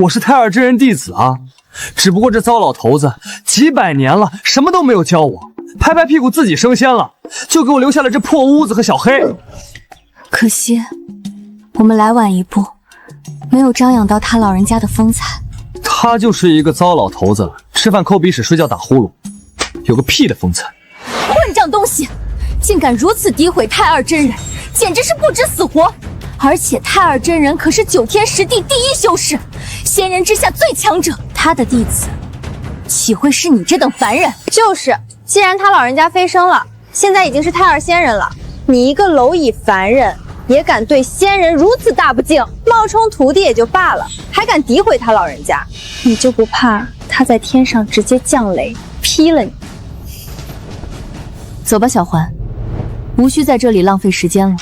我是太二真人弟子啊，只不过这糟老头子几百年了，什么都没有教我，拍拍屁股自己升仙了，就给我留下了这破屋子和小黑。可惜我们来晚一步，没有张扬到他老人家的风采。他就是一个糟老头子，吃饭抠鼻屎，睡觉打呼噜，有个屁的风采！混账东西，竟敢如此诋毁太二真人，简直是不知死活！而且太二真人可是9天10地第一修士，仙人之下最强者，他的弟子岂会是你这等凡人？就是，既然他老人家飞升了，现在已经是太二仙人了，你一个蝼蚁凡人也敢对仙人如此大不敬，冒充徒弟也就罢了，还敢诋毁他老人家，你就不怕他在天上直接降雷劈了你？走吧，小环，无需在这里浪费时间了。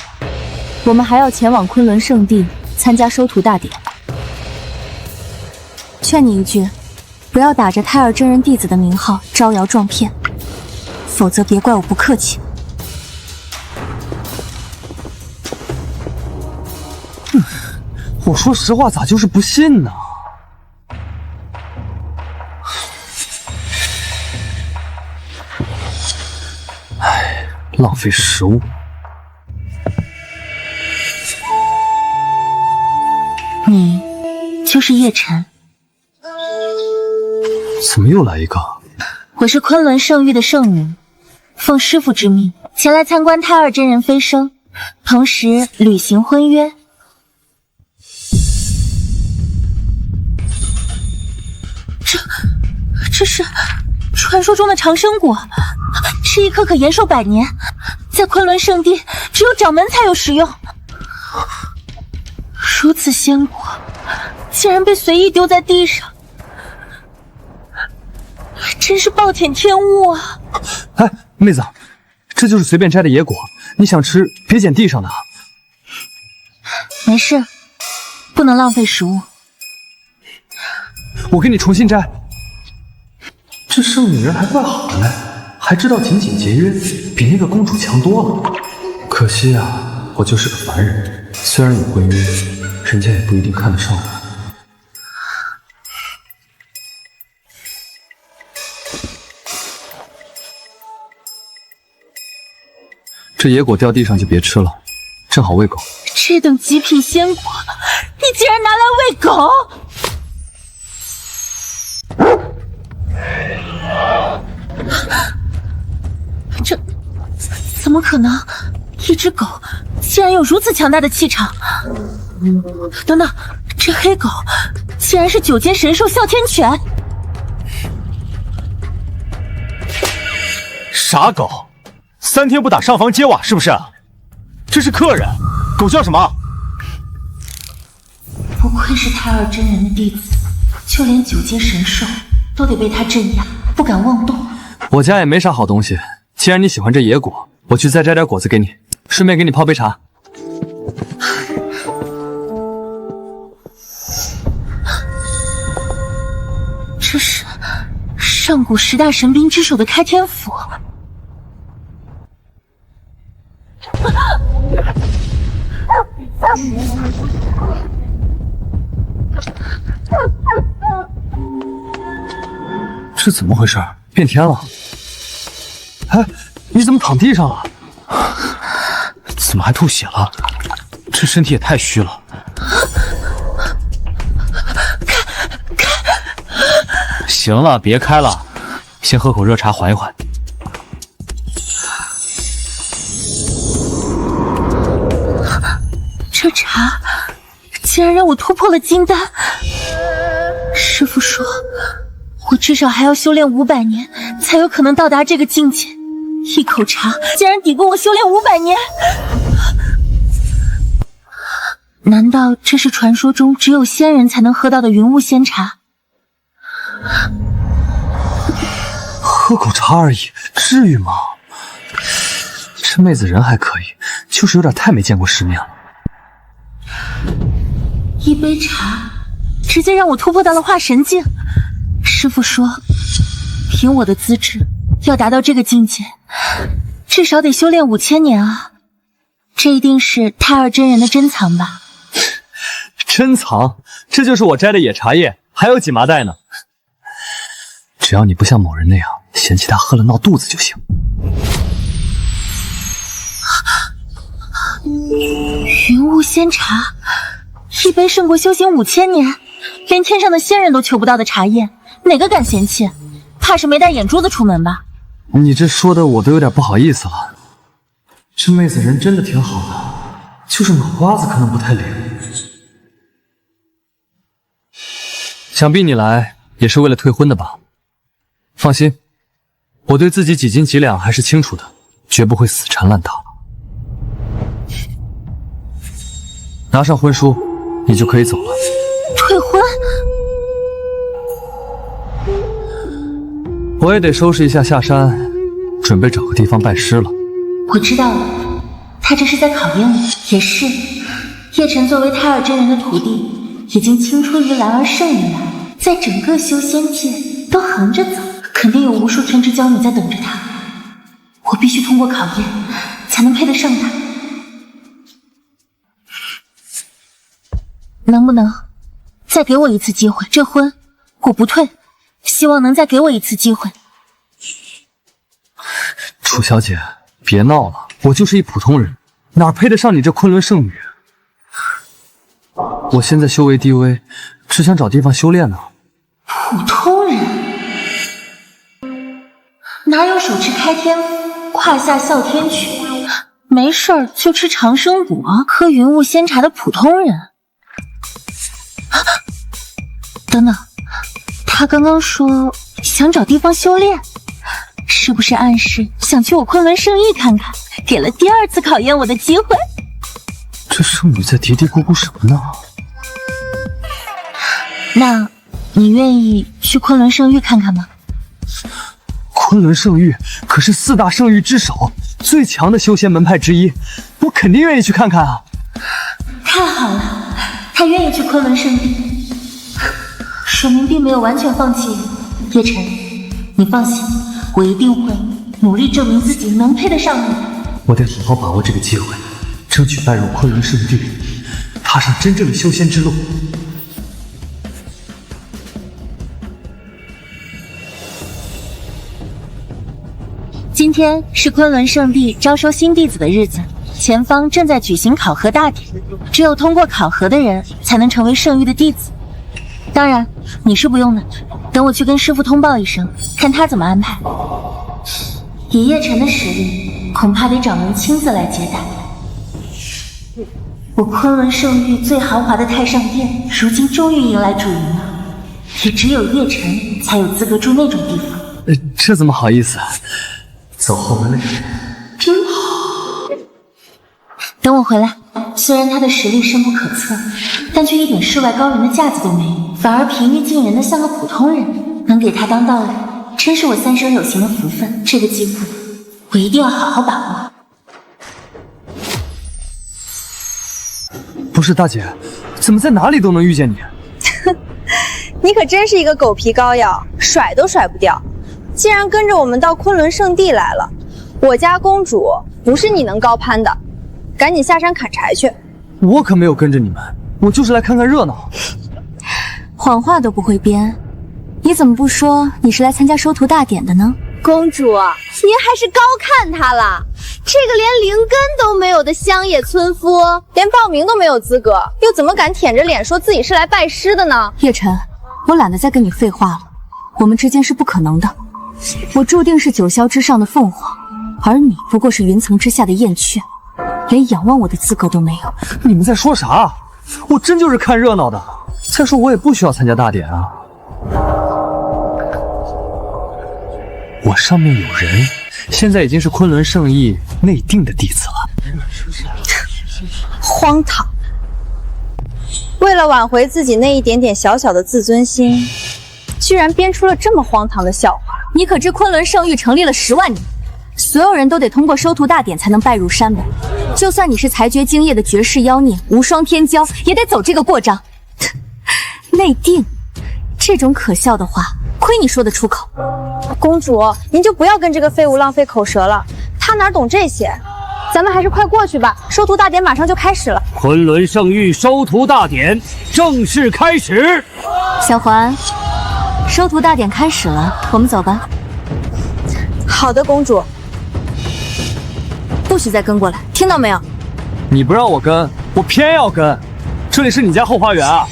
我们还要前往昆仑圣地参加收徒大典。劝你一句，不要打着太二真人弟子的名号招摇撞骗，否则别怪我不客气。我说实话，咋就是不信呢？唉，浪费食物。你就是叶晨？怎么又来一个？我是昆仑圣域的圣女，奉师父之命前来参观太二真人飞升，同时履行婚约。这是传说中的长生果，吃一颗可延寿100年，在昆仑圣地只有掌门才有食用。如此仙果，竟然被随意丢在地上，真是暴殄天物啊！哎，妹子，这就是随便摘的野果，你想吃别捡地上的。没事，不能浪费食物。我给你重新摘。这圣女人还怪好的嘞，还知道谨谨节约，比那个公主强多了。可惜啊，我就是个凡人，虽然有婚约，人家也不一定看得上我。这野果掉地上就别吃了，正好喂狗。这等极品仙果，你竟然拿来喂狗！这怎么可能？一只狗竟然有如此强大的气场！等等，这黑狗竟然是9阶神兽哮天犬！傻狗，3天不打上房揭瓦是不是？这是客人，狗叫什么？不愧是太二真人的弟子，就连9阶神兽都得被他镇压，不敢妄动。我家也没啥好东西，既然你喜欢这野果，我去再摘点果子给你，顺便给你泡杯茶。这是上古10大神兵之首的开天斧。这怎么回事？变天了！哎，你怎么躺地上了？怎么还吐血了？这身体也太虚了。行了，别开了，先喝口热茶缓一缓。这茶竟然让我突破了金丹。师父说，我至少还要修炼500年，才有可能到达这个境界。一口茶竟然抵过我修炼500年，难道这是传说中只有仙人才能喝到的云雾仙茶？喝口茶而已，至于吗？这妹子人还可以，就是有点太没见过世面了。一杯茶直接让我突破到了化神境。师父说，凭我的资质，要达到这个境界，至少得修炼5000年啊！这一定是太二真人的珍藏吧？珍藏？这就是我摘的野茶叶，还有几麻袋呢。只要你不像某人那样嫌弃他喝了闹肚子就行。云雾仙茶，一杯胜过修行5000年，连天上的仙人都求不到的茶叶，哪个敢嫌弃？怕是没带眼珠子出门吧？你这说的我都有点不好意思了。这妹子人真的挺好的，就是脑瓜子可能不太灵。想必你来也是为了退婚的吧？放心，我对自己几斤几两还是清楚的，绝不会死缠烂打。拿上婚书，你就可以走了。退婚？我也得收拾一下下山，准备找个地方拜师了。我知道了，他这是在考验我。也是，叶晨作为胎儿真人的徒弟，已经青出于蓝而胜于蓝，在整个修仙界都横着走，肯定有无数天之娇女在等着他。我必须通过考验，才能配得上他。能不能再给我一次机会？这婚我不退，希望能再给我一次机会。楚小姐，别闹了，我就是一普通人，哪配得上你这昆仑圣女？我现在修为低微，只想找地方修炼呢。普通人哪有手持开天斧，胯下哮天曲，没事儿就吃长生果、喝云雾仙茶的普通人？等等，他刚刚说想找地方修炼，是不是暗示想去我昆仑圣域看看，给了第2次考验我的机会？这圣女在嘀嘀咕咕什么呢？那你愿意去昆仑圣域看看吗？昆仑圣域可是4大圣域之首，最强的修仙门派之一，我肯定愿意去看看啊！太好了，他愿意去昆仑圣地，说明并没有完全放弃叶晨。你放心，我一定会努力证明自己能配得上你。我得好好把握这个机会，争取拜入昆仑圣地，踏上真正的修仙之路。今天是昆仑圣地招收新弟子的日子，前方正在举行考核大典，只有通过考核的人才能成为圣域的弟子。当然，你是不用的，等我去跟师父通报一声，看他怎么安排。以叶晨的实力，恐怕得找人亲自来接待。我昆仑圣域最豪华的太上殿，如今终于迎来主人了，也只有叶晨才有资格住那种地方。这怎么好意思？走后门的人真好。等我回来，虽然他的实力深不可测，但却一点世外高人的架子都没有，反而平易近人的像个普通人。能给他当道侣，真是我3生有幸的福分。这个机会，我一定要好好把握。不是大姐，怎么在哪里都能遇见你？你可真是一个狗皮膏药，甩都甩不掉。既然跟着我们到昆仑圣地来了，我家公主不是你能高攀的，赶紧下山砍柴去。我可没有跟着你们，我就是来看看热闹。谎话都不会编，你怎么不说你是来参加收徒大典的呢？公主，您还是高看她了。这个连灵根都没有的乡野村夫，连报名都没有资格，又怎么敢舔着脸说自己是来拜师的呢？叶晨，我懒得再跟你废话了，我们之间是不可能的。我注定是九霄之上的凤凰，而你不过是云层之下的燕雀，连仰望我的资格都没有。你们在说啥？我真就是看热闹的。再说我也不需要参加大典啊。我上面有人，现在已经是昆仑圣域内定的弟子了。荒唐！为了挽回自己那一点点小小的自尊心，居然编出了这么荒唐的笑话。你可知昆仑圣域成立了10万年，所有人都得通过收徒大典才能拜入山门，就算你是裁决精液的绝世妖孽无双天骄，也得走这个过章。内定，这种可笑的话，亏你说得出口。公主，您就不要跟这个废物浪费口舌了，他哪懂这些？咱们还是快过去吧，收徒大典马上就开始了。昆仑圣域收徒大典正式开始。小环，收徒大典开始了，我们走吧。好的，公主。不许再跟过来，听到没有？你不让我跟，我偏要跟。这里是你家后花园啊！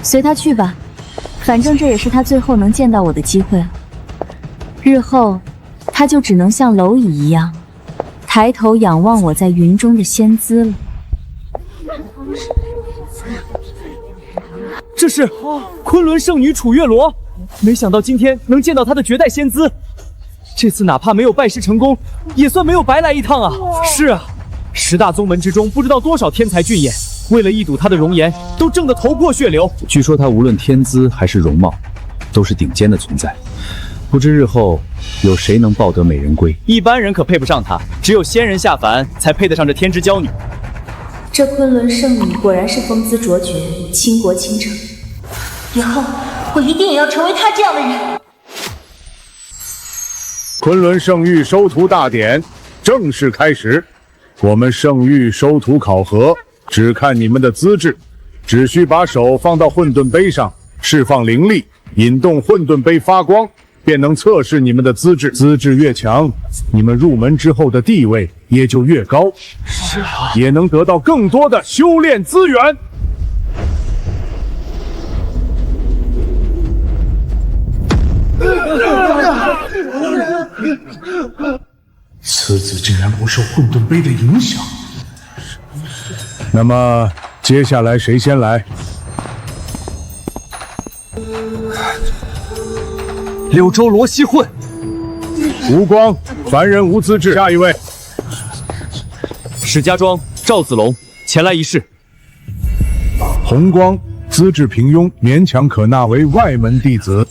随他去吧，反正这也是他最后能见到我的机会了。日后，他就只能像蝼蚁一样，抬头仰望我在云中的仙姿了。这是昆仑圣女楚月罗，没想到今天能见到她的绝代仙姿。这次哪怕没有拜师成功，也算没有白来一趟啊！是啊，10大宗门之中，不知道多少天才俊彦，为了一睹她的容颜，都挣得头破血流。据说她无论天资还是容貌，都是顶尖的存在。不知日后有谁能抱得美人归？一般人可配不上她，只有仙人下凡才配得上这天之娇女。这昆仑圣女果然是风姿卓绝，倾国倾城。以后我一定也要成为她这样的人。昆仑圣域收徒大典正式开始，我们圣域收徒考核，只看你们的资质，只需把手放到混沌杯上，释放灵力，引动混沌杯发光，便能测试你们的资质。资质越强，你们入门之后的地位也就越高，也能得到更多的修炼资源。此子竟然不受混沌杯的影响。那么接下来谁先来？柳州罗西混，无光，凡人无资质。下一位。石家庄赵子龙前来一试。红光，资质平庸，勉强可纳为外门弟子。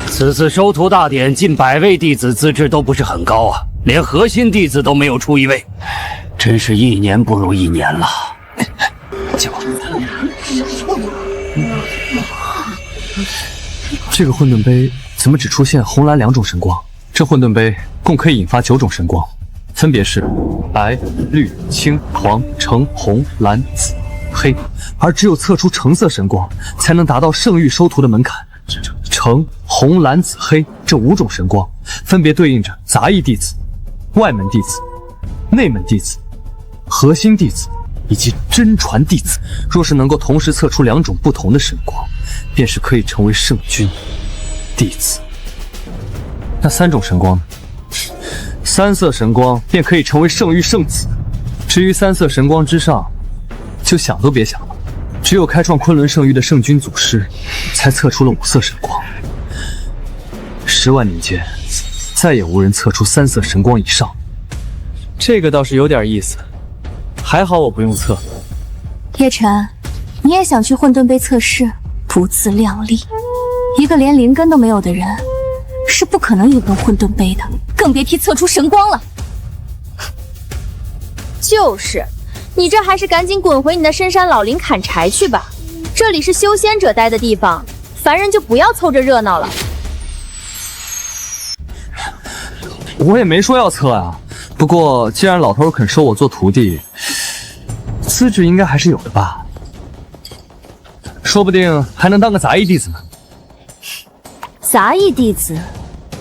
此次收徒大典，近100位弟子资质都不是很高啊，连核心弟子都没有出一位，真是一年不如一年了。借我。这个混沌杯怎么只出现红蓝2种神光？这混沌杯共可以引发9种神光，分别是白、绿、青、黄、橙、红、蓝、紫、黑，而只有测出橙色神光，才能达到圣域收徒的门槛。橙、红、蓝、紫、黑这5种神光，分别对应着杂役弟子、外门弟子、内门弟子、核心弟子以及真传弟子。若是能够同时测出2种不同的神光，便是可以成为圣君弟子。那3种神光呢？3色神光便可以成为圣域圣子。至于3色神光之上，就想都别想了。只有开创昆仑圣域的圣君祖师，才测出了5色神光。10万年间，再也无人测出3色神光以上。这个倒是有点意思，还好我不用测。叶晨，你也想去混沌杯测试？不自量力！一个连灵根都没有的人，是不可能引动混沌杯的，更别提测出神光了。就是，你这还是赶紧滚回你的深山老林砍柴去吧。这里是修仙者待的地方，凡人就不要凑着热闹了。我也没说要测啊，不过既然老头肯收我做徒弟，资质应该还是有的吧？说不定还能当个杂役弟子呢。杂役弟子，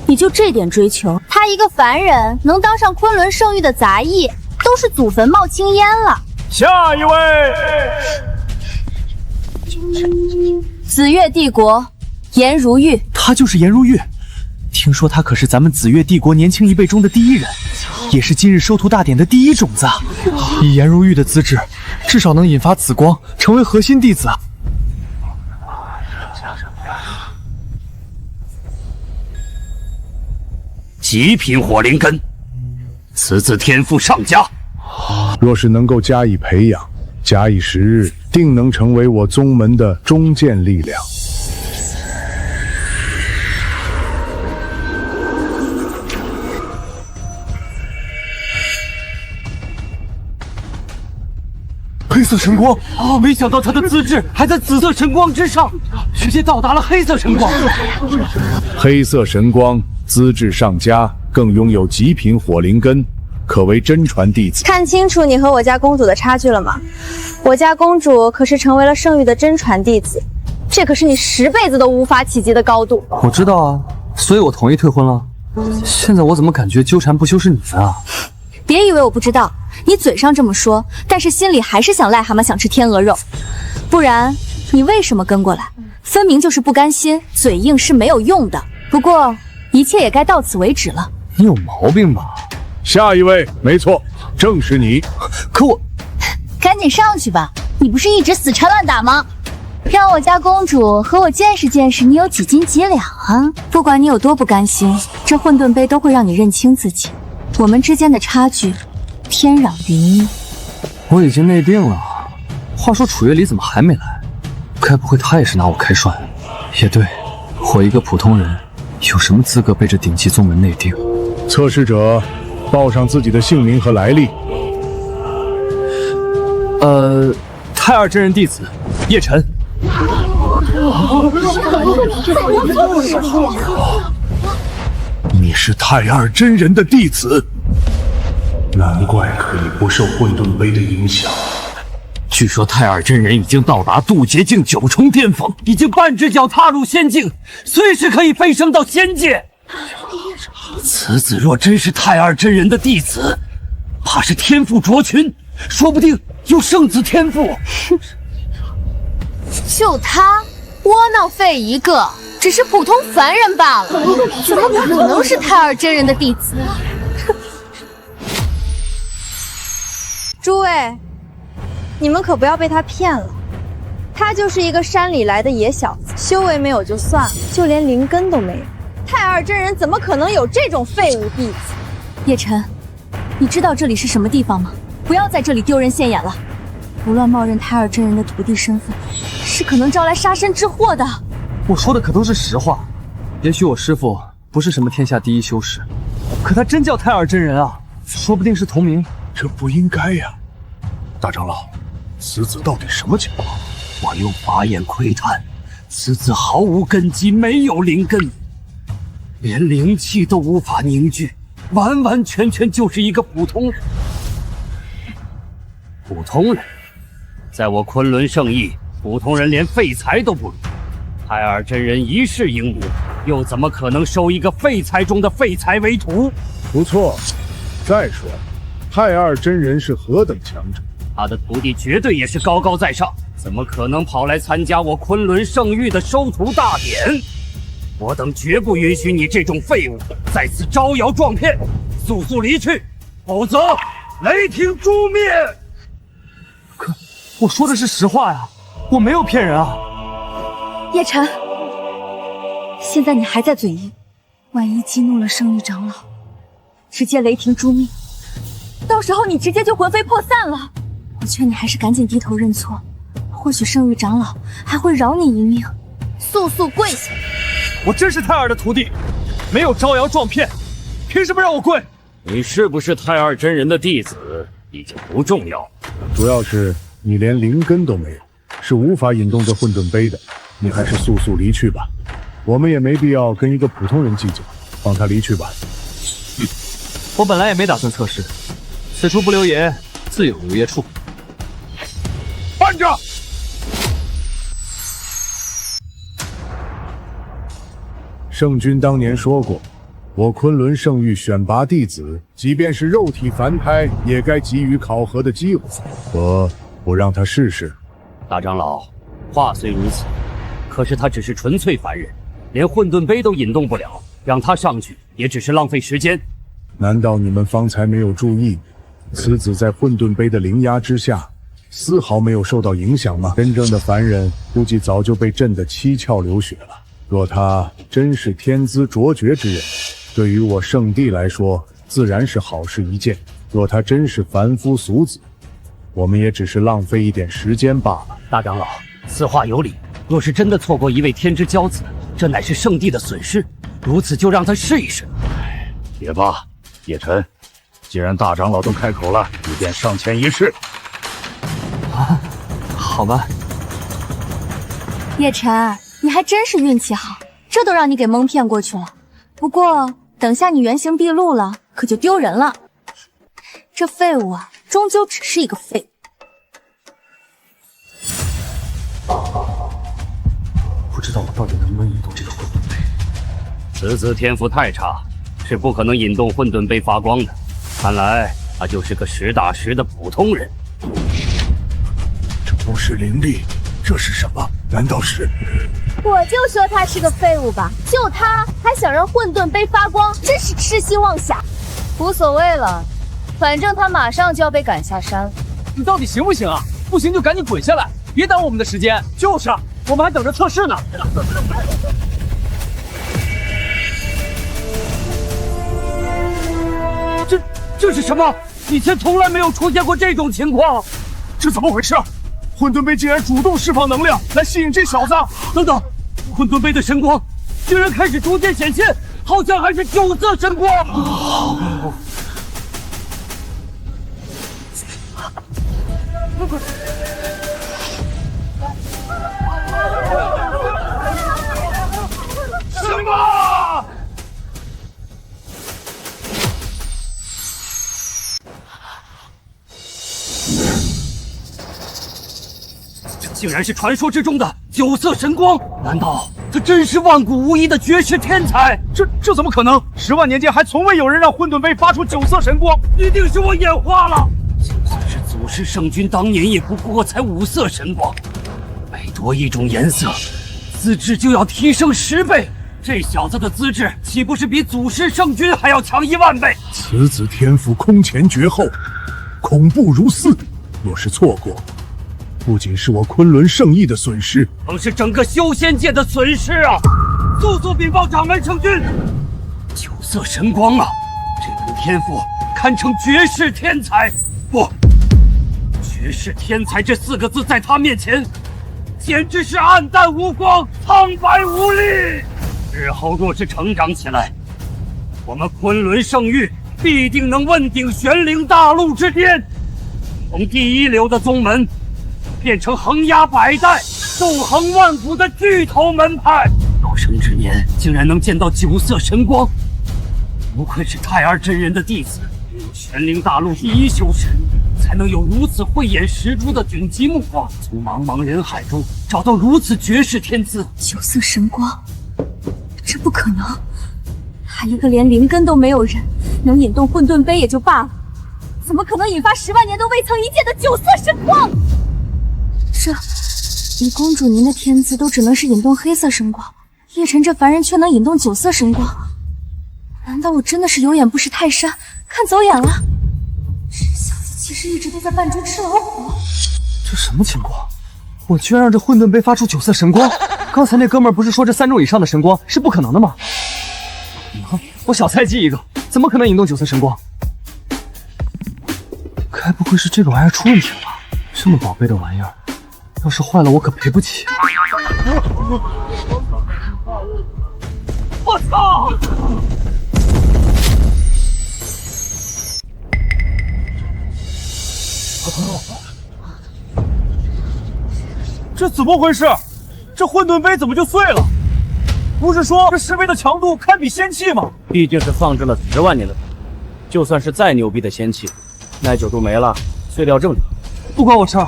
你就这点追求？他一个凡人能当上昆仑圣域的杂役，都是祖坟冒青烟了。下一位，紫月帝国颜如玉。他就是颜如玉。听说他可是咱们紫月帝国年轻一辈中的第一人，也是今日收徒大典的第一种子。以颜如玉的资质，至少能引发紫光，成为核心弟子。极品火灵根，此次天赋上佳。若是能够加以培养，假以时日，定能成为我宗门的中坚力量。黑色神光啊！没想到他的资质还在紫色神光之上，直接到达了黑色神光。黑色神光资质上佳，更拥有极品火灵根，可为真传弟子。看清楚你和我家公主的差距了吗？我家公主可是成为了圣域的真传弟子，这可是你10辈子都无法企及的高度。我知道啊，所以我同意退婚了。现在我怎么感觉纠缠不休是你们啊？别以为我不知道，你嘴上这么说，但是心里还是想癞蛤蟆想吃天鹅肉。不然你为什么跟过来？分明就是不甘心，嘴硬是没有用的。不过一切也该到此为止了。你有毛病吧？下一位，没错，正是你。可我赶紧上去吧，你不是一直死缠烂打吗？让我家公主和我见识见识你有几斤几两啊！不管你有多不甘心，这混沌杯都会让你认清自己。我们之间的差距，天壤云泥。我已经内定了。话说楚月离怎么还没来？该不会他也是拿我开涮？也对，我一个普通人，有什么资格被这顶级宗门内定？测试者，报上自己的姓名和来历。太二真人弟子叶晨。你是太二真人的弟子，难怪可以不受混沌杯的影响。据说太二真人已经到达渡劫境9重巅峰，已经半只脚踏入仙境，随时可以飞升到仙界。此子若真是太二真人的弟子，怕是天赋卓群，说不定有圣子天赋。就他，窝囊废一个，只是普通凡人罢了，怎么可能是太二真人的弟子？诸位，你们可不要被他骗了，他就是一个山里来的野小子，修为没有就算了，就连灵根都没有。太二真人怎么可能有这种废物弟子？叶晨，你知道这里是什么地方吗？不要在这里丢人现眼了。胡乱冒认太二真人的徒弟身份，是可能招来杀身之祸的。我说的可都是实话。也许我师父不是什么天下第一修士，可他真叫太二真人啊，说不定是同名。这不应该呀！大长老，此子到底什么情况？我用法眼窥探，此子毫无根基，没有灵根，连灵气都无法凝聚，完完全全就是一个普通人。普通人，在我昆仑圣域，普通人连废材都不如。太二真人一世英名，又怎么可能收一个废材中的废材为徒？不错。再说，太二真人是何等强者？他的徒弟绝对也是高高在上，怎么可能跑来参加我昆仑圣域的收徒大典？我等绝不允许你这种废物在此招摇撞骗，速速离去，否则雷霆诛灭！可我说的是实话呀，我没有骗人啊。叶晨，现在你还在嘴硬，万一激怒了圣域长老，直接雷霆诛灭，到时候你直接就魂飞魄散了。我劝你还是赶紧低头认错，或许圣域长老还会饶你一命。速速跪下！我真是太二的徒弟，没有招摇撞骗，凭什么让我跪？你是不是太二真人的弟子已经不重要，主要是你连灵根都没有，是无法引动这混沌杯的。你还是速速离去吧，我们也没必要跟一个普通人计较，放他离去吧。我本来也没打算测试，此处不留爷，自有留爷处。慢着！圣君当年说过，我昆仑圣域选拔弟子，即便是肉体凡胎，也该给予考核的机会。我不让他试试。大长老，话虽如此，可是他只是纯粹凡人，连混沌杯都引动不了，让他上去也只是浪费时间。难道你们方才没有注意，此子在混沌杯的凌压之下，丝毫没有受到影响吗？真正的凡人估计早就被震得七窍流血了。若他真是天资卓绝之人，对于我圣地来说，自然是好事一件。若他真是凡夫俗子，我们也只是浪费一点时间罢了。大长老，此话有理。若是真的错过一位天之骄子，这乃是圣地的损失。如此就让他试一试。也罢，叶晨，既然大长老都开口了，你便上前一试。啊，好吧。叶晨，你还真是运气好，这都让你给蒙骗过去了。不过等下你原形毕露了，可就丢人了。这废物啊，终究只是一个废物。不知道我到底能不能引动这个混沌杯。此子天赋太差，是不可能引动混沌杯发光的。看来他就是个实打实的普通人。这不是灵力，这是什么？难道是？我就说他是个废物吧，就他还想让混沌杯发光，真是痴心妄想。无所谓了，反正他马上就要被赶下山了。你到底行不行啊？不行就赶紧滚下来，别耽误我们的时间。就是啊，我们还等着测试呢。这是什么？以前从来没有出现过这种情况，这怎么回事？混沌杯竟然主动释放能量来吸引这小子！等等，混沌杯的神光居然开始逐渐显现，好像还是9色神光。什么？这竟然是传说之中的9色神光！难道他真是万古无一的绝世天才？这怎么可能？10万年间还从未有人让混沌杯发出9色神光，一定是我眼花了。就算是祖师圣君当年也不过才5色神光，每多一种颜色，资质就要提升10倍。这小子的资质岂不是比祖师圣君还要强1万倍？此子天赋空前绝后，恐怖如斯。若是错过，不仅是我昆仑圣域的损失，更是整个修仙界的损失啊！速速禀报掌门圣君，9色神光啊！这股天赋堪称绝世天才。不，绝世天才这4个字在他面前，简直是黯淡无光、苍白无力。日后若是成长起来，我们昆仑圣域必定能问鼎玄灵大陆之巅，从第一流的宗门变成横压100代、纵横万古的巨头门派。有生之年竟然能见到9色神光，不愧是太二真人的弟子，玄灵大陆第一修士，才能有如此慧眼识珠的顶级目光，从茫茫人海中找到如此绝世天资。9色神光，这不可能！他一个连灵根都没有人，能引动混沌杯也就罢了，怎么可能引发10万年都未曾一见的9色神光？以公主您的天资都只能是引动黑色神光，叶晨这凡人却能引动9色神光，难道我真的是有眼不识泰山，看走眼了？这小子其实一直都在扮猪吃老虎。这什么情况？我居然让这混沌杯发出9色神光！刚才那哥们儿不是说这3种以上的神光是不可能的吗？我小菜鸡一个，怎么可能引动9色神光？该不会是这个玩意儿出问题了吧？这么宝贝的玩意儿，要是坏了我可赔不起。我操！这怎么回事？这混沌杯怎么就碎了？不是说这石碑的强度堪比仙器吗？毕竟是放置了10万年的，就算是再牛逼的仙器，耐久度没了，碎掉正常。不关我事儿，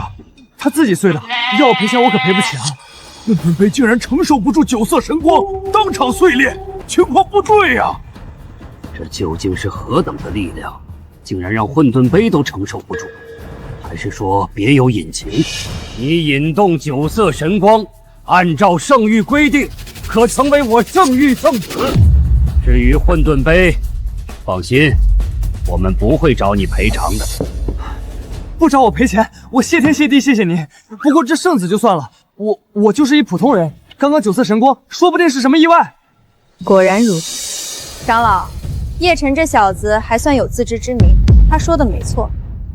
他自己碎的，要我赔钱我可赔不起啊！混沌杯竟然承受不住9色神光，当场碎裂，情况不对呀！这究竟是何等的力量，竟然让混沌杯都承受不住？还是说别有隐情？你引动9色神光，按照圣域规定，可成为我圣域圣子。至于混沌杯，放心，我们不会找你赔偿的。不找我赔钱，我谢天谢地谢谢您。不过这圣子就算了，我就是一普通人，刚刚9色神光说不定是什么意外。果然如此，长老，叶晨这小子还算有自知之明，他说的没错，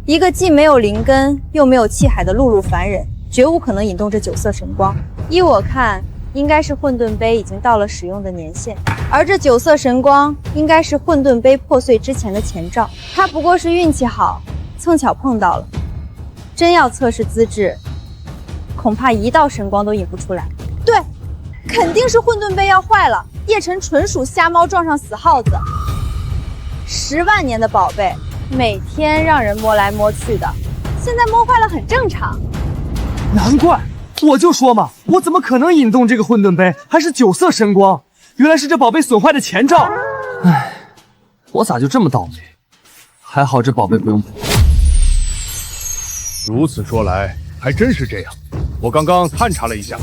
一个既没有灵根又没有气海的碌碌凡人，绝无可能引动这9色神光。依我看，应该是混沌杯已经到了使用的年限，而这9色神光应该是混沌杯破碎之前的前兆。他不过是运气好，蹭巧碰到了。真要测试资质，恐怕一道神光都引不出来。对，肯定是混沌杯要坏了。叶晨纯属瞎猫撞上死耗子。10万年的宝贝，每天让人摸来摸去的，现在摸坏了很正常。难怪，我就说嘛，我怎么可能引动这个混沌杯？还是9色神光，原来是这宝贝损坏的前兆。唉，我咋就这么倒霉？还好这宝贝不用补。如此说来，还真是这样。我刚刚探查了一下，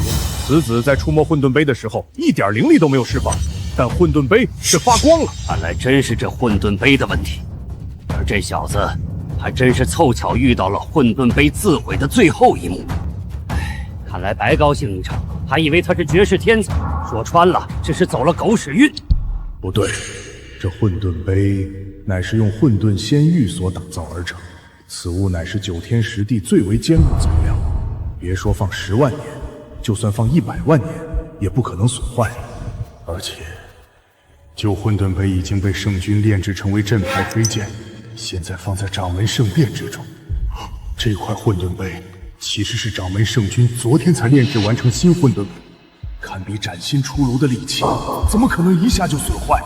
此子在触摸混沌杯的时候，一点灵力都没有释放，但混沌杯是发光了。看来真是这混沌杯的问题。而这小子还真是凑巧遇到了混沌杯自毁的最后一幕。唉，看来白高兴一场，还以为他是绝世天才，说穿了，只是走了狗屎运。不对，这混沌杯乃是用混沌仙玉所打造而成，此物乃是9天10地最为坚固材料，别说放10万年，就算放100万年，也不可能损坏。而且，旧混沌杯已经被圣君炼制成为镇牌飞剑，现在放在掌门圣殿之中。这块混沌杯其实是掌门圣君昨天才炼制完成新混沌杯，堪比崭新出炉的利器，怎么可能一下就损坏？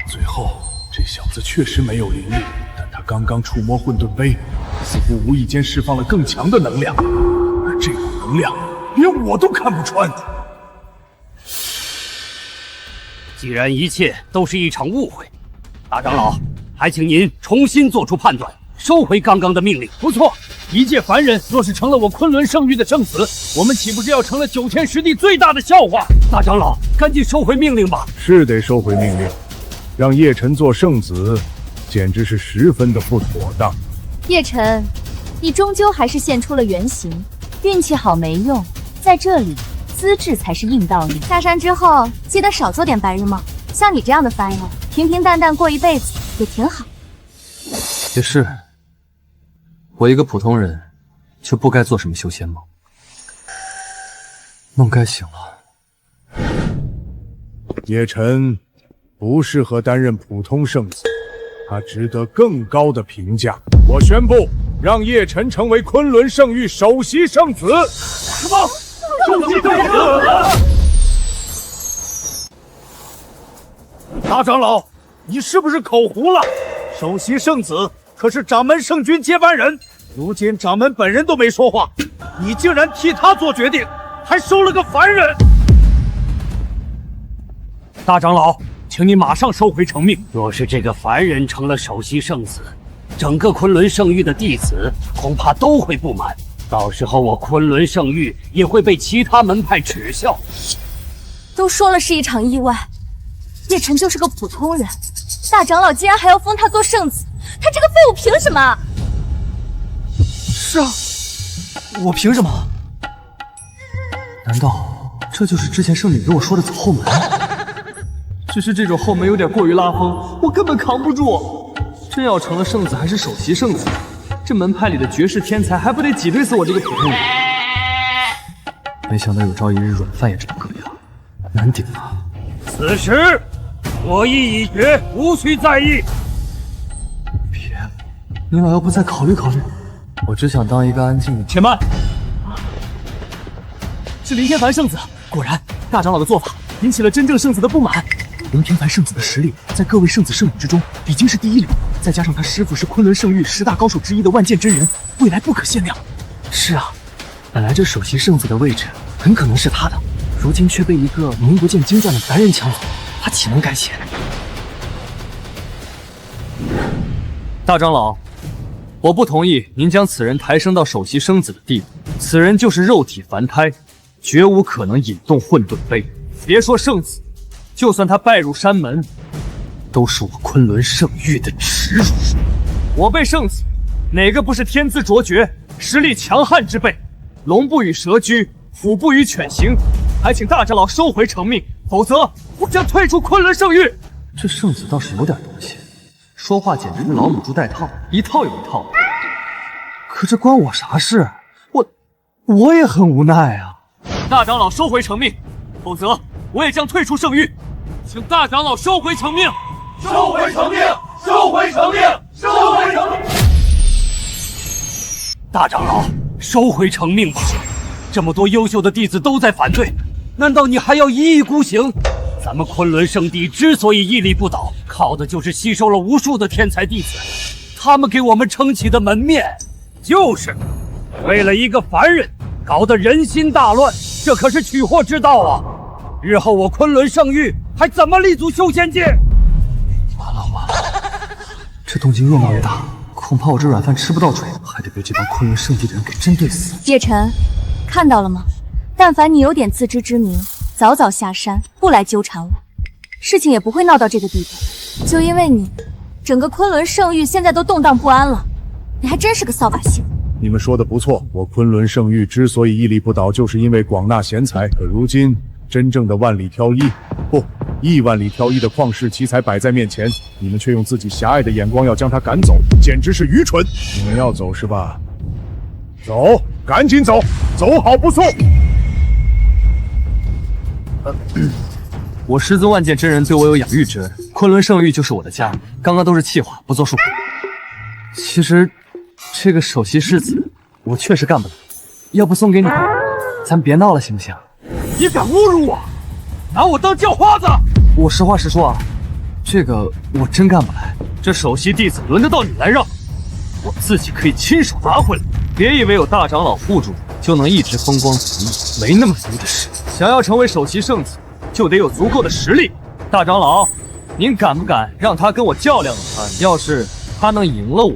最后，这小子确实没有灵力，但他刚刚触摸混沌杯，似乎无意间释放了更强的能量，而这股能量连我都看不穿。既然一切都是一场误会，大长老，还请您重新做出判断，收回刚刚的命令。不错，一介凡人若是成了我昆仑圣域的圣子，我们岂不是要成了9天10地最大的笑话？大长老，赶紧收回命令吧。是得收回命令，让叶晨做圣子，简直是十分的不妥当。叶晨，你终究还是现出了原形，运气好没用，在这里资质才是硬道理。下山之后记得少做点白日梦，像你这样的凡人，平平淡淡过一辈子也挺好。也是，我一个普通人，就不该做什么修仙梦。梦该醒了。叶晨不适合担任普通圣子，他值得更高的评价。我宣布，让叶晨成为昆仑圣域首席圣子。什么？首席圣子？大长老，你是不是口胡了？首席圣子可是掌门圣君接班人，如今掌门本人都没说话，你竟然替他做决定，还收了个凡人！大长老，请你马上收回成命。若是这个凡人成了首席圣子，整个昆仑圣域的弟子恐怕都会不满，到时候我昆仑圣域也会被其他门派耻笑。都说了是一场意外，叶晨就是个普通人，大长老竟然还要封他做圣子，他这个废物凭什么？是啊，我凭什么？难道这就是之前圣女给我说的走后门？只是这种后门有点过于拉风，我根本扛不住。真要成了圣子还是首席圣子，这门派里的绝世天才还不得挤兑死我这个普通人？没想到有朝一日软饭也这么个样，难顶啊！此时我意已决，无需在意。别，你老要不再考虑考虑？我只想当一个安静的。且慢，是林天凡圣子。果然，大长老的做法引起了真正圣子的不满。林天凡圣子的实力，在各位圣子圣女之中已经是第一流，再加上他师父是昆仑圣域10大高手之一的万剑真人，未来不可限量。是啊，本来这首席圣子的位置很可能是他的，如今却被一个名不见经传的凡人抢走，他岂能甘心？大长老，我不同意您将此人抬升到首席圣子的地位，此人就是肉体凡胎，绝无可能引动混沌杯。别说圣子，就算他拜入山门，都是我昆仑圣域的耻辱。我辈圣子，哪个不是天资卓绝、实力强悍之辈？龙不与蛇居，虎不与犬行。还请大长老收回成命，否则我将退出昆仑圣域。这圣子倒是有点东西，说话简直是老母猪戴套，一套有一套。可这关我啥事？我也很无奈啊。大长老收回成命，否则我也将退出圣域。请大长老收回成命！收回成命！收回成命！收回成命！大长老，收回成命吧！这么多优秀的弟子都在反对，难道你还要一意孤行？咱们昆仑圣地之所以屹立不倒，靠的就是吸收了无数的天才弟子，他们给我们撑起的门面，就是为了一个凡人，搞得人心大乱，这可是取祸之道啊！日后我昆仑圣域还怎么立足修仙界？完了，这动静越闹越大，恐怕我这软饭吃不到嘴，还得被这帮昆仑圣地的人给针对死。叶晨，看到了吗？但凡你有点自知之明，早早下山，不来纠缠我，事情也不会闹到这个地步。就因为你，整个昆仑圣域现在都动荡不安了，你还真是个扫把星。你们说的不错，我昆仑圣域之所以屹立不倒，就是因为广纳贤才。可如今，真正的万里挑一，不，亿万里挑一的旷世奇才摆在面前，你们却用自己狭隘的眼光要将他赶走，简直是愚蠢！你们要走是吧？走，赶紧走，走好不送。我师尊万剑真人对我有养育之恩，昆仑圣域就是我的家。刚刚都是气话，不作数。其实，这个首席世子我确实干不来，要不送给你，咱别闹了，行不行？你敢侮辱我，拿我当叫花子！我实话实说啊，这个我真干不来。这首席弟子轮得到你来让，我自己可以亲手拿回来。别以为有大长老护住就能一直风光随意，没那么容易的事。想要成为首席圣子，就得有足够的实力。大长老，您敢不敢让他跟我较量啊？要是他能赢了我，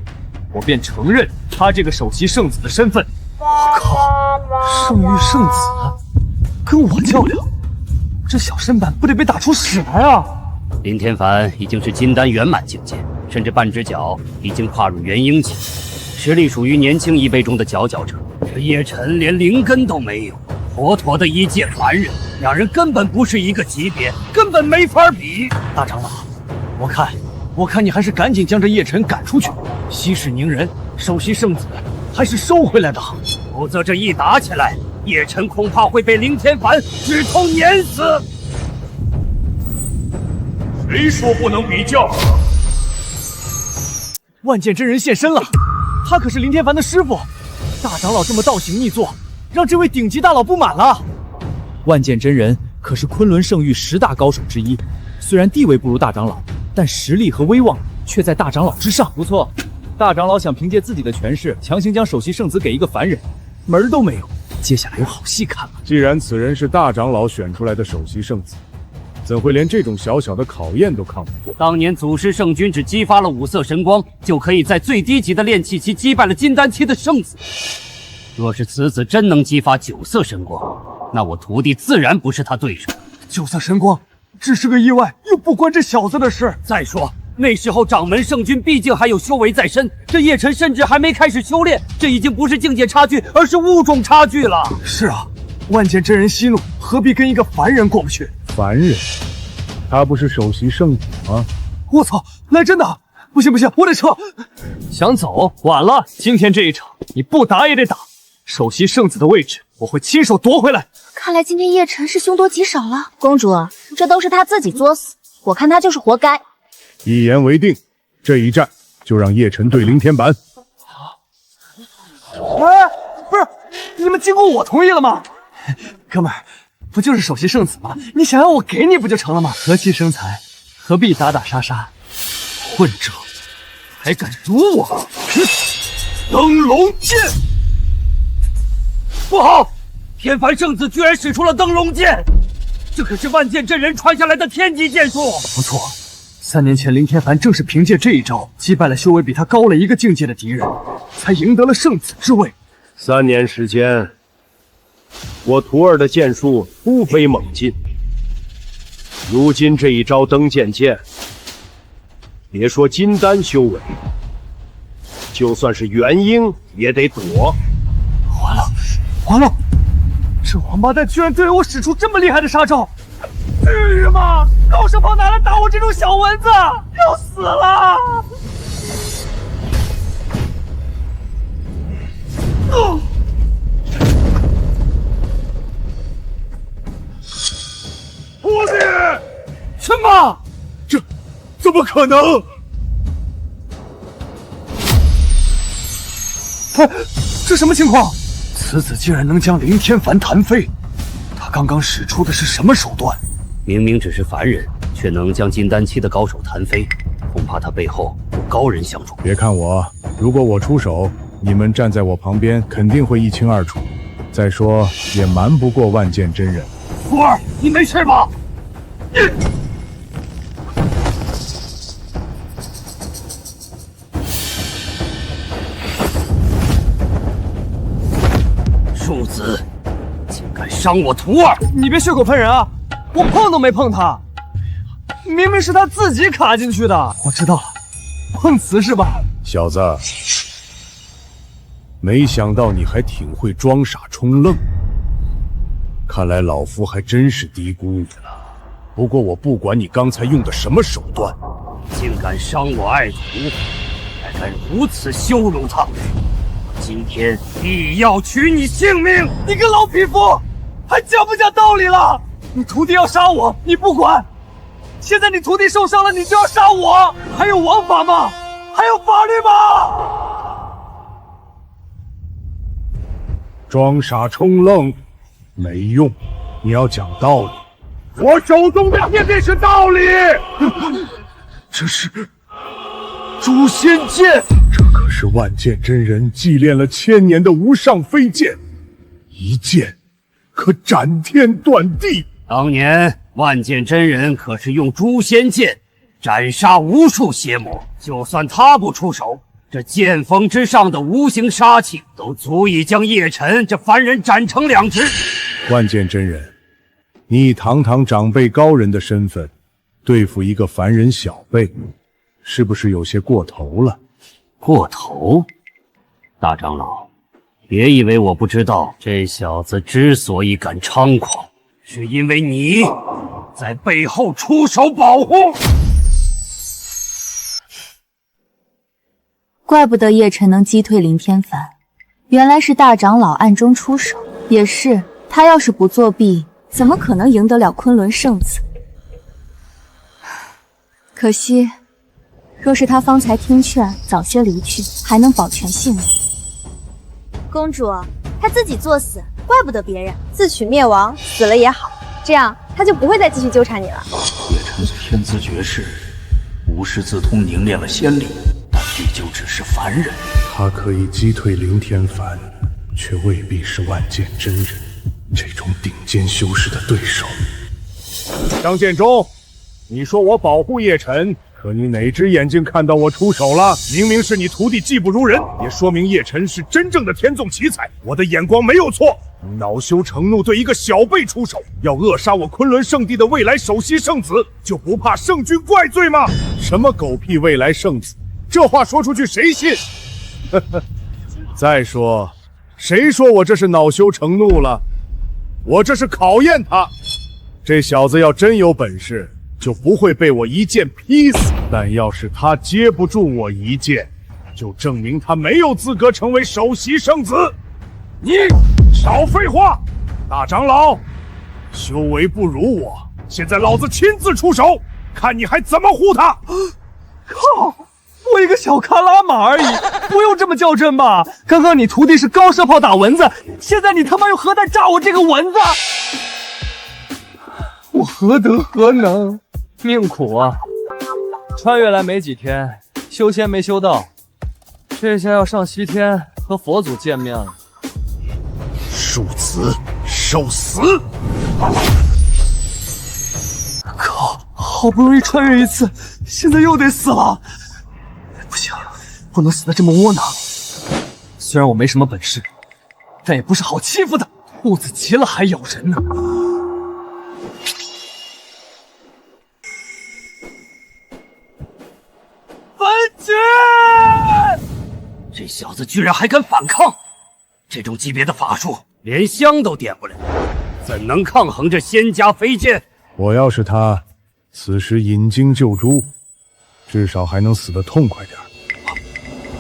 我便承认他这个首席圣子的身份。我靠，圣域圣子跟我较量，这小身板不得被打出屎来啊！林天凡已经是金丹圆满境界，甚至半只脚已经跨入元婴境，实力属于年轻一辈中的佼佼者。这叶晨连灵根都没有，妥妥的一介凡人，两人根本不是一个级别，根本没法比。大长老，我看你还是赶紧将这叶晨赶出去，息事宁人，首席圣子还是收回来的好，否则这一打起来，叶晨恐怕会被林天凡直头碾死。谁说不能比较？万剑真人现身了，他可是林天凡的师傅。大长老这么倒行逆作，让这位顶级大佬不满了。万剑真人可是昆仑圣域10大高手之一，虽然地位不如大长老，但实力和威望却在大长老之上。不错，大长老想凭借自己的权势强行将首席圣子给一个凡人，门儿都没有。接下来有好戏看了。既然此人是大长老选出来的首席圣子，怎会连这种小小的考验都抗不过？当年祖师圣君只激发了5色神光，就可以在最低级的炼气期击败了金丹期的圣子。若是此子真能激发9色神光，那我徒弟自然不是他对手。9色神光只是个意外，又不关这小子的事。再说那时候掌门圣君毕竟还有修为在身，这叶晨甚至还没开始修炼，这已经不是境界差距，而是物种差距了。是啊，万剑真人息怒，何必跟一个凡人过不去？凡人，他不是首席圣子吗？我操，来真的！不行，我得撤。想走晚了，今天这一场你不打也得打。首席圣子的位置我会亲手夺回来。看来今天叶晨是凶多吉少了。公主，这都是他自己作死，我看他就是活该。一言为定，这一战就让叶晨对林天板。不是，你们经过我同意了吗？哥们儿，不就是首席圣子吗？你想要我给你不就成了吗？和气生财，何必打打杀杀？混账，还敢辱我！灯笼剑，不好！天凡圣子居然使出了灯笼剑，这可是万剑真人传下来的天级剑术。不错，3年前林天凡正是凭借这一招击败了修为比他高了一个境界的敌人，才赢得了圣子之位。3年时间，我徒儿的剑术突飞猛进。如今这一招灯剑剑，别说金丹修为，就算是元婴也得躲。完了！这王八蛋居然对我使出这么厉害的杀招，至于吗？高手跑哪来打我这种小蚊子？要死了！徒弟，什么？这怎么可能？这什么情况？此子竟然能将林天凡弹飞，他刚刚使出的是什么手段？明明只是凡人，却能将金丹期的高手弹飞，恐怕他背后有高人相助。别看我，如果我出手，你们站在我旁边肯定会一清二楚。再说，也瞒不过万剑真人。福儿，你没事吧？庶子，竟敢伤我徒儿！你别血口喷人啊！我碰都没碰他，明明是他自己卡进去的。我知道了，碰瓷是吧？小子，没想到你还挺会装傻充愣，看来老夫还真是低估你了。不过我不管你刚才用的什么手段，竟敢伤我爱徒，还敢如此羞辱他！今天必要取你性命！你个老匹夫，还讲不讲道理了？你徒弟要杀我，你不管。现在你徒弟受伤了，你就要杀我，还有王法吗？还有法律吗？装傻充愣没用，你要讲道理。我手中的天地是道理。这是诛仙剑，这可是万剑真人祭炼了1000年的无上飞剑，一剑可斩天断地。当年万剑真人可是用诛仙剑斩杀无数邪魔，就算他不出手，这剑锋之上的无形杀气都足以将叶辰这凡人斩成2只。万剑真人，你以堂堂长辈高人的身份对付一个凡人小辈，是不是有些过头了？过头？大长老，别以为我不知道，这小子之所以敢猖狂，是因为你在背后出手保护。怪不得叶辰能击退林天凡，原来是大长老暗中出手。也是，他要是不作弊，怎么可能赢得了昆仑圣子？可惜，若是他方才听劝，早些离去，还能保全性命。公主，他自己作死，怪不得别人。自取灭亡，死了也好，这样他就不会再继续纠缠你了。叶辰虽天资绝世，无师自通凝练了仙力，但毕竟只是凡人。他可以击退林天凡，却未必是万剑真人这种顶尖修士的对手。张建中，你说我保护叶辰，可你哪只眼睛看到我出手了？明明是你徒弟技不如人，也说明叶辰是真正的天纵奇才。我的眼光没有错，你恼羞成怒对一个小辈出手，要扼杀我昆仑圣地的未来首席圣子，就不怕圣君怪罪吗？什么狗屁未来圣子，这话说出去谁信？再说，谁说我这是恼羞成怒了？我这是考验他。这小子要真有本事，就不会被我一剑劈死。但要是他接不住我一剑，就证明他没有资格成为首席圣子。你少废话！大长老，修为不如我，现在老子亲自出手，看你还怎么护他！靠！我一个小卡拉马而已，不用这么较真吧？刚刚你徒弟是高射炮打蚊子，现在你他妈用核弹炸我这个蚊子，我何德何能？命苦啊！穿越来没几天，修仙没修到，这下要上西天和佛祖见面了。庶子，受死！靠！好不容易穿越一次，现在又得死了。不行，不能死得这么窝囊。虽然我没什么本事，但也不是好欺负的。兔子急了还咬人呢。分局！这小子居然还敢反抗！这种级别的法术，连香都点不了，怎能抗衡这仙家飞剑？我要是他，此时引经救珠，至少还能死得痛快点。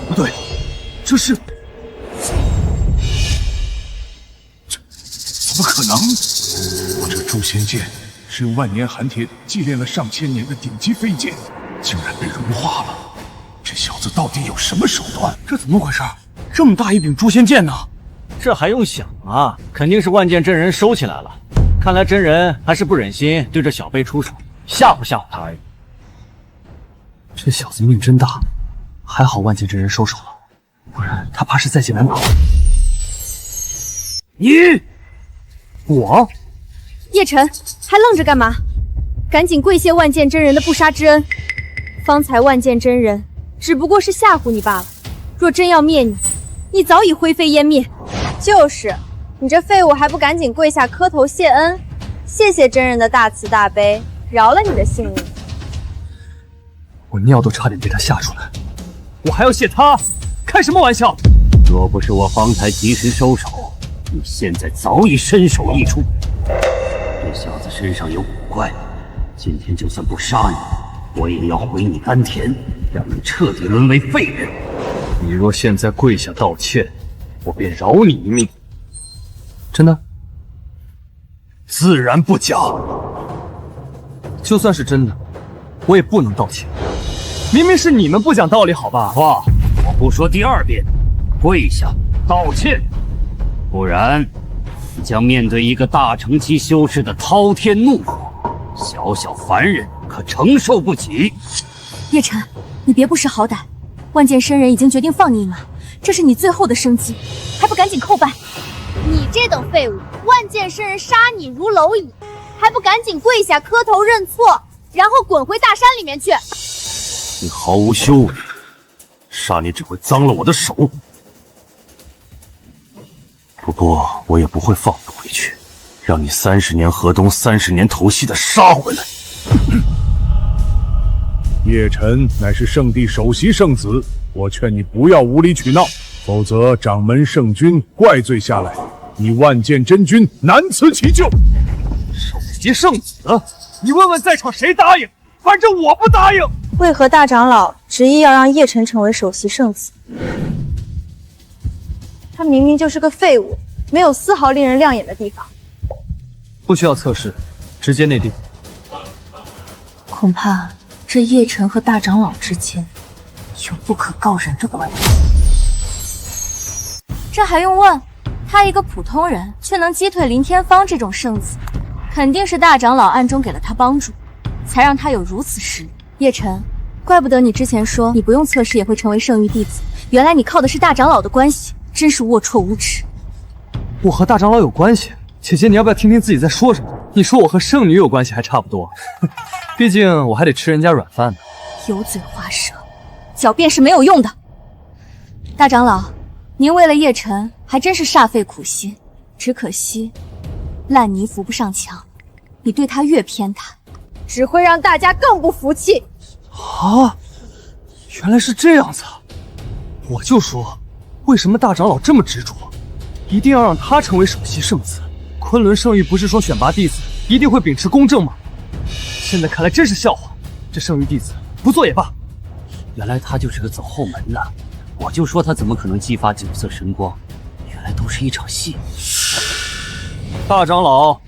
不对，这是……怎么可能？我这诛仙剑是用万年寒铁祭炼了上千年的顶级飞剑，竟然被融化了。这小子到底有什么手段？这怎么回事？这么大一柄诛仙剑呢？这还用想啊？肯定是万剑真人收起来了。看来真人还是不忍心对这小辈出手，吓唬吓唬他而已。这小子命真大，还好万剑真人收手了，不然他怕是在劫难逃。我叶晨还愣着干嘛？赶紧跪谢万剑真人的不杀之恩。方才万剑真人只不过是吓唬你罢了，若真要灭你，你早已灰飞烟灭。就是，你这废物还不赶紧跪下磕头谢恩，谢谢真人的大慈大悲，饶了你的性命。我尿都差点被他吓出来，我还要谢他？开什么玩笑！若不是我方才及时收手，你现在早已身首异处。这小子身上有古怪，今天就算不杀你，我也要毁你丹田，让你彻底沦为废人。你若现在跪下道歉，我便饶你一命。真的？自然不假。就算是真的，我也不能道歉。明明是你们不讲道理，好吧？话我不说第二遍，跪下道歉，不然你将面对一个大成期修士的滔天怒火，小小凡人可承受不起。叶晨，你别不识好歹，万剑生人已经决定放你一马，这是你最后的生机，还不赶紧叩拜！你这等废物，万剑生人杀你如蝼蚁，还不赶紧跪下磕头认错，然后滚回大山里面去！你毫无羞辱，杀你只会脏了我的手。不过我也不会放你回去，让你30年河东30年头西的杀回来。叶晨乃是圣地首席圣子，我劝你不要无理取闹，否则掌门圣君怪罪下来，你万剑真君难辞其咎。首席圣子，你问问在场谁答应？反正我不答应。为何大长老执意要让叶晨成为首席圣子？他明明就是个废物，没有丝毫令人亮眼的地方。不需要测试，直接内定。恐怕这叶晨和大长老之间有不可告人的关系。这还用问？他一个普通人，却能击退林天芳这种圣子，肯定是大长老暗中给了他帮助，才让他有如此实力。叶晨，怪不得你之前说你不用测试也会成为圣域弟子，原来你靠的是大长老的关系，真是龌龊无耻。我和大长老有关系？姐姐，你要不要听听自己在说什么？你说我和圣女有关系还差不多，毕竟我还得吃人家软饭呢。油嘴滑舌，狡辩是没有用的。大长老，您为了叶晨还真是煞费苦心，只可惜烂泥扶不上墙，你对他越偏袒，只会让大家更不服气。啊，原来是这样子啊！我就说，为什么大长老这么执着，一定要让他成为首席圣子？昆仑圣域不是说选拔弟子一定会秉持公正吗？现在看来真是笑话，这圣域弟子不做也罢。原来他就是个走后门的，我就说他怎么可能激发9色神光，原来都是一场戏。大长老，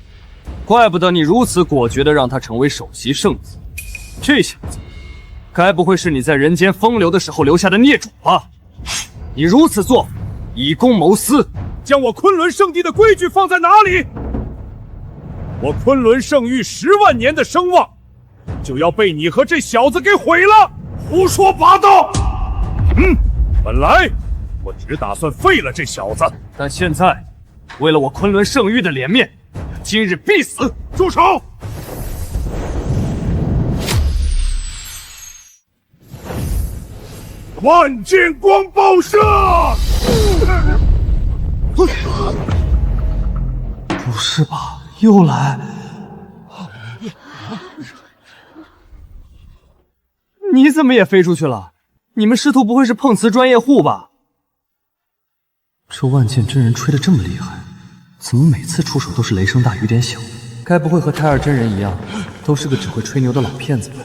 怪不得你如此果决地让他成为首席圣子，这小子该不会是你在人间风流的时候留下的孽种吧？你如此做，以公谋私，将我昆仑圣地的规矩放在哪里？我昆仑圣域10万年的声望，就要被你和这小子给毁了！胡说八道！本来我只打算废了这小子，但现在为了我昆仑圣域的脸面，今日必死！住手！万剑光爆射！不是吧？又来？你怎么也飞出去了？你们师徒不会是碰瓷专业户吧？这万剑真人吹得这么厉害，怎么每次出手都是雷声大雨点小？该不会和太二真人一样，都是个只会吹牛的老骗子吧？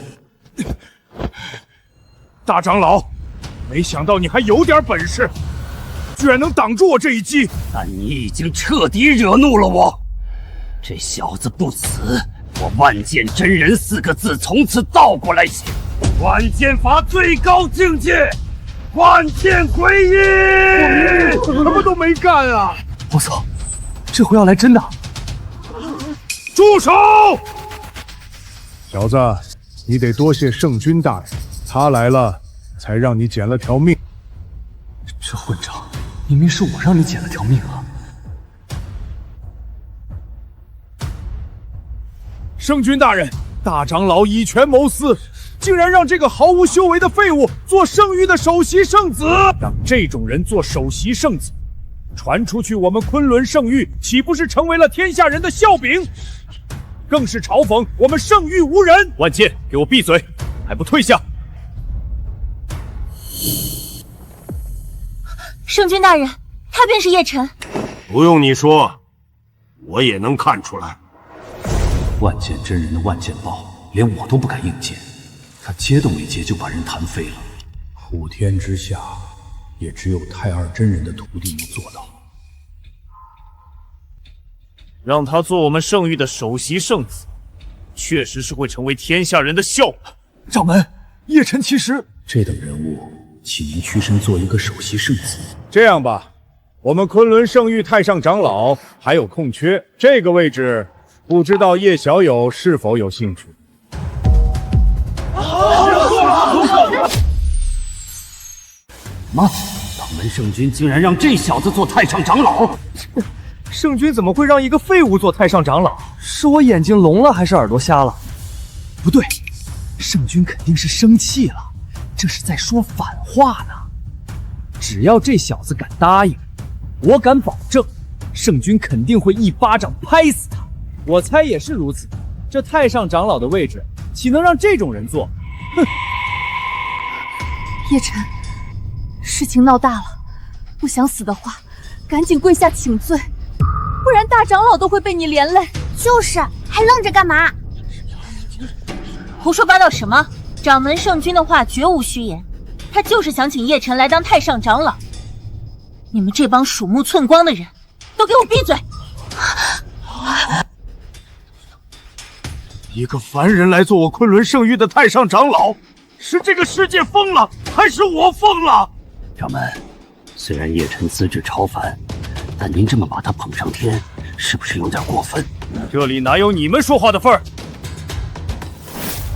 大长老，没想到你还有点本事，居然能挡住我这一击！但你已经彻底惹怒了我。这小子不死，我万剑真人4个字从此倒过来写。万剑法最高境界，万剑归一！我什么都没干啊！我操，这回要来真的！住手！小子，你得多谢圣君大人，他来了，才让你捡了条命。这混账，明明是我让你捡了条命啊！圣君大人，大长老以权谋私，竟然让这个毫无修为的废物做圣域的首席圣子，让这种人做首席圣子，传出去，我们昆仑圣域岂不是成为了天下人的笑柄？更是嘲讽我们圣域无人！万剑，给我闭嘴，还不退下！圣君大人，他便是叶晨。不用你说，我也能看出来。万剑真人的万剑爆，连我都不敢硬接，他接都没接就把人弹飞了。普天之下，也只有太二真人的徒弟能做到。让他做我们圣域的首席圣子，确实是会成为天下人的笑话。掌门，叶晨其实这等人物，岂能屈身做一个首席圣子？这样吧，我们昆仑圣域太上长老还有空缺，这个位置，不知道叶小友是否有兴趣？妈，掌门圣君竟然让这小子做太上长老！圣君怎么会让一个废物做太上长老？是我眼睛聋了，还是耳朵瞎了？不对，圣君肯定是生气了，这是在说反话呢。只要这小子敢答应，我敢保证，圣君肯定会一巴掌拍死他。我猜也是如此，这太上长老的位置，岂能让这种人坐？哼！叶晨，事情闹大了，不想死的话，赶紧跪下请罪。不然大长老都会被你连累。就是，还愣着干嘛？胡说八道什么？掌门圣君的话绝无虚言，他就是想请叶晨来当太上长老。你们这帮鼠目寸光的人，都给我闭嘴！一个凡人来做我昆仑圣域的太上长老，是这个世界疯了，还是我疯了？掌门，虽然叶晨资质超凡，但您这么把他捧上天，是不是有点过分？这里哪有你们说话的份儿？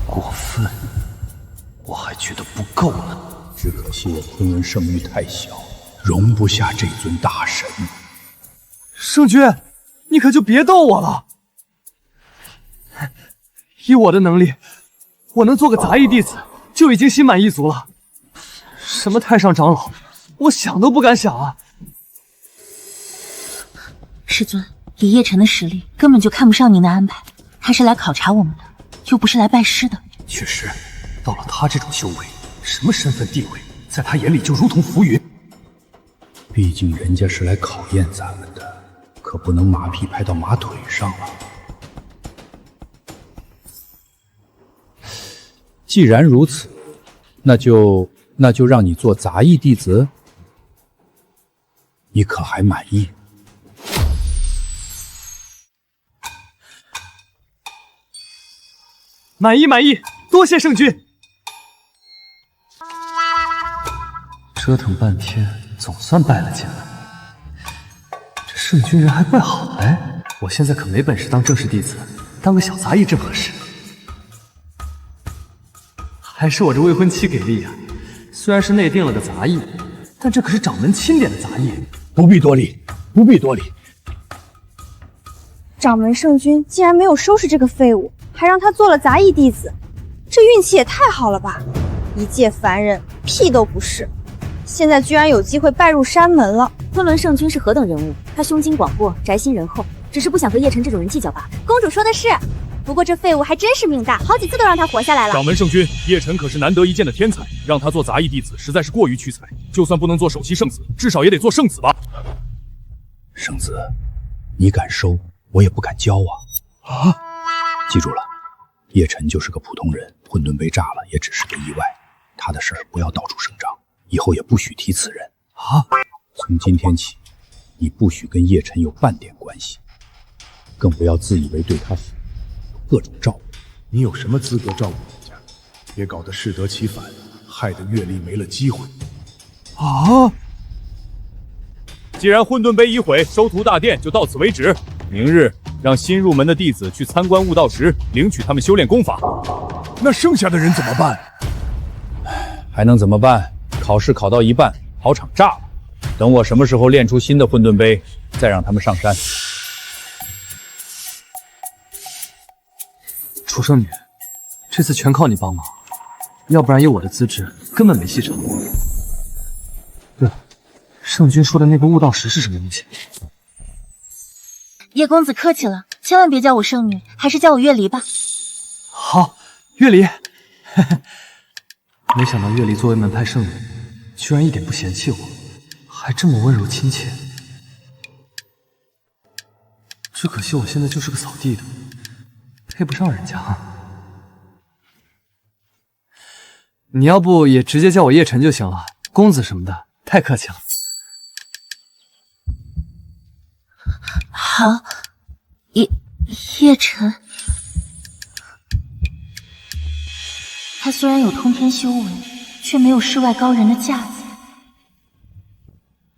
过分？我还觉得不够呢。只可惜我昆仑圣域太小，容不下这尊大神。圣君，你可就别逗我了。以我的能力，我能做个杂役弟子，就已经心满意足了。什么太上长老，我想都不敢想啊！师尊，以叶晨的实力，根本就看不上您的安排。他是来考察我们的，又不是来拜师的。确实，到了他这种修为，什么身份地位，在他眼里就如同浮云。毕竟人家是来考验咱们的，可不能马屁拍到马腿上了。既然如此，那就让你做杂役弟子，你可还满意？满意，满意，多谢圣君。折腾半天，总算拜了见了。这圣君人还怪好哎，我现在可没本事当正式弟子，当个小杂役正合适。还是我这未婚妻给力啊！虽然是内定了个杂役，但这可是掌门钦点的杂役。不必多礼，不必多礼。掌门圣君竟然没有收拾这个废物，还让他做了杂役弟子，这运气也太好了吧！一介凡人，屁都不是，现在居然有机会拜入山门了。昆仑圣君是何等人物？他胸襟广阔，宅心仁厚，只是不想和叶晨这种人计较罢了。公主说的是。不过这废物还真是命大，好几次都让他活下来了。掌门圣君，叶晨可是难得一见的天才，让他做杂役弟子实在是过于屈才。就算不能做首席圣子，至少也得做圣子吧。圣子，你敢收，我也不敢教啊！啊！记住了，叶晨就是个普通人，混沌被炸了也只是个意外，他的事儿不要到处声张，以后也不许提此人啊！从今天起，你不许跟叶晨有半点关系，更不要自以为对他好。各种照顾，你有什么资格照顾人家？别搞得适得其反，害得月丽没了机会。啊！既然混沌碑已毁，收徒大殿就到此为止。明日让新入门的弟子去参观悟道石，领取他们修炼功法。那剩下的人怎么办？还能怎么办？考试考到一半，考场炸了。等我什么时候练出新的混沌碑，再让他们上山。楚圣女，这次全靠你帮忙，要不然以我的资质，根本没戏唱。对了，圣君说的那个悟道石是什么东西？叶公子客气了，千万别叫我圣女，还是叫我月离吧。好，月离。没想到月离作为门派圣女，居然一点不嫌弃我，还这么温柔亲切。只可惜我现在就是个扫地的，配不上人家啊。你要不也直接叫我叶晨就行了，公子什么的，太客气了。好，叶晨，他虽然有通天修为，却没有世外高人的架子。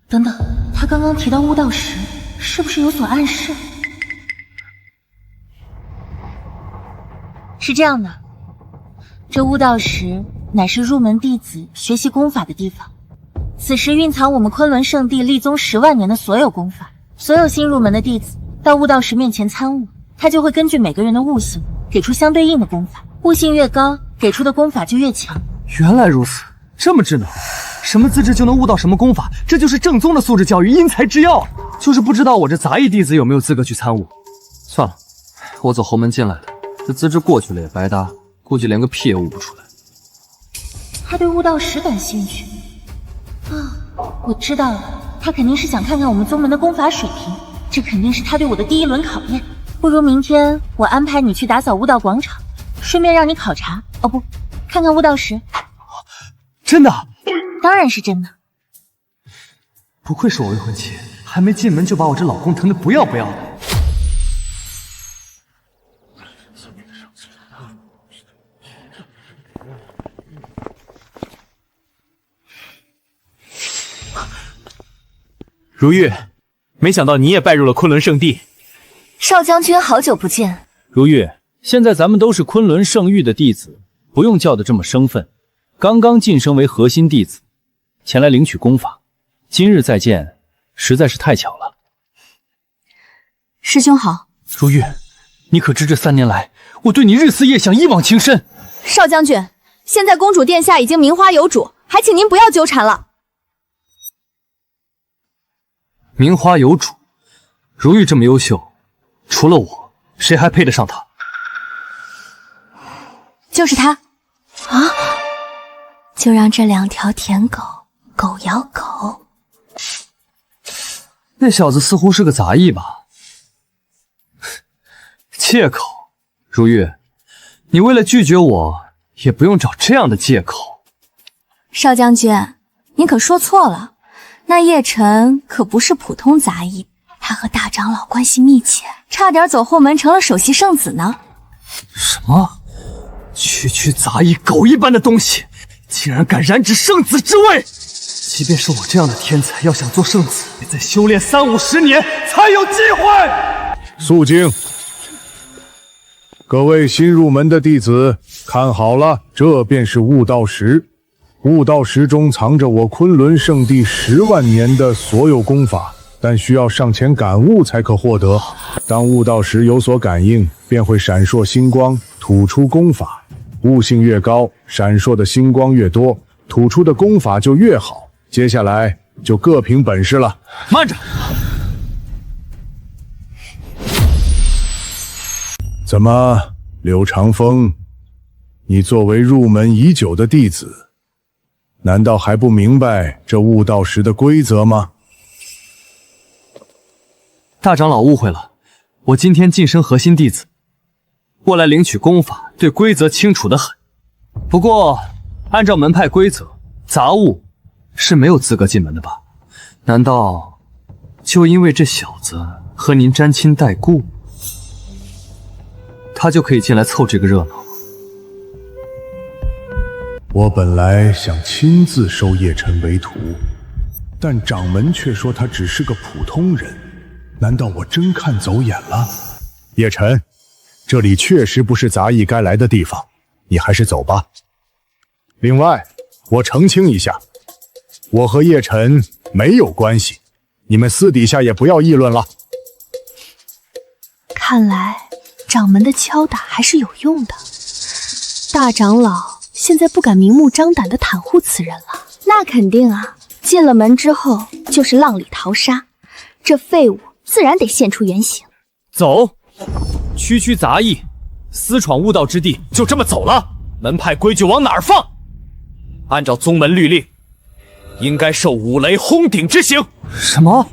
等等，他刚刚提到悟道石，是不是有所暗示？是这样的，这悟道石乃是入门弟子学习功法的地方，此时蕴藏我们昆仑圣地立宗10万年的所有功法。所有新入门的弟子到悟道石面前参悟，他就会根据每个人的悟性给出相对应的功法，悟性越高，给出的功法就越强。原来如此，这么智能，什么资质就能悟到什么功法，这就是正宗的素质教育，因材制药。就是不知道我这杂役弟子有没有资格去参悟。算了，我走后门进来的，这资质过去了也白搭，估计连个屁也悟不出来。他对悟道石感兴趣啊，我知道了。他肯定是想看看我们宗门的功法水平，这肯定是他对我的第一轮考验。不如明天我安排你去打扫悟道广场，顺便让你考察，哦不，看看悟道石。真的？当然是真的。不愧是我未婚妻，还没进门就把我这老公疼得不要不要的。如玉，没想到你也拜入了昆仑圣地。少将军，好久不见。如玉，现在咱们都是昆仑圣域的弟子，不用叫得这么生分。刚刚晋升为核心弟子，前来领取功法，今日再见，实在是太巧了。师兄好。如玉，你可知这3年来，我对你日思夜想，一往情深。少将军，现在公主殿下已经名花有主，还请您不要纠缠了。名花有主，如玉这么优秀，除了我，谁还配得上她？就是他啊！就让这2条舔狗狗咬狗。那小子似乎是个杂役吧？借口，如玉，你为了拒绝我，也不用找这样的借口。少将军，你可说错了。那叶晨可不是普通杂役，他和大长老关系密切，差点走后门成了首席圣子呢。什么？区杂役狗一般的东西，竟然敢染指圣子之位！即便是我这样的天才，要想做圣子，也再修炼30-50年才有机会。肃静！各位新入门的弟子，看好了，这便是悟道石。悟道石中藏着我昆仑圣地10万年的所有功法，但需要上前感悟才可获得。当悟道石有所感应，便会闪烁星光，吐出功法。悟性越高，闪烁的星光越多，吐出的功法就越好。接下来就各凭本事了。慢着！怎么，柳长风，你作为入门已久的弟子，难道还不明白这悟道石的规则吗？大长老误会了，我今天晋升核心弟子，过来领取功法，对规则清楚得很。不过，按照门派规则，杂物是没有资格进门的吧？难道就因为这小子和您沾亲带故，他就可以进来凑这个热闹？我本来想亲自收叶晨为徒，但掌门却说他只是个普通人，难道我真看走眼了？叶晨，这里确实不是杂役该来的地方，你还是走吧。另外，我澄清一下，我和叶晨没有关系，你们私底下也不要议论了。看来掌门的敲打还是有用的，大长老现在不敢明目张胆地袒护此人了。那肯定啊，进了门之后就是浪里淘沙，这废物自然得现出原形。走，区区杂役，私闯悟道之地，就这么走了？门派规矩往哪儿放？按照宗门律令，应该受五雷轰顶之刑。什么？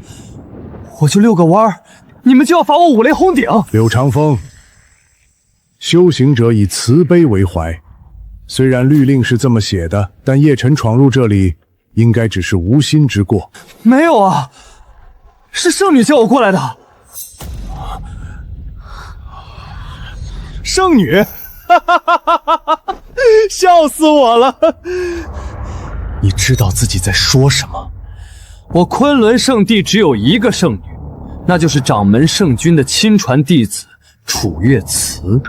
我就遛个弯儿，你们就要罚我五雷轰顶？柳长风，修行者以慈悲为怀，虽然律令是这么写的，但叶晨闯入这里，应该只是无心之过。没有啊，是圣女叫我过来的。圣女，哈哈哈哈哈哈！笑死我了！你知道自己在说什么？我昆仑圣地只有一个圣女，那就是掌门圣君的亲传弟子楚月慈。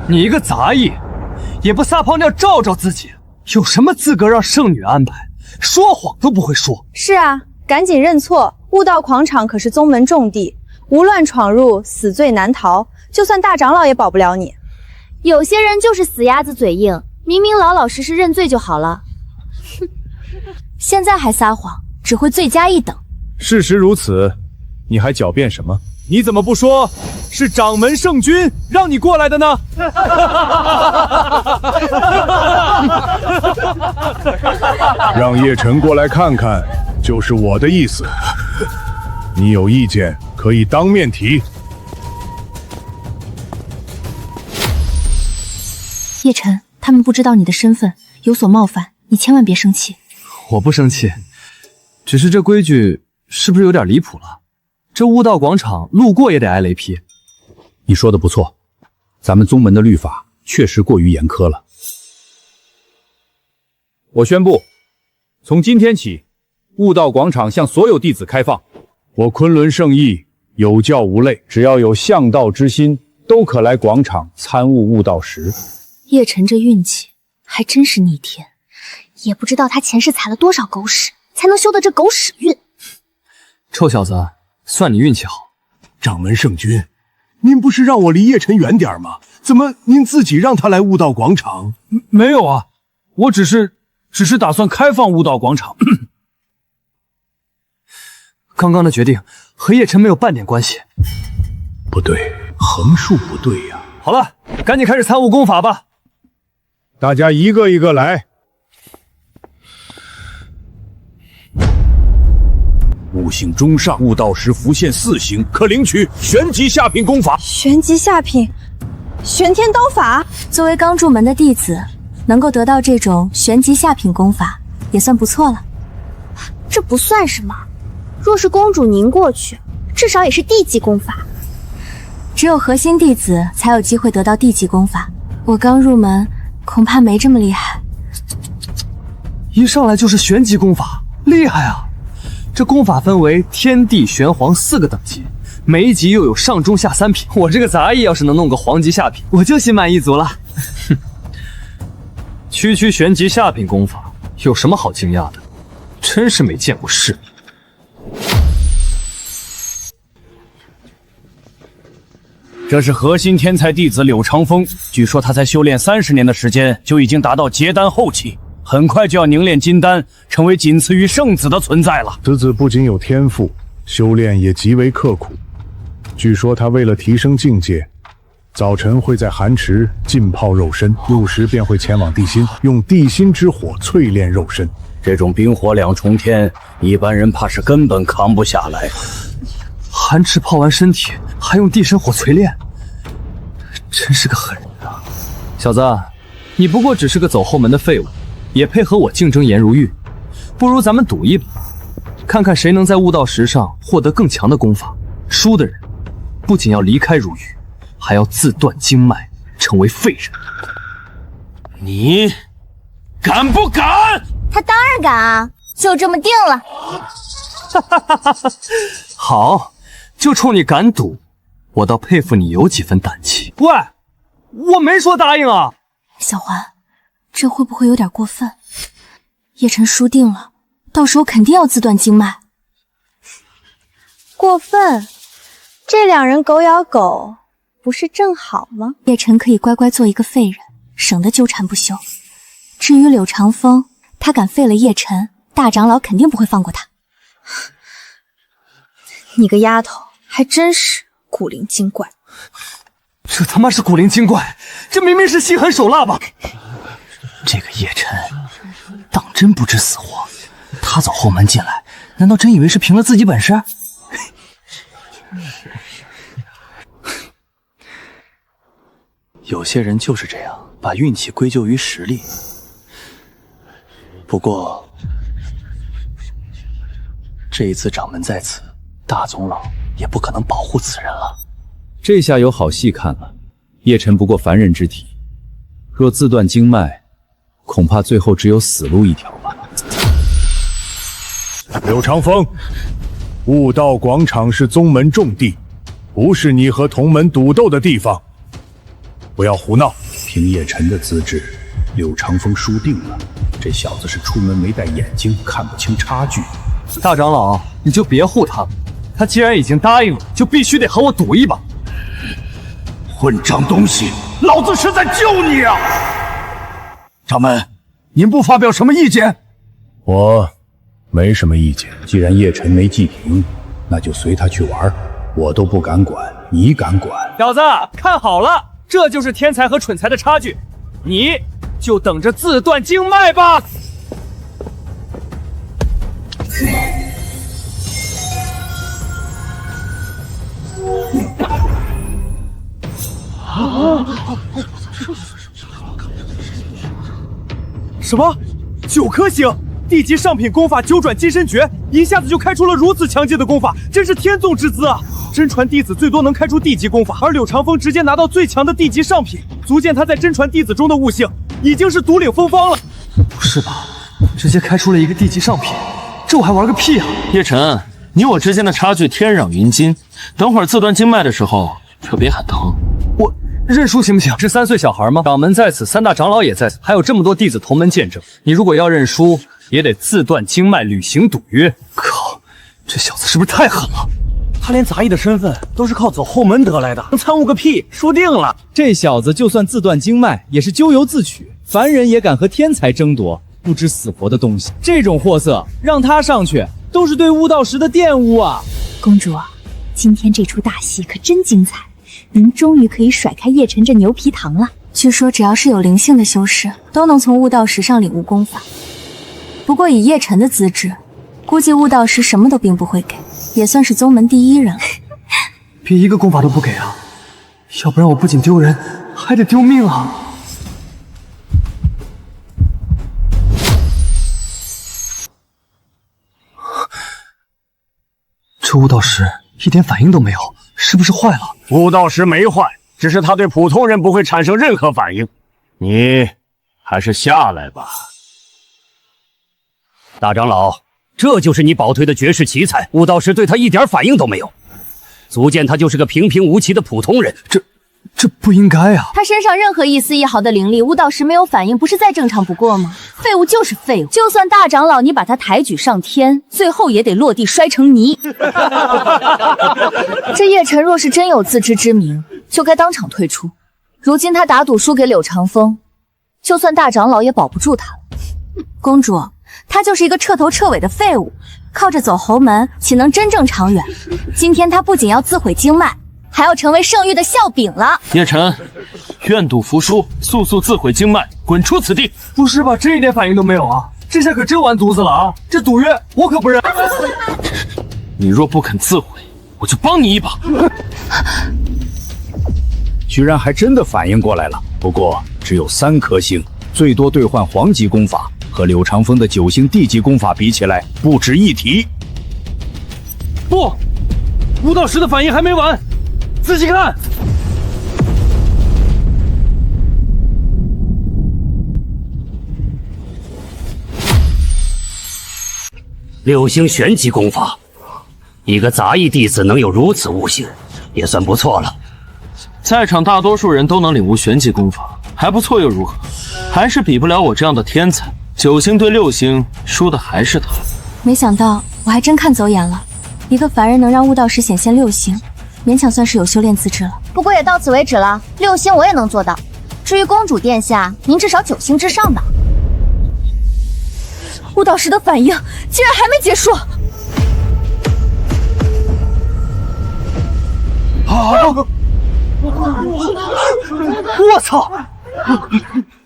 你一个杂役，也不撒泡尿照照自己，有什么资格让圣女安排？说谎都不会说。是啊，赶紧认错！悟道广场可是宗门重地，无乱闯入，死罪难逃。就算大长老也保不了你。有些人就是死鸭子嘴硬，明明老老实实认罪就好了。哼，现在还撒谎，只会罪加一等。事实如此，你还狡辩什么？你怎么不说是掌门圣君让你过来的呢？让叶晨过来看看，就是我的意思。你有意见可以当面提。叶晨，他们不知道你的身份，有所冒犯，你千万别生气。我不生气，只是这规矩是不是有点离谱了？这悟道广场路过也得挨雷劈。你说的不错，咱们宗门的律法确实过于严苛了。我宣布，从今天起，悟道广场向所有弟子开放。我昆仑圣意有教无类，只要有向道之心，都可来广场参悟悟道时。叶晨这运气还真是逆天，也不知道他前世踩了多少狗屎，才能修得这狗屎运。臭小子，算你运气好。掌门圣君，您不是让我离叶晨远点吗？怎么您自己让他来悟道广场？没有啊，我只是打算开放悟道广场。刚刚的决定和叶晨没有半点关系。不对，横竖不对呀。好了，赶紧开始参悟功法吧。大家一个一个来。悟性中上，悟道时浮现4形，可领取玄级下品功法。玄级下品，玄天刀法。作为刚入门的弟子，能够得到这种玄级下品功法，也算不错了。这不算什么，若是公主您过去，至少也是地级功法。只有核心弟子才有机会得到地级功法，我刚入门，恐怕没这么厉害。一上来就是玄级功法，厉害啊！这功法分为天地玄黄4个等级，每一级又有上中下3品。我这个杂役要是能弄个黄级下品，我就心满意足了。哼，区区玄级下品功法有什么好惊讶的？真是没见过世面。这是核心天才弟子柳长风，据说他才修炼30年的时间，就已经达到结丹后期，很快就要凝练金丹，成为仅次于圣子的存在了。此子不仅有天赋，修炼也极为刻苦。据说他为了提升境界，早晨会在寒池浸泡肉身，午时便会前往地心，用地心之火淬炼肉身。这种冰火2重天，一般人怕是根本扛不下来。寒池泡完身体，还用地神火淬炼，真是个狠人啊！小子，你不过只是个走后门的废物，也配合我竞争颜如玉？不如咱们赌一把，看看谁能在悟道石上获得更强的功法。输的人不仅要离开如玉，还要自断经脉，成为废人。你敢不敢？他当然敢啊！就这么定了。好，就冲你敢赌，我倒佩服你有几分胆气。喂，我没说答应啊。小环，这会不会有点过分？叶晨输定了，到时候肯定要自断经脉。过分？这两人狗咬狗，不是正好吗？叶晨可以乖乖做一个废人，省得纠缠不休。至于柳长风，他敢废了叶晨，大长老肯定不会放过他。你个丫头，还真是古灵精怪。这他妈是古灵精怪，这明明是心狠手辣吧？这个叶晨当真不知死活，他走后门进来，难道真以为是凭了自己本事？有些人就是这样，把运气归咎于实力。不过，这一次掌门在此，大总老也不可能保护此人了。这下有好戏看了。叶晨不过凡人之体，若自断经脉，恐怕最后只有死路一条吧。柳长风，悟道广场是宗门重地，不是你和同门赌斗的地方，不要胡闹。凭叶晨的资质，柳长风输定了。这小子是出门没戴眼镜，看不清差距。大长老，你就别护他了，他既然已经答应了，就必须得和我赌一把。混账东西，老子是在救你啊！掌门，您不发表什么意见？我没什么意见。既然叶晨没祭停，那就随他去玩，我都不敢管，你敢管？小子，看好了，这就是天才和蠢材的差距，你就等着自断经脉吧。什么？9颗星！D 级上品功法九转金身诀，一下子就开出了如此强劲的功法，真是天纵之资啊！真传弟子最多能开出 D 级功法，而柳长风直接拿到最强的 D 级上品，足见他在真传弟子中的悟性已经是独领风骚了。不是吧？直接开出了一个 D 级上品，这我还玩个屁啊！叶晨，你我之间的差距天壤云金，等会儿自断经脉的时候可别喊疼。我认输行不行？是3岁小孩吗？掌门在此，3大长老也在此，还有这么多弟子同门见证。你如果要认输，也得自断经脉，履行赌约。靠，这小子是不是太狠了？他连杂役的身份都是靠走后门得来的，能参悟个屁！输定了。这小子就算自断经脉，也是咎由自取。凡人也敢和天才争夺，不知死活的东西！这种货色让他上去，都是对悟道时的玷污啊！公主，今天这出大戏可真精彩。您终于可以甩开叶晨这牛皮糖了。据说只要是有灵性的修士，都能从悟道石上领悟功法。不过以叶晨的资质，估计悟道石什么都并不会给，也算是宗门第一人了。别一个功法都不给啊，要不然我不仅丢人，还得丢命啊！这悟道石一点反应都没有，是不是坏了？悟道石没坏，只是他对普通人不会产生任何反应。你还是下来吧。大长老，这就是你保推的绝世奇才，悟道石对他一点反应都没有，足见他就是个平平无奇的普通人。这不应该啊！他身上任何一丝一毫的灵力，悟道石没有反应，不是再正常不过吗？废物就是废物，就算大长老你把他抬举上天，最后也得落地摔成泥。这叶晨若是真有自知之明，就该当场退出。如今他打赌输给柳长风，就算大长老也保不住他了。公主，他就是一个彻头彻尾的废物，靠着走侯门岂能真正长远？今天他不仅要自毁经脉，还要成为圣域的笑柄了。叶晨，愿赌服输，速速自毁经脉，滚出此地！不是吧，这一点反应都没有啊！这下可真完犊子了啊！这赌约我可不认。你若不肯自毁，我就帮你一把。居然还真的反应过来了，不过只有3颗星，最多兑换黄级功法，和柳长风的9星地级功法比起来，不值一提。不，悟道石的反应还没完，仔细看。六星玄级功法，一个杂役弟子能有如此悟性，也算不错了。在场大多数人都能领悟玄级功法，还不错又如何？还是比不了我这样的天才。9星对6星，输的还是他。没想到我还真看走眼了，一个凡人能让悟道时显现6星，勉强算是有修炼资质了。不过也到此为止了，6星我也能做到。至于公主殿下，您至少9星之上吧。悟道时的反应竟然还没结束！我操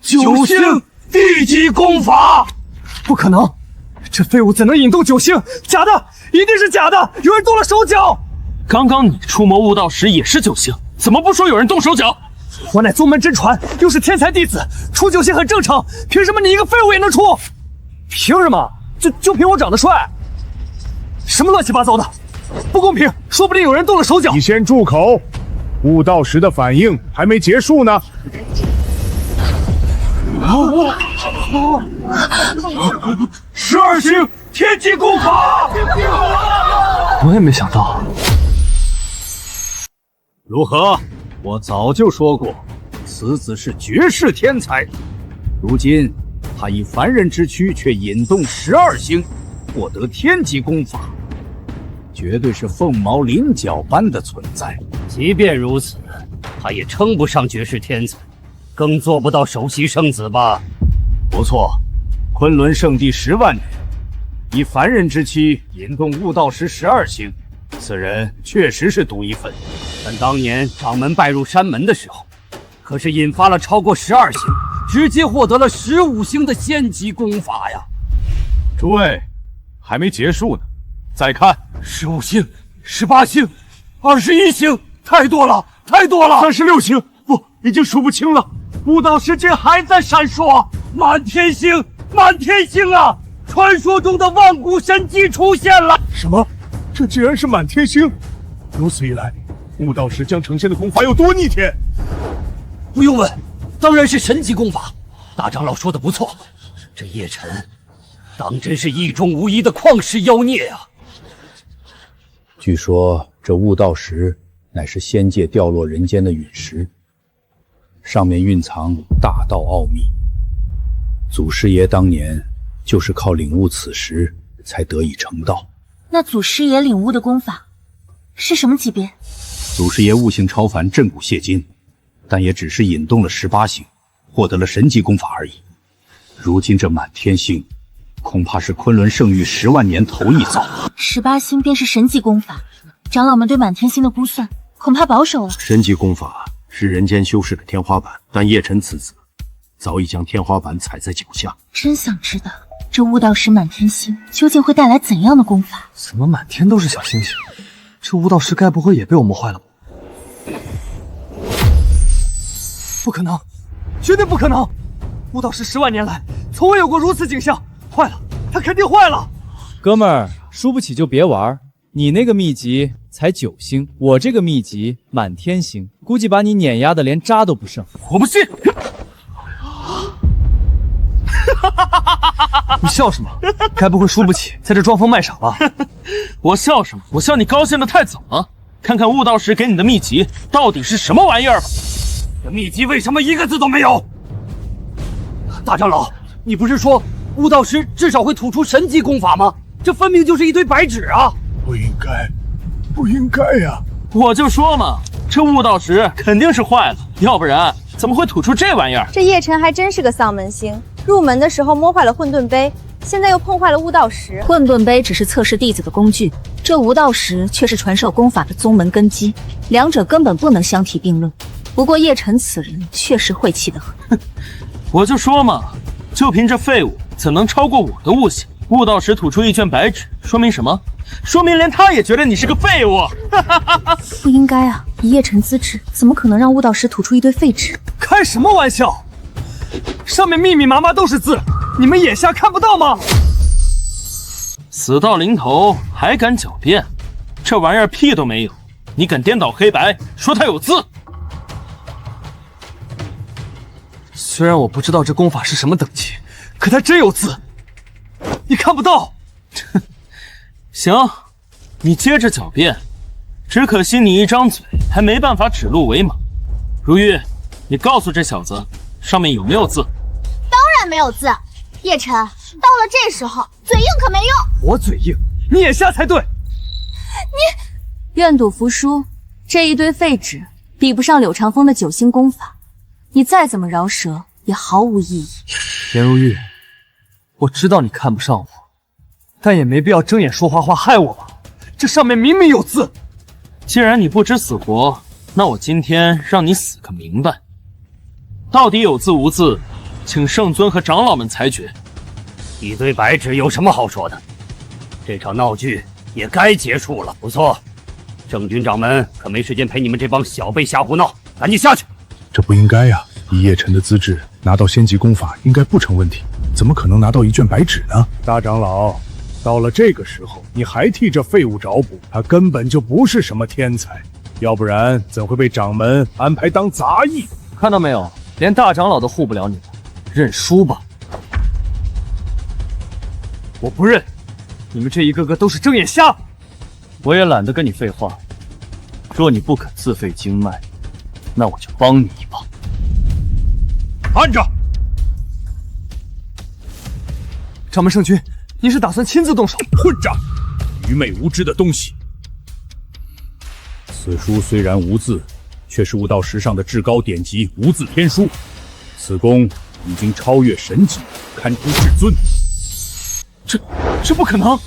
！9星地级功法，不可能！这废物怎能引动9星？假的，一定是假的！有人动了手脚！刚刚你出谋悟道时也是9星，怎么不说有人动手脚？我乃宗门真传，又是天才弟子，出9星很正常。凭什么你一个废物也能出？凭什么？就凭我长得帅？什么乱七八糟的，不公平！说不定有人动了手脚。你先住口！悟道时的反应还没结束呢。12星天级功法！我也没想到。如何？我早就说过，此子是绝世天才。如今他以凡人之躯，却引动12星，获得天级功法，绝对是凤毛麟角般的存在。即便如此，他也称不上绝世天才，更做不到首席圣子吧？不错，昆仑圣地10万年，以凡人之躯引动悟道时12星，此人确实是独一份。但当年掌门拜入山门的时候，可是引发了超过12星，直接获得了15星的仙级功法呀！诸位，还没结束呢，再看15星、18星、21星，太多了，太多了！36星，不，已经数不清了。悟道时间还在闪烁，满天星，满天星啊！传说中的万古神迹出现了。什么？这竟然是满天星！如此一来，悟道时将呈现的功法有多逆天？不用问，当然是神级功法。大长老说的不错，这叶辰当真是异中无一的旷世妖孽啊！据说这悟道石乃是仙界掉落人间的陨石，上面蕴藏大道奥秘。祖师爷当年就是靠领悟此石才得以成道。那祖师爷领悟的功法是什么级别？祖师爷悟性超凡，震古泻今，但也只是引动了18星，获得了神级功法而已。如今这满天星，恐怕是昆仑圣域10万年头一遭。18星便是神级功法，长老们对满天星的估算恐怕保守了。神级功法是人间修士的天花板，但叶辰此子早已将天花板踩在脚下。真想知道这悟道石满天星究竟会带来怎样的功法？怎么满天都是小星星？这悟道石该不会也被我们坏了吧？不可能，绝对不可能！悟道石10万年来从未有过如此景象，坏了，他肯定坏了！哥们儿，输不起就别玩。你那个秘籍才9星，我这个秘籍满天星，估计把你碾压的连渣都不剩。我不信！你笑什么？该不会输不起，在这装疯卖傻吧？我笑什么？我笑你高兴的太早了。看看悟道时给你的秘籍到底是什么玩意儿吧。这秘籍为什么一个字都没有？大长老，你不是说悟道时至少会吐出神级功法吗？这分明就是一堆白纸啊！不应该，不应该呀！我就说嘛，这悟道石肯定是坏了，要不然怎么会吐出这玩意儿？这叶辰还真是个丧门星，入门的时候摸坏了混沌杯，现在又碰坏了悟道石。混沌杯只是测试弟子的工具，这悟道石却是传授功法的宗门根基，两者根本不能相提并论。不过叶辰此人确实晦气得很。我就说嘛，就凭这废物怎能超过我的悟性？悟道时吐出一卷白纸，说明什么？说明连他也觉得你是个废物。不应该啊，以叶辰资质，怎么可能让悟道时吐出一堆废纸？开什么玩笑！上面密密麻麻都是字，你们眼下看不到吗？死到临头还敢狡辩，这玩意儿屁都没有，你敢颠倒黑白，说它有字？虽然我不知道这功法是什么等级，可它真有字，你看不到。行，你接着狡辩，只可惜你一张嘴还没办法指鹿为马。如玉，你告诉这小子，上面有没有字？当然没有字。叶晨，到了这时候，嘴硬可没用。我嘴硬，你也瞎才对。愿赌服输，这一堆废纸比不上柳长风的9星功法，你再怎么饶舌也毫无意义。颜如玉，我知道你看不上我，但也没必要睁眼说瞎话害我吧？这上面明明有字。既然你不知死活，那我今天让你死个明白。到底有字无字，请圣尊和长老们裁决。一堆白纸有什么好说的？这场闹剧也该结束了。不错，圣君掌门可没时间陪你们这帮小辈瞎胡闹，赶紧下去。这不应该呀！以叶晨的资质，拿到仙级功法应该不成问题，怎么可能拿到一卷白纸呢？大长老，到了这个时候，你还替这废物找补，他根本就不是什么天才，要不然怎会被掌门安排当杂役？看到没有，连大长老都护不了你了，认输吧。我不认，你们这一个个都是睁眼瞎。我也懒得跟你废话，若你不肯自废经脉，那我就帮你一把。按着！掌门圣君，您是打算亲自动手？混账！愚昧无知的东西！此书虽然无字，却是悟道石上的至高典籍无字天书。此功已经超越神级，堪称至尊。这不可能！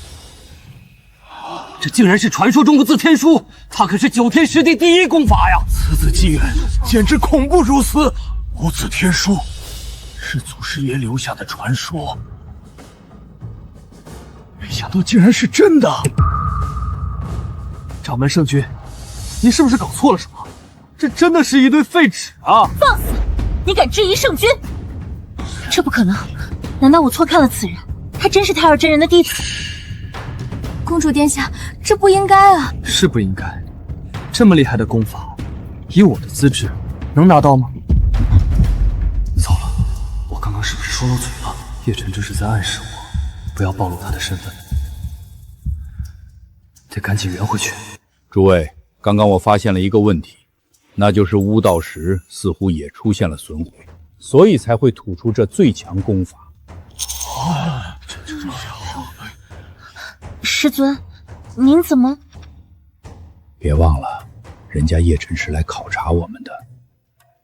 这竟然是传说中无字天书，它可是9天10地第一功法呀！此子机缘简直恐怖如斯！无字天书是祖师爷留下的传说，没想到竟然是真的。掌门圣君，您是不是搞错了什么？这真的是一堆废纸啊！放肆！你敢质疑圣君？这不可能！难道我错看了此人？他真是太二真人的弟子？公主殿下，这不应该啊！是不应该，这么厉害的功法，以我的资质，能拿到吗？糟了，我刚刚是不是说漏嘴了？叶晨这是在暗示我，不要暴露他的身份，得赶紧圆回去。诸位，刚刚我发现了一个问题，那就是巫道石似乎也出现了损毁，所以才会吐出这最强功法。师尊，您怎么？别忘了，人家叶晨是来考察我们的，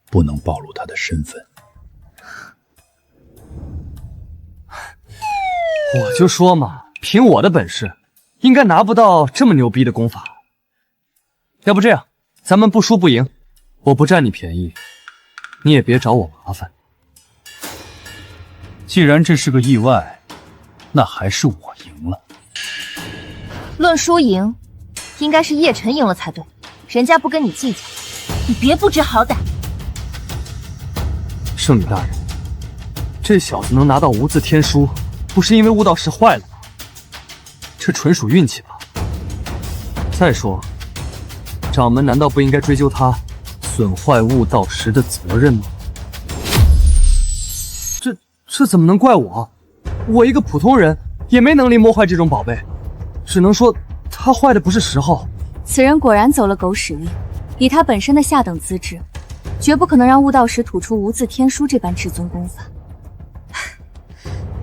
不能暴露他的身份。我就说嘛，凭我的本事，应该拿不到这么牛逼的功法。要不这样，咱们不输不赢，我不占你便宜，你也别找我麻烦。既然这是个意外，那还是我赢了。论输赢，应该是叶晨赢了才对，人家不跟你计较，你别不知好歹。圣女大人，这小子能拿到无字天书，不是因为悟道石坏了吗？这纯属运气吧。再说，掌门难道不应该追究他损坏悟道石的责任吗？这怎么能怪我？我一个普通人也没能力摸坏这种宝贝，只能说他坏的不是时候。此人果然走了狗屎运，以他本身的下等资质，绝不可能让悟道石吐出无字天书这般至尊功法。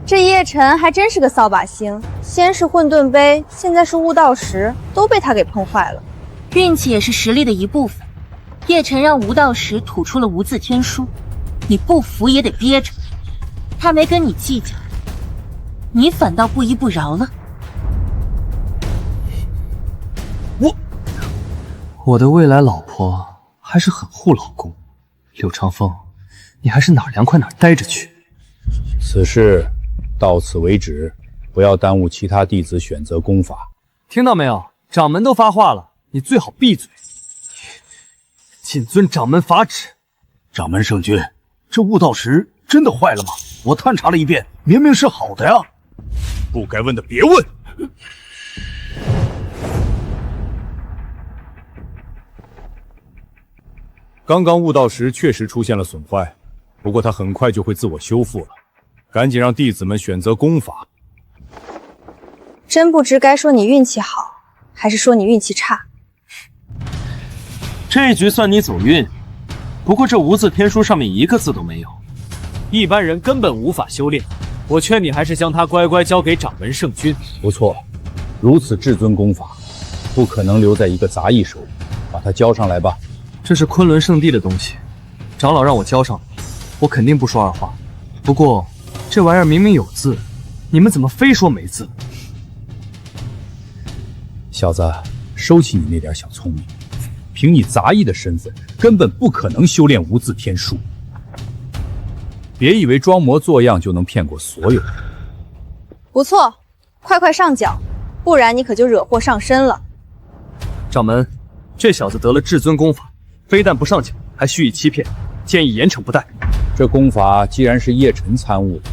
这叶晨还真是个扫把星，先是混沌杯，现在是悟道石，都被他给碰坏了。运气也是实力的一部分。叶晨让无道石吐出了无字天书，你不服也得憋着。他没跟你计较，你反倒不依不饶了。我的未来老婆还是很护老公。柳长风，你还是哪儿凉快哪儿待着去。此事到此为止，不要耽误其他弟子选择功法。听到没有？掌门都发话了，你最好闭嘴。谨遵掌门法旨。掌门圣君，这悟道石真的坏了吗？我探查了一遍，明明是好的呀。不该问的别问。刚刚悟道石确实出现了损坏，不过它很快就会自我修复了。赶紧让弟子们选择功法。真不知该说你运气好，还是说你运气差。这局算你走运，不过这无字天书上面一个字都没有，一般人根本无法修炼。我劝你还是将它乖乖交给掌门圣君。不错，如此至尊功法，不可能留在一个杂役手里，把它交上来吧。这是昆仑圣地的东西，长老让我交上来，我肯定不说二话。不过这玩意儿明明有字，你们怎么非说没字？小子，收起你那点小聪明，凭你杂役的身份，根本不可能修炼无字天书。别以为装模作样就能骗过所有人。不错，快上脚，不然你可就惹祸上身了。掌门，这小子得了至尊功法，非但不上缴，还蓄意欺骗，建议严惩不贷。这功法既然是叶晨参悟的，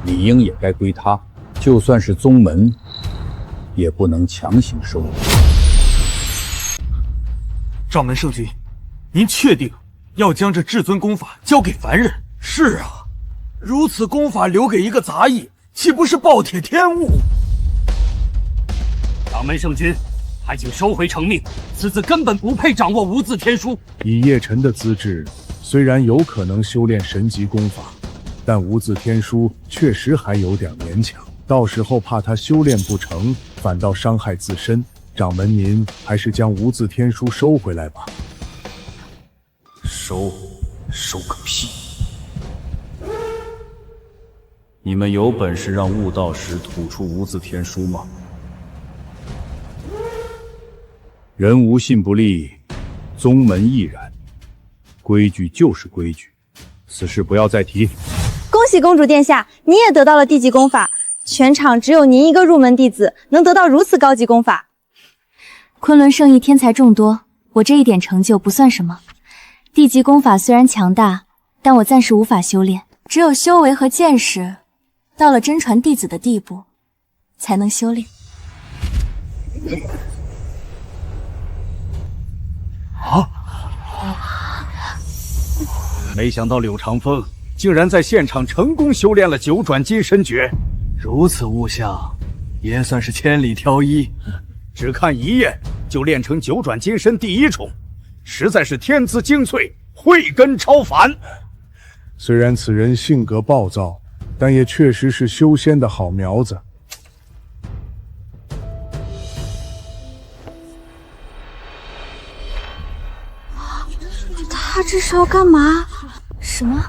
理应也该归他。就算是宗门，也不能强行收录。掌门圣君，您确定要将这至尊功法交给凡人？是啊，如此功法留给一个杂役，岂不是暴殄天物？掌门圣君，还请收回成命，此子根本不配掌握无字天书。以叶晨的资质，虽然有可能修炼神级功法，但无字天书确实还有点勉强。到时候怕他修炼不成，反倒伤害自身。掌门您还是将无字天书收回来吧。收个屁！你们有本事让悟道石吐出无字天书吗？人无信不立，宗门亦然。规矩就是规矩，此事不要再提。恭喜公主殿下，你也得到了地级功法。全场只有您一个入门弟子能得到如此高级功法。昆仑圣域天才众多，我这一点成就不算什么。地级功法虽然强大，但我暂时无法修炼，只有修为和见识到了真传弟子的地步，才能修炼。没想到柳长风竟然在现场成功修炼了九转金身诀。如此物象，也算是千里挑一。只看一眼就练成九转金身第一重，实在是天资精粹，慧根超凡。虽然此人性格暴躁，但也确实是修仙的好苗子。他这是要干嘛？什么？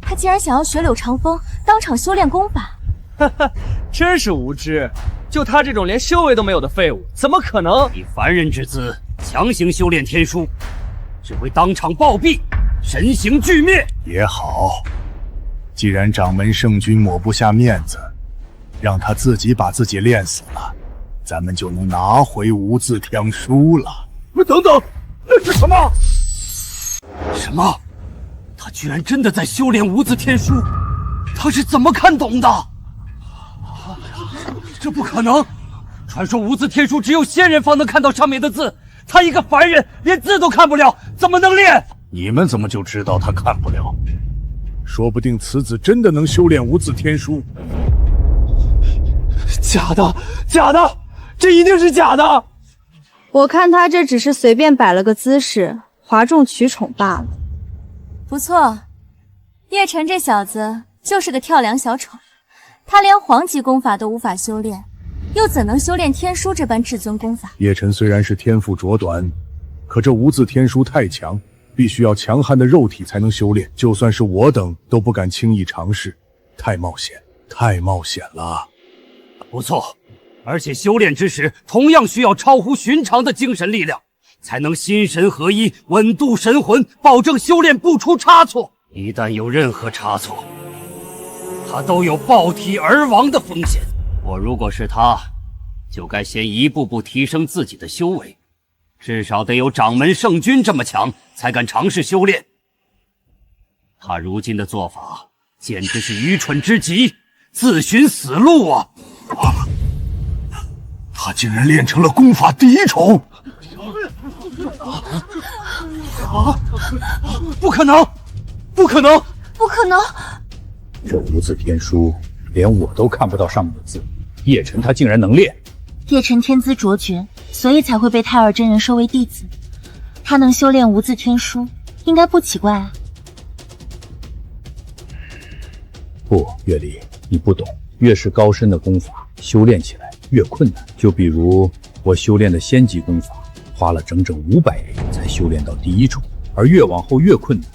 他竟然想要学柳长风，当场修炼功法？哈哈，真是无知！就他这种连修为都没有的废物，怎么可能以凡人之姿强行修炼天书，只会当场暴毙，神形俱灭。也好，既然掌门圣君抹不下面子，让他自己把自己练死了，咱们就能拿回无字天书了。等等，那是什么？什么？他居然真的在修炼无字天书？他是怎么看懂的？这不可能！传说无字天书只有仙人方能看到上面的字，他一个凡人连字都看不了，怎么能练？你们怎么就知道他看不了？说不定此子真的能修炼无字天书。假的，假的，这一定是假的！我看他这只是随便摆了个姿势，哗众取宠罢了。不错，叶晨这小子就是个跳梁小丑。他连皇级功法都无法修炼，又怎能修炼天书这般至尊功法？叶晨虽然是天赋卓短，可这无字天书太强，必须要强悍的肉体才能修炼。就算是我等都不敢轻易尝试，太冒险，太冒险了。不错，而且修炼之时，同样需要超乎寻常的精神力量，才能心神合一，稳度神魂，保证修炼不出差错。一旦有任何差错，他都有爆体而亡的风险。我如果是他，就该先一步步提升自己的修为，至少得有掌门圣君这么强，才敢尝试修炼。他如今的做法简直是愚蠢之极，自寻死路啊！他竟然练成了功法第一重！不可能！不可能！不可能！这无字天书连我都看不到上面的字，叶晨他竟然能练，叶晨天资卓绝，所以才会被太二真人收为弟子。他能修炼无字天书，应该不奇怪啊。不，月离，你不懂，越是高深的功法，修炼起来越困难。就比如我修炼的仙级功法，花了整整500年才修炼到第1重，而越往后越困难。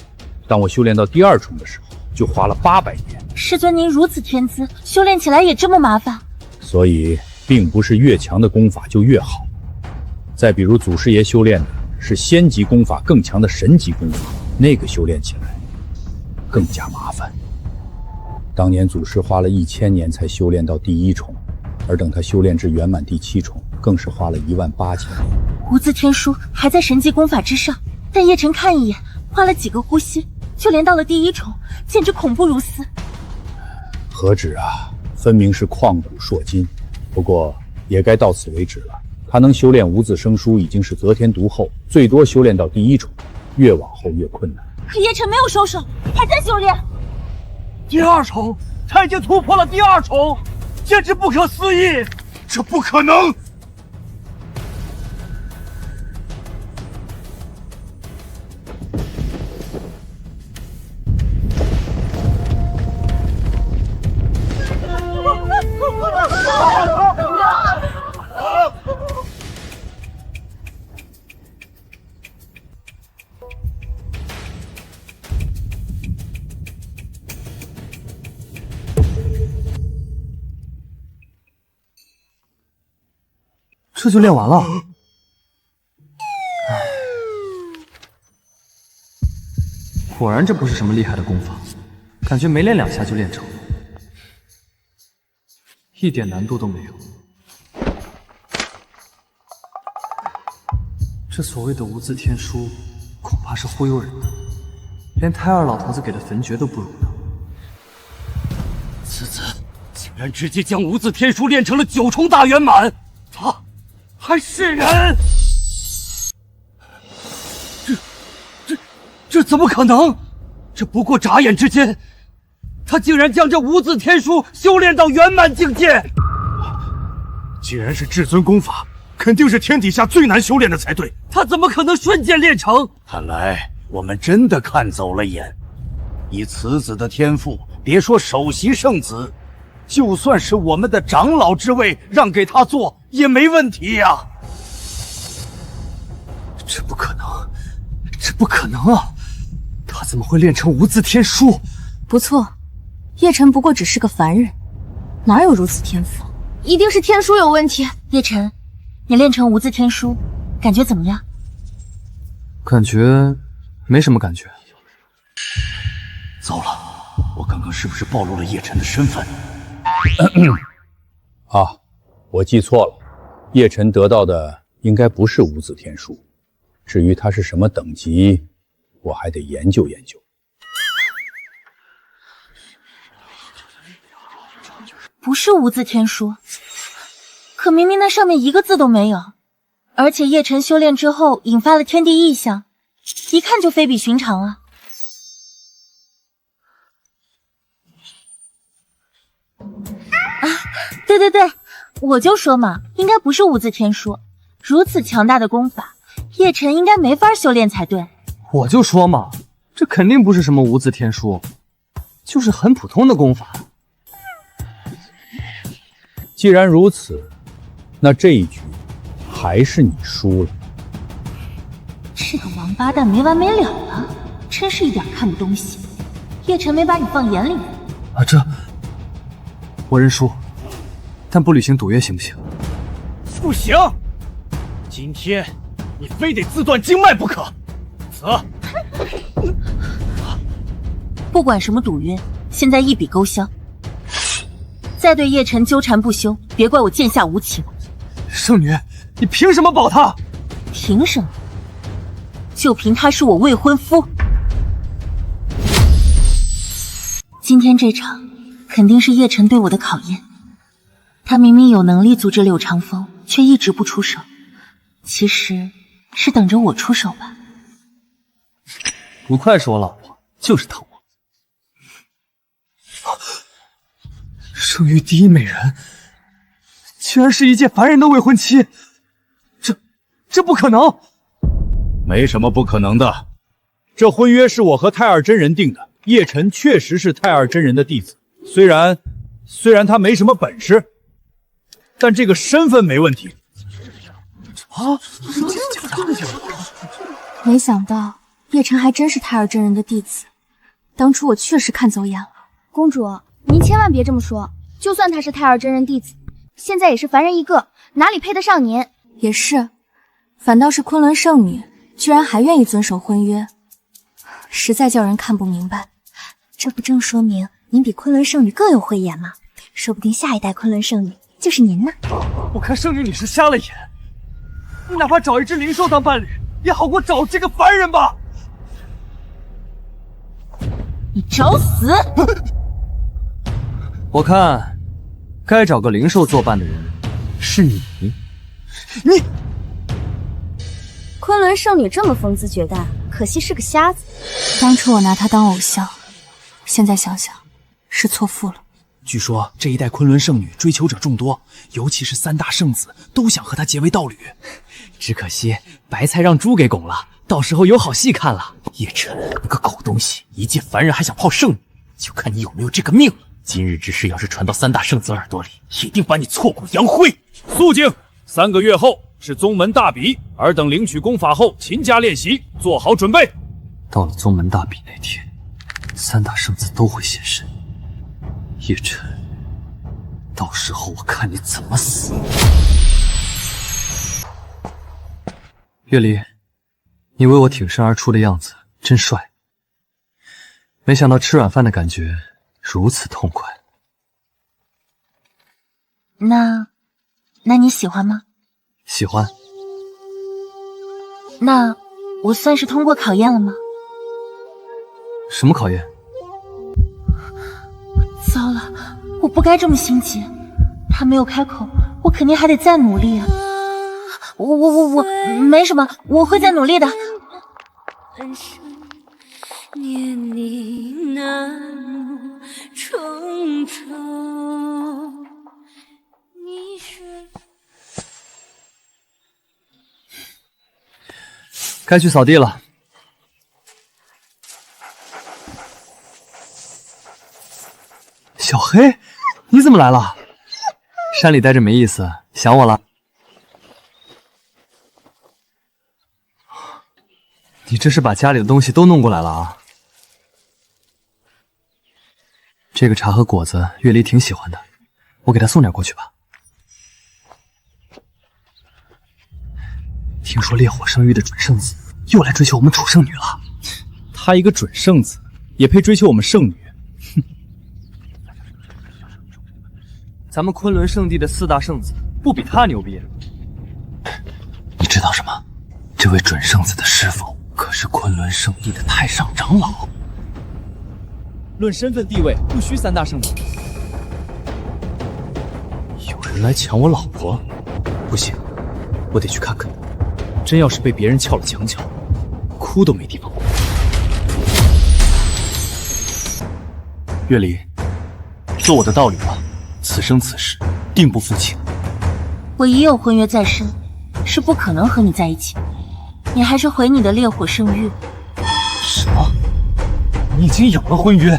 当我修炼到第2重的时候，就花了800年。师尊，您如此天资，修炼起来也这么麻烦？所以，并不是越强的功法就越好。再比如祖师爷修炼的是仙级功法更强的神级功法，那个修炼起来更加麻烦。当年祖师花了1000年才修炼到第1重，而等他修炼至圆满第7重，更是花了18000年。无字天书还在神级功法之上，但叶晨看一眼，花了几个呼吸就连到了第1重，简直恐怖如斯。何止啊，分明是旷古烁今。不过也该到此为止了。他能修炼无字生书，已经是得天独厚，最多修炼到第1重，越往后越困难。可叶晨没有收手，还在修炼。第2重，他已经突破了第2重，简直不可思议！这不可能！这就练完了。果然这不是什么厉害的功法，感觉没练2下就练成了，一点难度都没有。这所谓的无字天书，恐怕是忽悠人的，连胎二老头子给的焚诀都不如呢。此子竟然直接将无字天书练成了9重大圆满，他还是人？这怎么可能？这不过眨眼之间，他竟然将这无字天书修炼到圆满境界。既然是至尊功法，肯定是天底下最难修炼的才对。他怎么可能瞬间练成？看来我们真的看走了眼。以此子的天赋，别说首席圣子，就算是我们的长老之位让给他做也没问题呀。这不可能，这不可能啊！他怎么会练成无字天书？不错，叶晨不过只是个凡人，哪有如此天赋？一定是天书有问题。叶晨，你练成无字天书，感觉怎么样？感觉没什么感觉。糟了，我刚刚是不是暴露了叶晨的身份？啊，我记错了，叶晨得到的应该不是无字天书，至于他是什么等级，我还得研究研究。不是无字天书，可明明那上面一个字都没有，而且叶晨修炼之后引发了天地异象，一看就非比寻常啊！对对对，我就说嘛，应该不是无字天书，如此强大的功法，叶晨应该没法修炼才对。我就说嘛，这肯定不是什么无字天书，就是很普通的功法。既然如此，那这一局还是你输了。这个王八蛋没完没了了，真是一点看不东西。叶晨没把你放眼里啊，这我认输，但不履行赌约行不行？不行，今天你非得自断经脉不可。走。不管什么赌约，现在一笔勾销。再对叶晨纠缠不休，别怪我剑下无情。圣女，你凭什么保他？凭什么？就凭他是我未婚夫。今天这场肯定是叶晨对我的考验。他明明有能力阻止柳长风，却一直不出手，其实是等着我出手吧。不愧是我老婆，就是疼我。圣域第一美人，居然是一介凡人的未婚妻，这不可能！没什么不可能的，这婚约是我和太二真人定的。叶晨确实是太二真人的弟子，虽然他没什么本事，但这个身份没问题。啊，真的假的？没想到叶晨还真是太二真人的弟子，当初我确实看走眼了。公主，您千万别这么说，就算他是太二真人弟子，现在也是凡人一个，哪里配得上您？也是，反倒是昆仑圣女居然还愿意遵守婚约，实在叫人看不明白。这不正说明您比昆仑圣女更有慧眼吗？说不定下一代昆仑圣女就是您呢。我看圣女你是瞎了眼，你哪怕找一只灵兽当伴侣，也好过找这个凡人吧。你找死！我看该找个灵兽作伴的人是你。昆仑圣女这么风姿绝代，可惜是个瞎子。当初我拿她当偶像，现在想想是错付了。据说这一代昆仑圣女追求者众多，尤其是三大圣子都想和她结为道侣。只可惜白菜让猪给拱了，到时候有好戏看了。叶晨，你个狗东西，一介凡人还想泡圣女，就看你有没有这个命了。今日之事要是传到三大圣子耳朵里，一定把你挫骨扬灰。肃静！3个月后是宗门大比，尔等领取功法后勤加练习，做好准备。到了宗门大比那天，三大圣子都会现身。叶晨，到时候我看你怎么死。月离，你为我挺身而出的样子真帅。没想到吃软饭的感觉如此痛快。那你喜欢吗？喜欢。那我算是通过考验了吗？什么考验？糟了，我不该这么心急。他没有开口，我肯定还得再努力啊。我没什么，我会再努力的。念你南木重重，你是该去扫地了。小黑，你怎么来了？山里待着没意思，想我了？你这是把家里的东西都弄过来了啊？这个茶和果子月离挺喜欢的，我给他送点过去吧。听说烈火圣域的准圣子又来追求我们楚圣女了。他一个准圣子也配追求我们圣女？哼！咱们昆仑圣地的4大圣子不比他牛逼？你知道什么？这位准圣子的师傅可是昆仑圣地的太上长老。论身份地位，不虚3大圣子。有人来抢我老婆，不行，我得去看看。真要是被别人撬了墙角，哭都没地方哭。月离，做我的道侣吧，此生此世定不负情。我已有婚约在身，是不可能和你在一起。你还是回你的烈火圣域。什么？你已经有了婚约？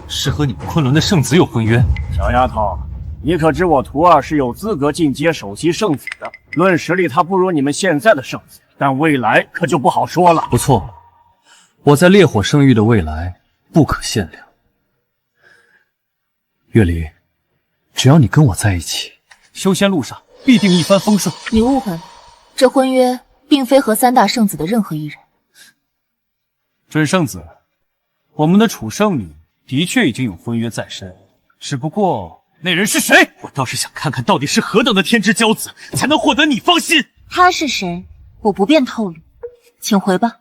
是和你们昆仑的圣子有婚约？小丫头，你可知我徒儿是有资格进阶首席圣子的？论实力，他不如你们现在的圣子，但未来可就不好说了。不错，我在烈火圣域的未来不可限量。月离，只要你跟我在一起，修仙路上必定一帆风顺。你误会了，这婚约并非和3大圣子的任何一人。准圣子，我们的楚圣女的确已经有婚约在身，只不过那人是谁？我倒是想看看到底是何等的天之骄子，才能获得你芳心。他是谁，我不便透露，请回吧。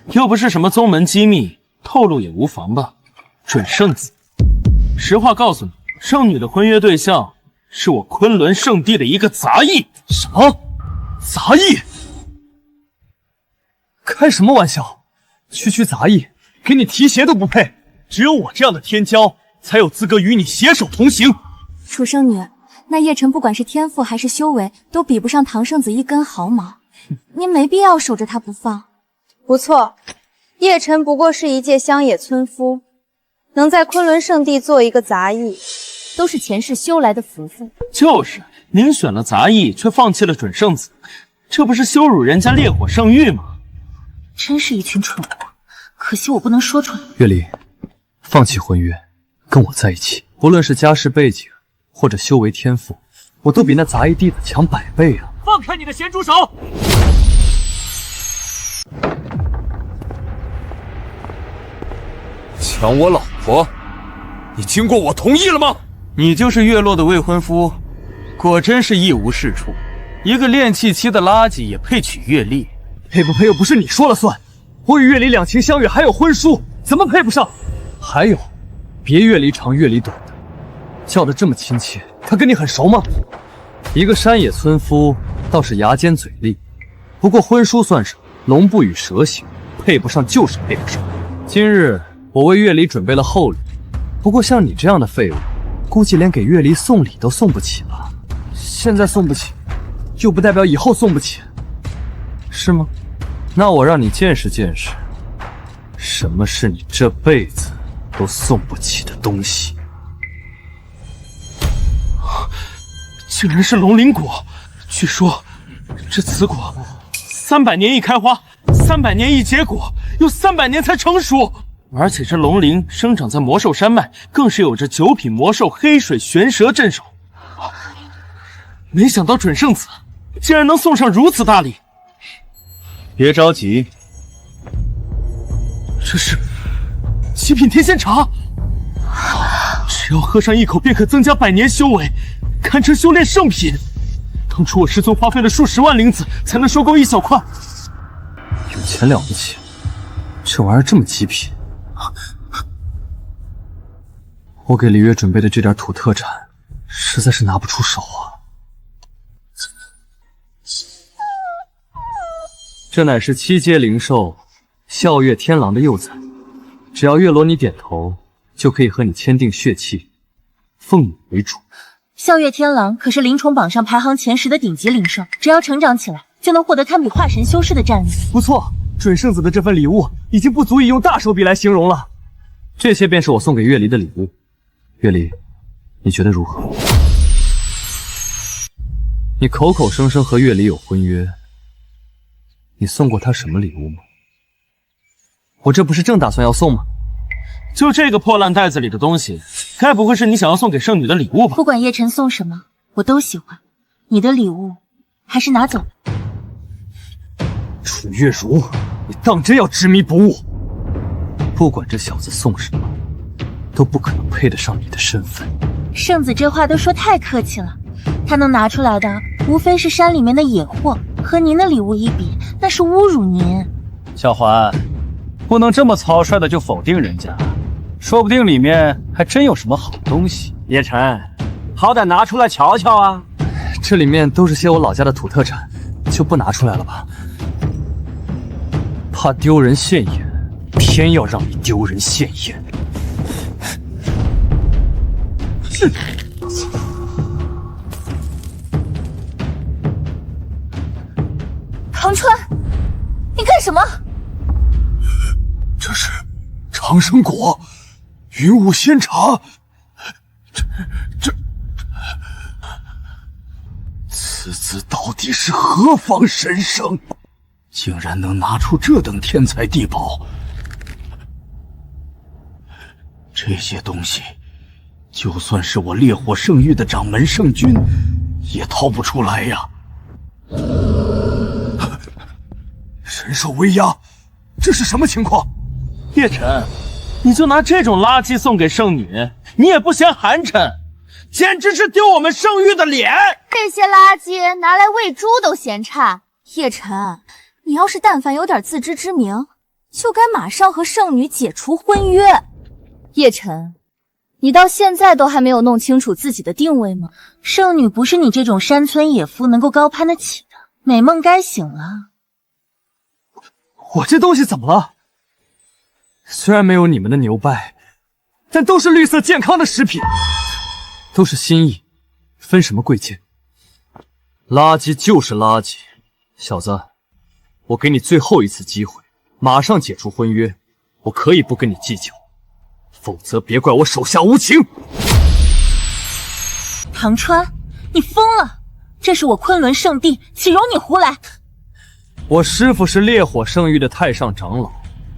又不是什么宗门机密，透露也无妨吧。准圣子，实话告诉你，圣女的婚约对象是我昆仑圣地的一个杂役。什么？杂役？开什么玩笑！区区杂役，给你提鞋都不配。只有我这样的天骄，才有资格与你携手同行。楚圣女，那叶晨不管是天赋还是修为，都比不上唐圣子一根毫毛，您没必要守着他不放。不错，叶晨不过是一介乡野村夫，能在昆仑圣地做一个杂役，都是前世修来的福分。就是，您选了杂役，却放弃了准圣子，这不是羞辱人家烈火圣域吗？真是一群蠢货，可惜我不能说出来。月离，放弃婚约，跟我在一起。不论是家世背景，或者修为天赋，我都比那杂役弟子强100倍啊！放开你的咸猪手！抢我老婆，你经过我同意了吗？你就是月落的未婚夫，果真是一无是处。一个炼气期的垃圾也配娶月丽？配不配又不是你说了算。我与月离两情相悦，还有婚书，怎么配不上？还有，别月离长月离短的，叫得这么亲切，他跟你很熟吗？一个山野村夫倒是牙尖嘴利，不过婚书算什么？龙不与蛇行，配不上就是配不上。今日我为月离准备了厚礼，不过像你这样的废物，估计连给月离送礼都送不起吧？现在送不起，又不代表以后送不起，是吗？那我让你见识见识，什么是你这辈子都送不起的东西。竟然是龙鳞果，据说这此果300年一开花，300年一结果，又300年才成熟。而且这龙鳞生长在魔兽山脉，更是有着9品魔兽黑水玄蛇镇守。没想到准圣子竟然能送上如此大礼。别着急，这是极品天仙茶，只要喝上一口便可增加100年修为，堪称修炼圣品。当初我师尊花费了数10万灵子才能收购一小块。有钱了不起，这玩意儿这么极品。我给李月准备的这点土特产，实在是拿不出手啊。这乃是7阶灵兽笑月天狼的幼崽，只要月罗你点头，就可以和你签订血契，奉你为主。笑月天狼可是灵虫榜上排行前10的顶级灵兽，只要成长起来，就能获得堪比化神修士的战力。不错，准圣子的这份礼物已经不足以用大手笔来形容了。这些便是我送给月离的礼物，月离，你觉得如何？你口口声声和月离有婚约，你送过他什么礼物吗？我这不是正打算要送吗？就这个破烂袋子里的东西，该不会是你想要送给圣女的礼物吧？不管叶晨送什么，我都喜欢。你的礼物还是拿走吧。楚月如，你当真要执迷不悟？不管这小子送什么，都不可能配得上你的身份。圣子这话都说太客气了，他能拿出来的无非是山里面的野货，和您的礼物一比，那是侮辱您。小环，不能这么草率的就否定人家，说不定里面还真有什么好东西。叶晨，好歹拿出来瞧瞧啊！这里面都是些我老家的土特产，就不拿出来了吧？怕丢人现眼，偏要让你丢人现眼。唐川，你干什么？这是长生果，云雾仙茶。这，此子到底是何方神圣？竟然能拿出这等天才地宝！这些东西，就算是我烈火圣域的掌门圣君，也掏不出来呀！神兽威压，这是什么情况？叶晨，你就拿这种垃圾送给圣女，你也不嫌寒碜，简直是丢我们圣域的脸！这些垃圾拿来喂猪都嫌差。叶晨，你要是但凡有点自知之明，就该马上和圣女解除婚约。叶晨，你到现在都还没有弄清楚自己的定位吗？圣女不是你这种山村野夫能够高攀得起的，美梦该醒了。我这东西怎么了？虽然没有你们的牛掰，但都是绿色健康的食品，都是心意，分什么贵贱？垃圾就是垃圾，小子，我给你最后一次机会，马上解除婚约，我可以不跟你计较，否则别怪我手下无情。唐川，你疯了！这是我昆仑圣地，岂容你胡来？我师父是烈火圣域的太上长老，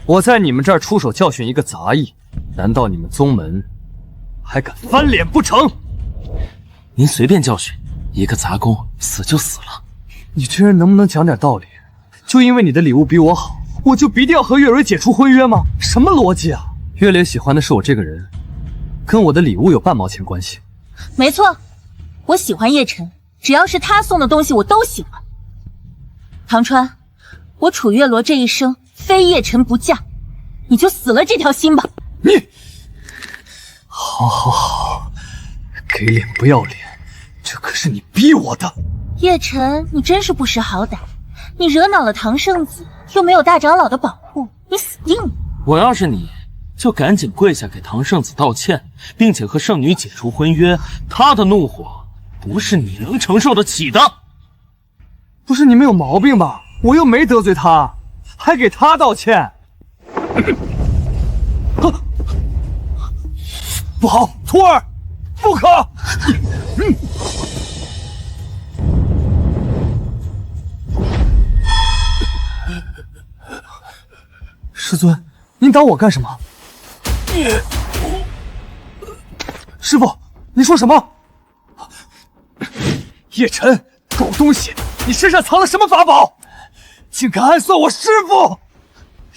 我在你们这儿出手教训一个杂役，难道你们宗门还敢翻脸不成？您随便教训，一个杂工死就死了。你这人能不能讲点道理？就因为你的礼物比我好，我就必定要和月蕊解除婚约吗？什么逻辑啊？月磊喜欢的是我这个人，跟我的礼物有半毛钱关系？没错，我喜欢叶晨，只要是他送的东西我都喜欢。唐川，我楚月罗这一生非叶晨不嫁，你就死了这条心吧。你，好好好，给脸不要脸，这可是你逼我的。叶晨，你真是不识好歹，你惹恼了唐圣子，又没有大长老的保护，你死定了。我要是你，就赶紧跪下给唐圣子道歉，并且和圣女解除婚约。她的怒火不是你能承受得起的。不是你们有毛病吧？我又没得罪她，还给她道歉。不好，徒儿，不可！师尊，您打我干什么？师父，你说什么？叶晨，狗东西，你身上藏了什么法宝？竟敢暗算我师父！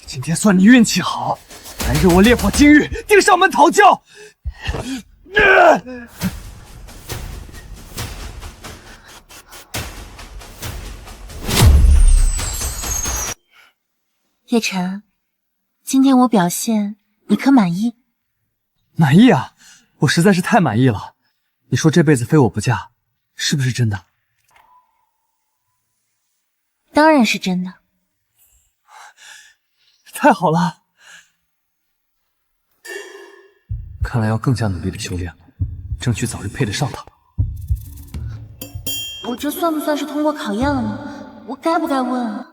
今天算你运气好，来日我烈火金玉定上门讨教。叶晨，今天我表现你可满意？满意啊，我实在是太满意了。你说这辈子非我不嫁，是不是真的？当然是真的。太好了，看来要更加努力的修炼了，争取早日配得上他。我这算不算是通过考验了呢？我该不该问啊？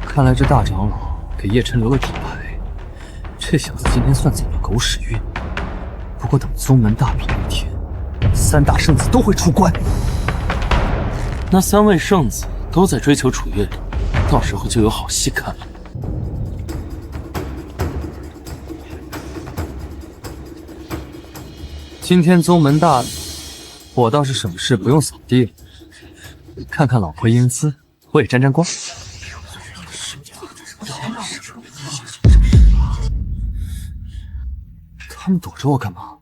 看来这大长老给叶晨留了底牌，这小子今天算走了狗屎运。不过等宗门大比那天，3大圣子都会出关。那3位圣子都在追求楚月离，到时候就有好戏看了。今天宗门大礼，我倒是省事不用扫地了。看看老婆英姿，我也沾沾光。他们躲着我干嘛？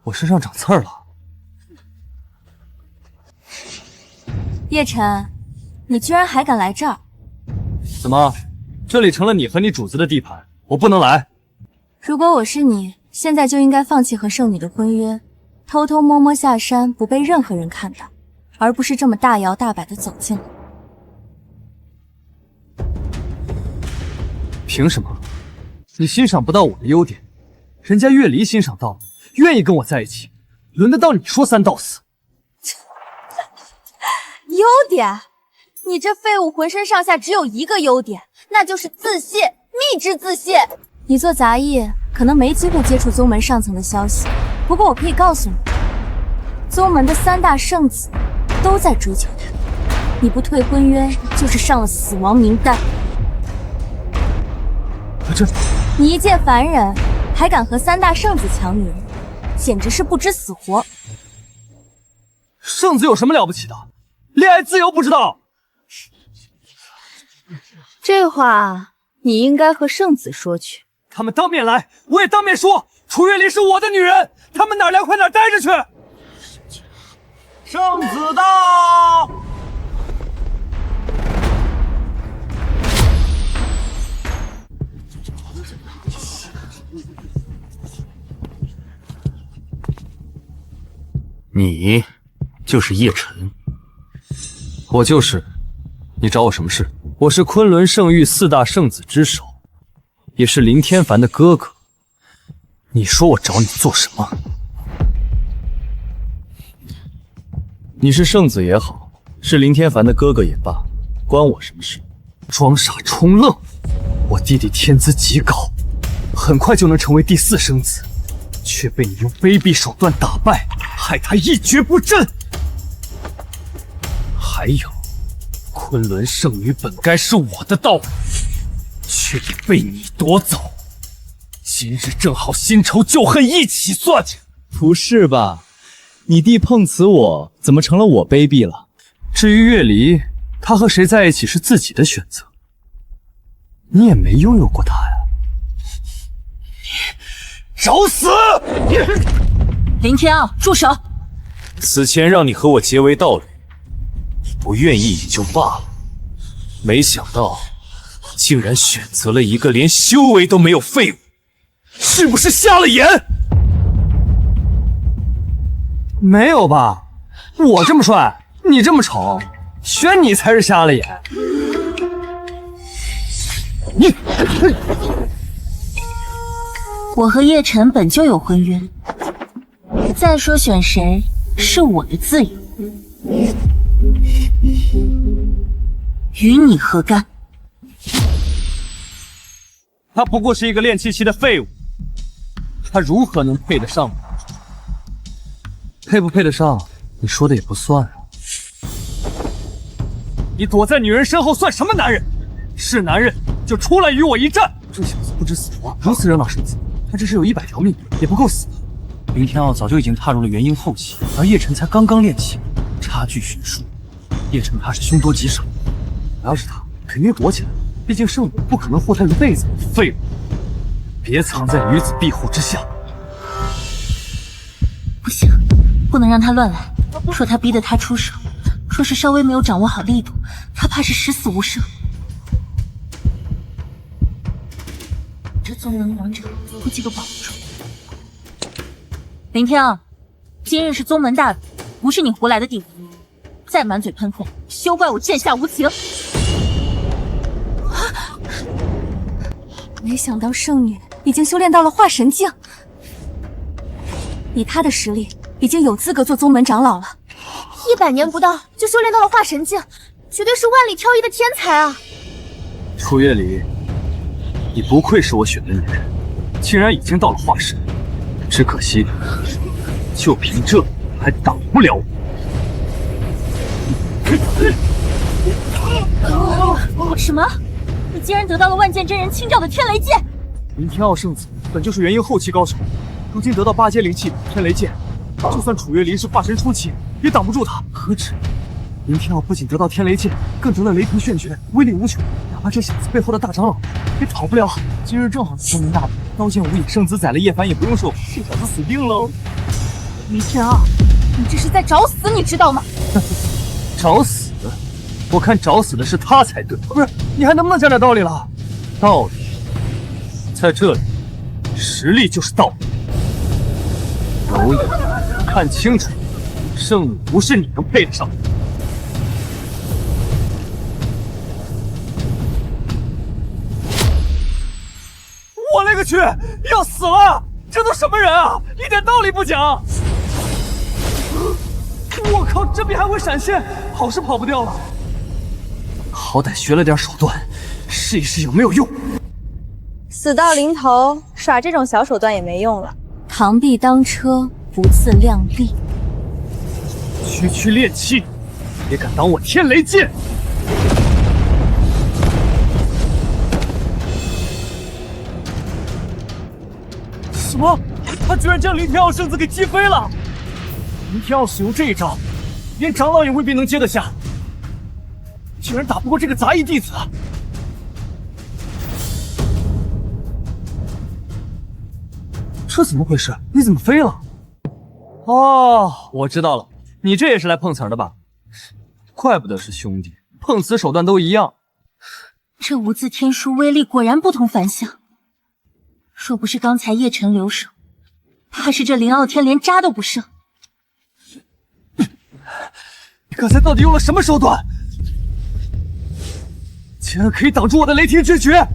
我身上长刺儿了。叶晨，你居然还敢来这儿？怎么，这里成了你和你主子的地盘，我不能来？如果我是你，现在就应该放弃和圣女的婚约，偷偷摸摸下山，不被任何人看到，而不是这么大摇大摆的走进来。凭什么？你欣赏不到我的优点，人家月离欣赏到了，愿意跟我在一起，轮得到你说3道4？优点？你这废物浑身上下只有一个优点，那就是自泄，秘制自泄。你做杂役可能没机会接触宗门上层的消息，不过我可以告诉你，宗门的3大圣子都在追求他，你不退婚约就是上了死亡名单。这，你一介凡人还敢和3大圣子抢女人，简直是不知死活。圣子有什么了不起的？恋爱自由不知道？这话你应该和圣子说去。他们当面来，我也当面说，楚月离是我的女人，他们哪凉快哪待着去。圣子到！你就是叶晨。我就是，你找我什么事？我是昆仑圣域4大圣子之首，也是林天凡的哥哥。你说我找你做什么？你是圣子也好，是林天凡的哥哥也罢，关我什么事？装傻充愣！我弟弟天资极高，很快就能成为第4圣子，却被你用卑鄙手段打败，害他一蹶不振。还有，昆仑圣域本该是我的道路，却也被你夺走。今日正好新仇旧恨一起算计。不是吧？你弟碰瓷我，怎么成了我卑鄙了？至于月离，他和谁在一起是自己的选择，你也没拥有过他呀。找死！林天傲，住手！此前让你和我结为道侣，你不愿意也就罢了，没想到竟然选择了一个连修为都没有废物，是不是瞎了眼？没有吧？我这么帅，你这么丑，选你才是瞎了眼。你，我和叶晨本就有婚约，再说选谁是我的自由，与你何干？他不过是一个练气期的废物，他如何能配得上我？配不配得上，你说的也不算啊。你躲在女人身后算什么男人？是男人就出来与我一战！这小子不知死活，如此惹恼圣子，他这是有100条命也不够死。林天傲早就已经踏入了元婴后期，而叶晨才刚刚练气，差距悬殊。叶晨怕是凶多吉少，我要是他，肯定躲起来，毕竟圣母不可能护他一辈子。废物，别藏在女子庇护之下。不行，不能让他乱来。说他逼得他出手，说是稍微没有掌握好力度，他怕是十死无生。这宗门王者估计都保不住。林天傲，今日是宗门大礼，不是你胡来的地方。再满嘴喷粪，休怪我剑下无情。没想到圣女已经修炼到了化神境，以她的实力，已经有资格做宗门长老了。100年不到就修炼到了化神境，绝对是万里挑一的天才啊！楚月离，你不愧是我选的女人，竟然已经到了化神，只可惜，就凭这还挡不了我。什么？你竟然得到了万剑真人亲召的天雷剑！林天傲圣子本就是元婴后期高手，如今得到8阶灵气天雷剑，就算楚月离是化神初期，也挡不住他。何止？林天傲不仅得到天雷剑，更得了雷霆旋拳，威力无穷。哪怕这小子背后的大长老也跑不了。今日正好是宗门大礼，刀剑无影圣子宰了叶凡也不用受苦，这小子死定喽！林天傲，你这是在找死，你知道吗？找死？我看找死的是他才对。不是，你还能不能讲点道理了？道理，在这里，实力就是道理。蝼蚁，看清楚，圣女不是你能配得上的。我勒个去，要死了！这都什么人啊？一点道理不讲！我靠，这笔还会闪现，跑是跑不掉了。好歹学了点手段，试一试有没有用。死到临头，耍这种小手段也没用了。螳臂当车，不自量力。区练气，也敢挡我天雷剑！什么？他居然将林天傲圣子给击飞了！林天傲使用这一招，连长老也未必能接得下。竟然打不过这个杂役弟子！这怎么回事？你怎么飞了？哦，我知道了，你这也是来碰瓷的吧？怪不得是兄弟，碰瓷手段都一样。这无字天书威力果然不同凡响。若不是刚才叶晨留手，怕是这林傲天连渣都不剩。你刚才到底用了什么手段？竟然可以挡住我的雷霆之诀！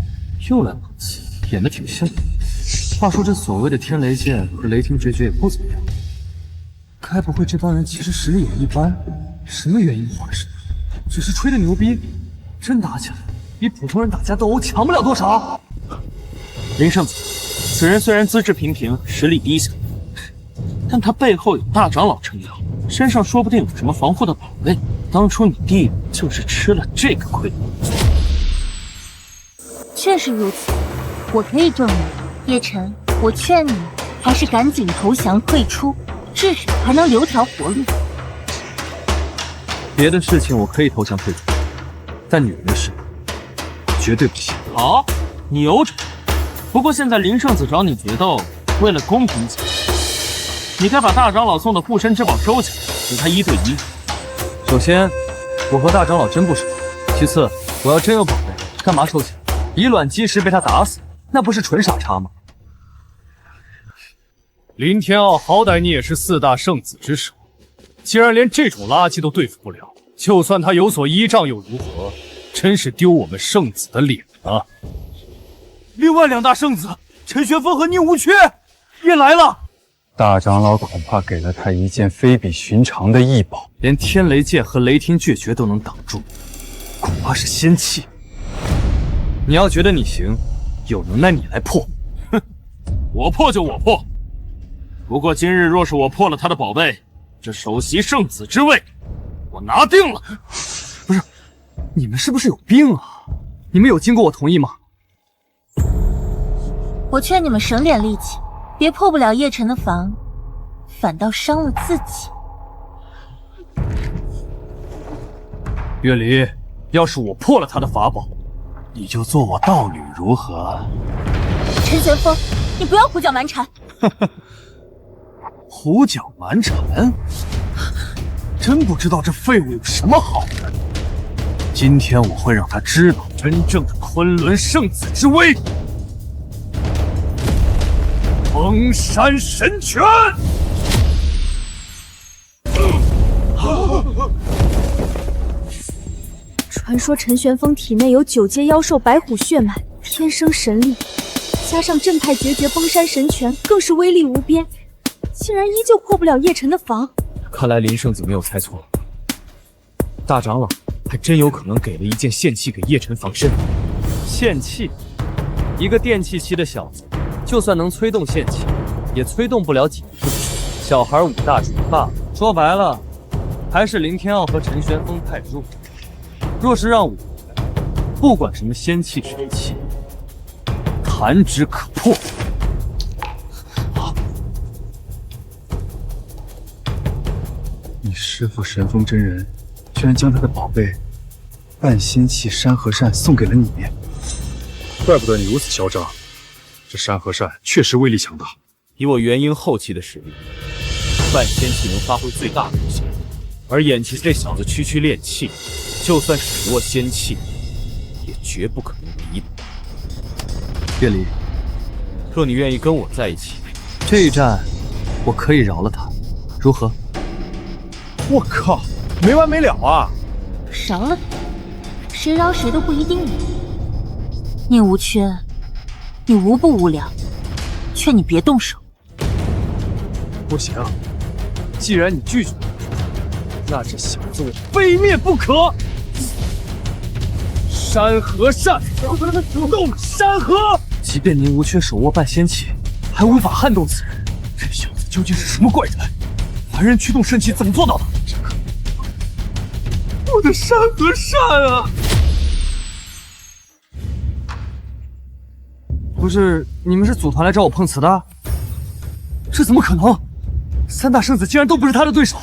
又来碰瓷，演得挺像。话说这所谓的天雷剑和雷霆绝绝也不怎么样，该不会这帮人其实实力也一般？什么原因画事？只是吹的牛逼，真打起来比普通人打架斗殴强不了多少。林圣子，此人虽然资质平平，实力低下，但他背后有大长老撑腰，身上说不定有什么防护的宝贝。当初你弟就是吃了这个亏。确实如此，我可以证明。叶晨，我劝你还是赶紧投降退出，至少还能留条活路。别的事情我可以投降退出，但女人的事绝对不行。好，你有种。不过现在林圣子找你决斗，为了公平起见，你该把大长老送的护身之宝收起来，与他1对1。首先，我和大长老真不熟；其次，我要真有宝贝，干嘛收起来？以卵击石被他打死，那不是纯傻叉吗？林天傲，好歹你也是4大圣子之首，既然连这种垃圾都对付不了，就算他有所依仗又如何？真是丢我们圣子的脸啊！另外2大圣子陈玄风和宁无缺也来了。大长老恐怕给了他一件非比寻常的异宝，连天雷剑和雷霆绝诀都能挡住，恐怕是仙器。你要觉得你行，有能耐你来破。哼，我破就我破。不过今日若是我破了他的宝贝，这首席圣子之位我拿定了。不是，你们是不是有病啊？你们有经过我同意吗？我劝你们省点力气，别破不了叶晨的防，反倒伤了自己。月离，要是我破了他的法宝，你就做我道侣如何？陈玄风，你不要胡搅蛮缠。胡搅蛮缠？真不知道这废物有什么好的。今天我会让他知道真正的昆仑圣子之威。封山神拳！传说陈玄风体内有9阶妖兽白虎血脉，天生神力，加上正派绝学封山神拳，更是威力无边，竟然依旧破不了叶晨的防。看来林圣子没有猜错，大长老还真有可能给了一件献器给叶晨防身。献器？一个电气期的小子，就算能催动献器，也催动不了几步。小孩5大锤罢了。说白了，还是林天傲和陈玄风太弱。若是让我，不管什么仙气神器，弹指可破。你师父神风真人居然将他的宝贝半仙器山河扇送给了你，怪不得你如此嚣张。这山河扇确实威力强大，以我元婴后期的实力，半仙器能发挥最大的功效，而眼前这小子区区练气，就算手握仙器，也绝不可能抵挡。月离，若你愿意跟我在一起，这一战我可以饶了他，如何？我靠，没完没了啊！饶了他，谁饶谁都不一定呢。宁无缺，你无不无聊，劝你别动手。不行，既然你拒绝，那这小子我非灭不可！山河扇，动山河！即便宁无缺手握半仙器，还无法撼动此人。这小子究竟是什么怪人？凡人驱动圣器怎么做到的？我的山河扇啊！不是，你们是组团来找我碰瓷的？这怎么可能？3大圣子竟然都不是他的对手！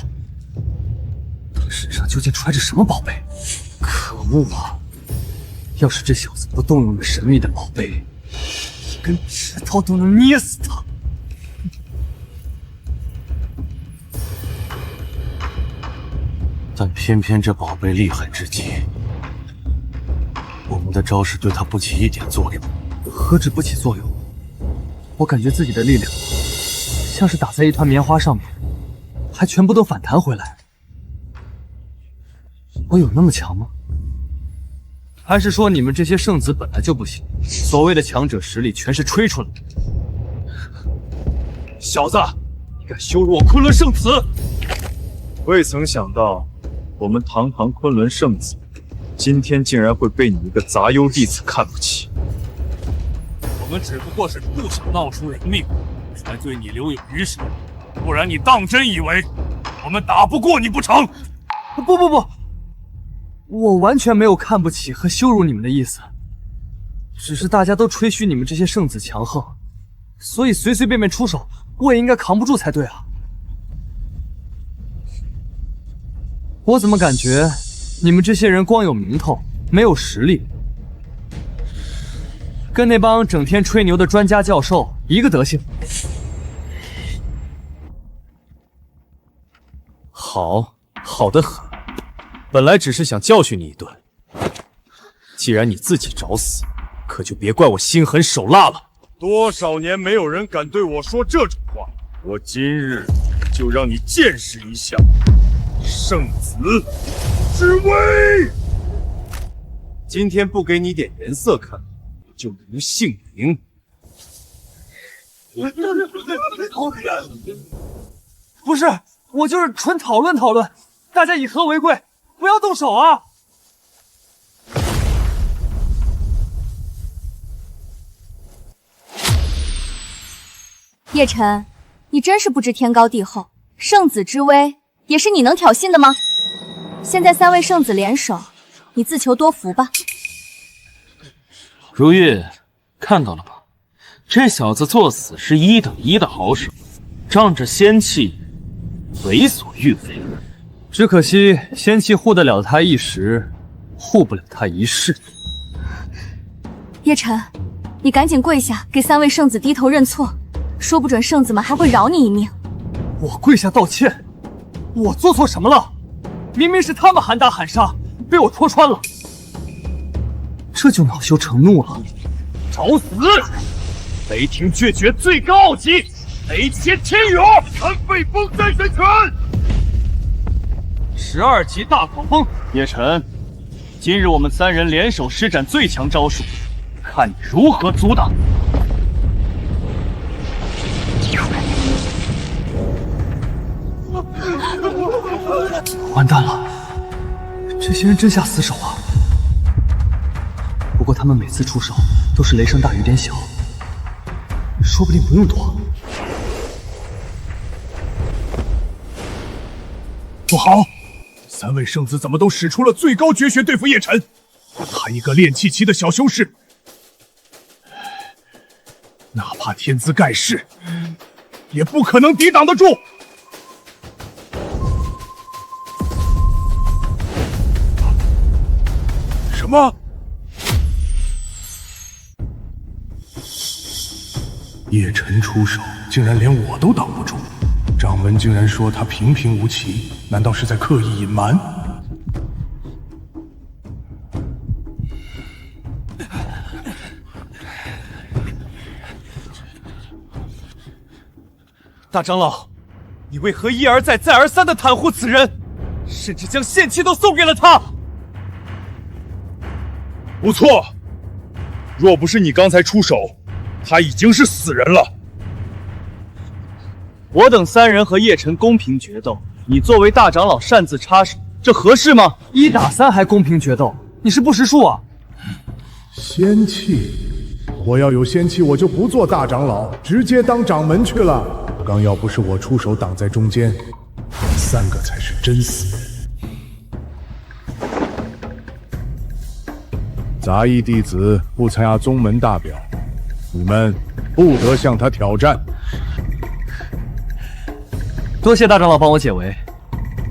他身上究竟揣着什么宝贝？可恶啊！要是这小子不动用那神秘的宝贝，一根指头都能捏死他。但偏偏这宝贝厉害至极，我们的招式对他不起一点作用。何止不起作用？我感觉自己的力量像是打在一团棉花上面，还全部都反弹回来。我有那么强吗？还是说你们这些圣子本来就不行？所谓的强者实力全是吹出来的。小子，你敢羞辱我昆仑圣子！未曾想到，我们堂堂昆仑圣子，今天竟然会被你一个杂糅弟子看不起。我们只不过是不想闹出人命，才对你留有余生，不然你当真以为我们打不过你不成？不，我完全没有看不起和羞辱你们的意思，只是大家都吹嘘你们这些圣子强横，所以随随便便出手，我也应该扛不住才对啊。我怎么感觉你们这些人光有名头，没有实力，跟那帮整天吹牛的专家教授一个德行？好的很。本来只是想教训你一顿，既然你自己找死，可就别怪我心狠手辣了。多少年没有人敢对我说这种话，我今日就让你见识一下圣子之威。今天不给你点颜色看，就无姓名。不是，我就是纯讨论，大家以和为贵，不要动手啊！叶晨，你真是不知天高地厚，圣子之威也是你能挑衅的吗？现在3位圣子联手，你自求多福吧。如玉，看到了吧？这小子作死是1等1的好手，仗着仙气为所欲为。只可惜仙气护得了他一时，护不了他一世。叶晨，你赶紧跪下，给3位圣子低头认错，说不准圣子们还会饶你一命。我跪下道歉？我做错什么了？明明是他们喊打喊杀，被我戳穿了，这就恼羞成怒了。找死！雷霆绝学最高奥级，雷切天勇，看背风再神拳！12级大狂风。叶晨，今日我们3人联手施展最强招数，看你如何阻挡。完蛋了，这些人真下死手啊！不过他们每次出手都是雷声大雨点小，说不定不用躲。不好，3位圣子怎么都使出了最高绝学对付叶晨？他一个炼气期的小修士，哪怕天资盖世，也不可能抵挡得住。什么？叶晨出手，竟然连我都挡不住。掌门竟然说他平平无奇，难道是在刻意隐瞒？大长老，你为何一而再再而三地袒护此人，甚至将仙气都送给了他？不错，若不是你刚才出手，他已经是死人了。我等3人和叶晨公平决斗，你作为大长老擅自插手，这合适吗？1打3还公平决斗，你是不识数啊！仙气，我要有仙气，我就不做大长老，直接当掌门去了。刚要不是我出手挡在中间，3个才是真死人。杂役弟子不参加宗门大表，你们不得向他挑战。多谢大长老帮我解围，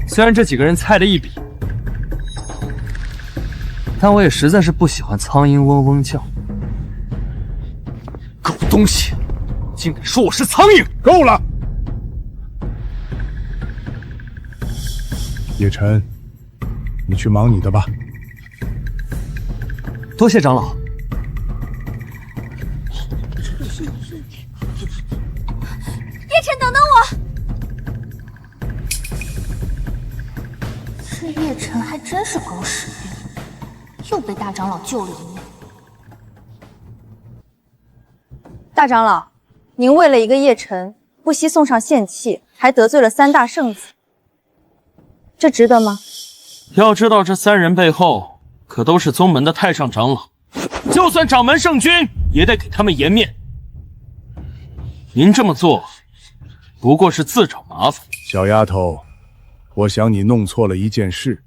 虽然这几个人菜的一笔，但我也实在是不喜欢苍蝇嗡嗡叫。狗东西，竟敢说我是苍蝇！够了！叶晨，你去忙你的吧。多谢长老。叶晨，等等我！这叶晨还真是狗屎运，又被大长老救了一命。大长老，您为了一个叶晨，不惜送上献器，还得罪了3大圣子，这值得吗？要知道，这3人背后可都是宗门的太上长老，就算掌门圣君也得给他们颜面。您这么做，不过是自找麻烦。小丫头，我想你弄错了一件事，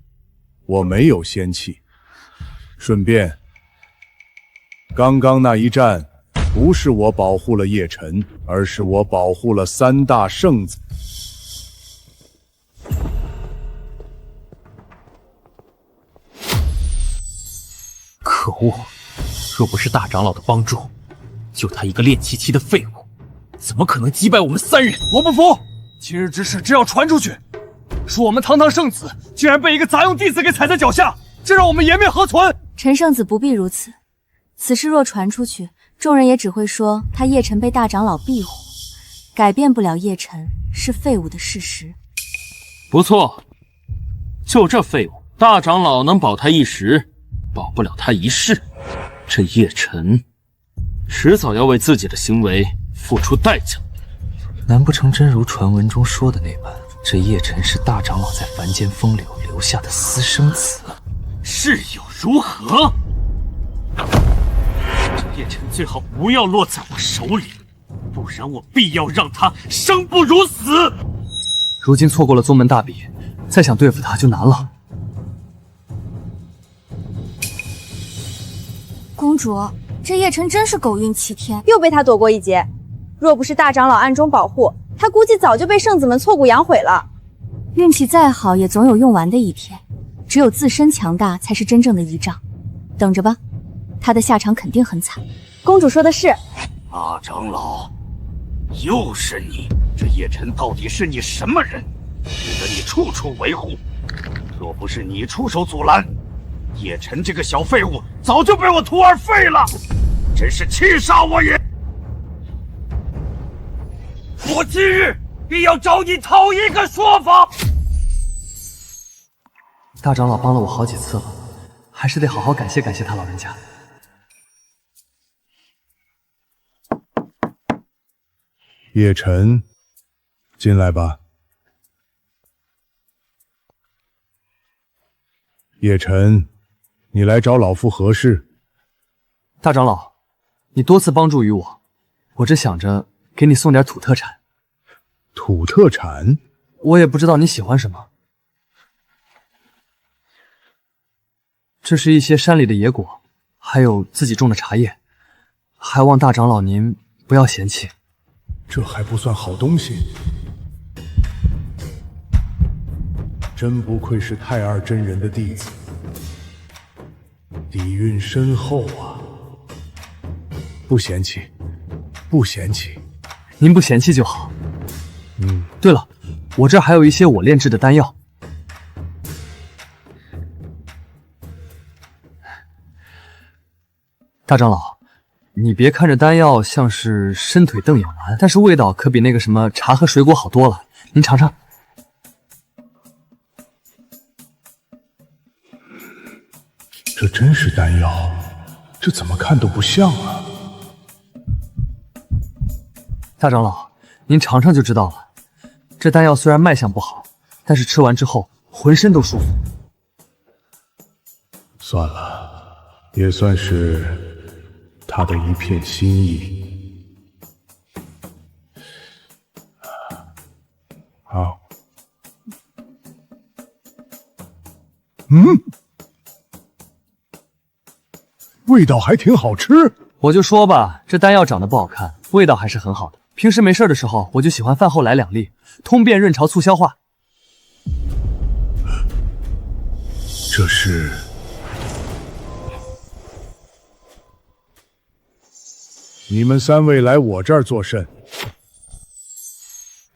我没有仙气。顺便，刚刚那一战，不是我保护了叶晨，而是我保护了3大圣子。可恶！若不是大长老的帮助，就他一个练气期的废物，怎么可能击败我们3人？我不服！今日之事，只要传出去，说我们堂堂圣子竟然被一个杂用弟子给踩在脚下，这让我们颜面何存？陈圣子不必如此，此事若传出去，众人也只会说他叶晨被大长老庇护，改变不了叶晨是废物的事实。不错，就这废物，大长老能保他一时，保不了他一世。这叶晨，迟早要为自己的行为付出代价。难不成真如传闻中说的那般，这叶晨是大长老在凡间风流留下的私生子？是又如何？这叶晨最好不要落在我手里，不然我必要让他生不如死。如今错过了宗门大比，再想对付他就难了。公主，这叶晨真是狗运齐天，又被他躲过一劫。若不是大长老暗中保护，他估计早就被圣子们挫骨扬毁了。运气再好，也总有用完的一天。只有自身强大，才是真正的依仗。等着吧，他的下场肯定很惨。公主说的是。大长老，又是你！这叶晨到底是你什么人，值得你处处维护？若不是你出手阻拦，叶晨这个小废物早就被我徒儿废了，真是气杀我也！我今日必要找你讨一个说法。大长老帮了我好几次了，还是得好好感谢感谢他老人家。叶晨，进来吧。叶晨，你来找老夫何事？大长老，你多次帮助于我，我只想着给你送点土特产。土特产？我也不知道你喜欢什么。这是一些山里的野果，还有自己种的茶叶，还望大长老您不要嫌弃。这还不算好东西，真不愧是太二真人的弟子，底蕴深厚啊！不嫌弃，不嫌弃，您不嫌弃就好。对了，我这儿还有一些我炼制的丹药。大长老，你别看这丹药像是伸腿瞪眼丸，但是味道可比那个什么茶和水果好多了。您尝尝。这真是丹药，这怎么看都不像啊！大长老，您尝尝就知道了。这丹药虽然卖相不好，但是吃完之后浑身都舒服。算了，也算是他的一片心意。好，味道还挺好吃。我就说吧，这丹药长得不好看，味道还是很好的。平时没事的时候，我就喜欢饭后来2粒，通便润潮促消化。这是你们3位来我这儿作甚？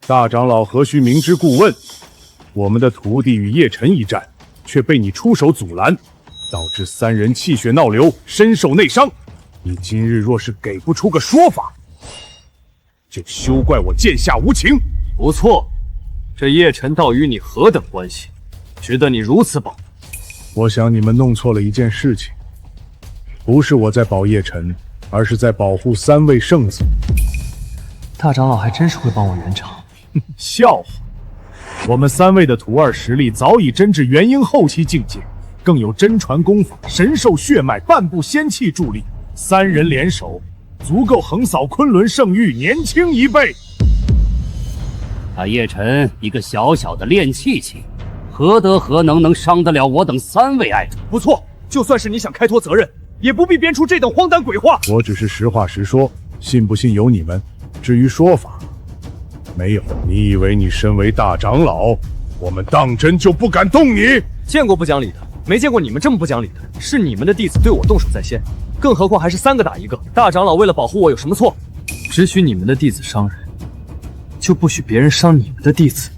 大长老何须明知故问？我们的徒弟与叶晨一战，却被你出手阻拦，导致3人气血闹流，身受内伤。你今日若是给不出个说法，就休怪我剑下无情。不错，这叶晨道与你何等关系，值得你如此保护？我想你们弄错了一件事情，不是我在保叶晨，而是在保护3位圣子。大长老还真是会帮我圆场。笑话！我们3位的徒儿实力早已臻至元婴后期境界，更有真传功法、神兽血脉、半步仙气助力，3人联手，足够横扫昆仑圣域，年轻1倍。他叶晨一个小小的炼气器，何德何能伤得了我等3位爱徒？不错，就算是你想开脱责任，也不必编出这等荒诞鬼话。我只是实话实说，信不信由你们。至于说法，没有。你以为你身为大长老，我们当真就不敢动你？见过不讲理的，没见过你们这么不讲理的。是你们的弟子对我动手在先，更何况还是3个打1个。大长老为了保护我有什么错？只许你们的弟子伤人，就不许别人伤你们的弟子。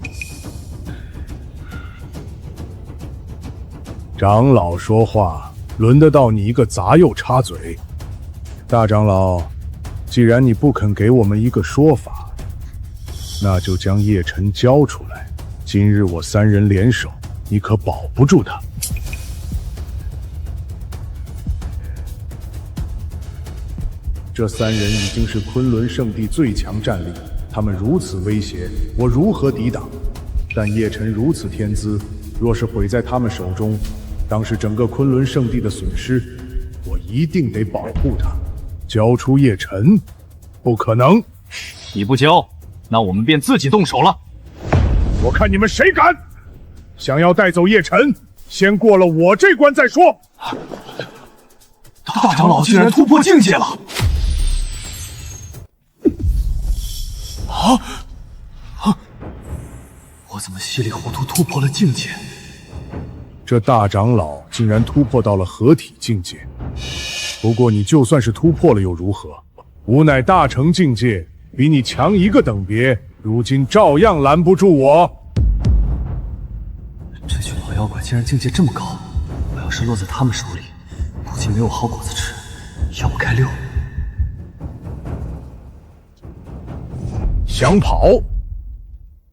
长老说话，轮得到你一个杂幼插嘴？大长老，既然你不肯给我们一个说法，那就将叶晨交出来。今日我3人联手，你可保不住他。这3人已经是昆仑圣地最强战力，他们如此威胁，我如何抵挡？但叶晨如此天资，若是毁在他们手中，当是整个昆仑圣地的损失。我一定得保护他。交出叶晨，不可能。你不交，那我们便自己动手了。我看你们谁敢！想要带走叶晨，先过了我这关再说。大长老竟然突破境界了！我怎么稀里糊涂突破了境界？这大长老竟然突破到了合体境界。不过你就算是突破了又如何？吾乃大成境界，比你强1个等别，如今照样拦不住我。这群老妖怪竟然境界这么高，我要是落在他们手里，估计没有好果子吃，要不开溜。想跑？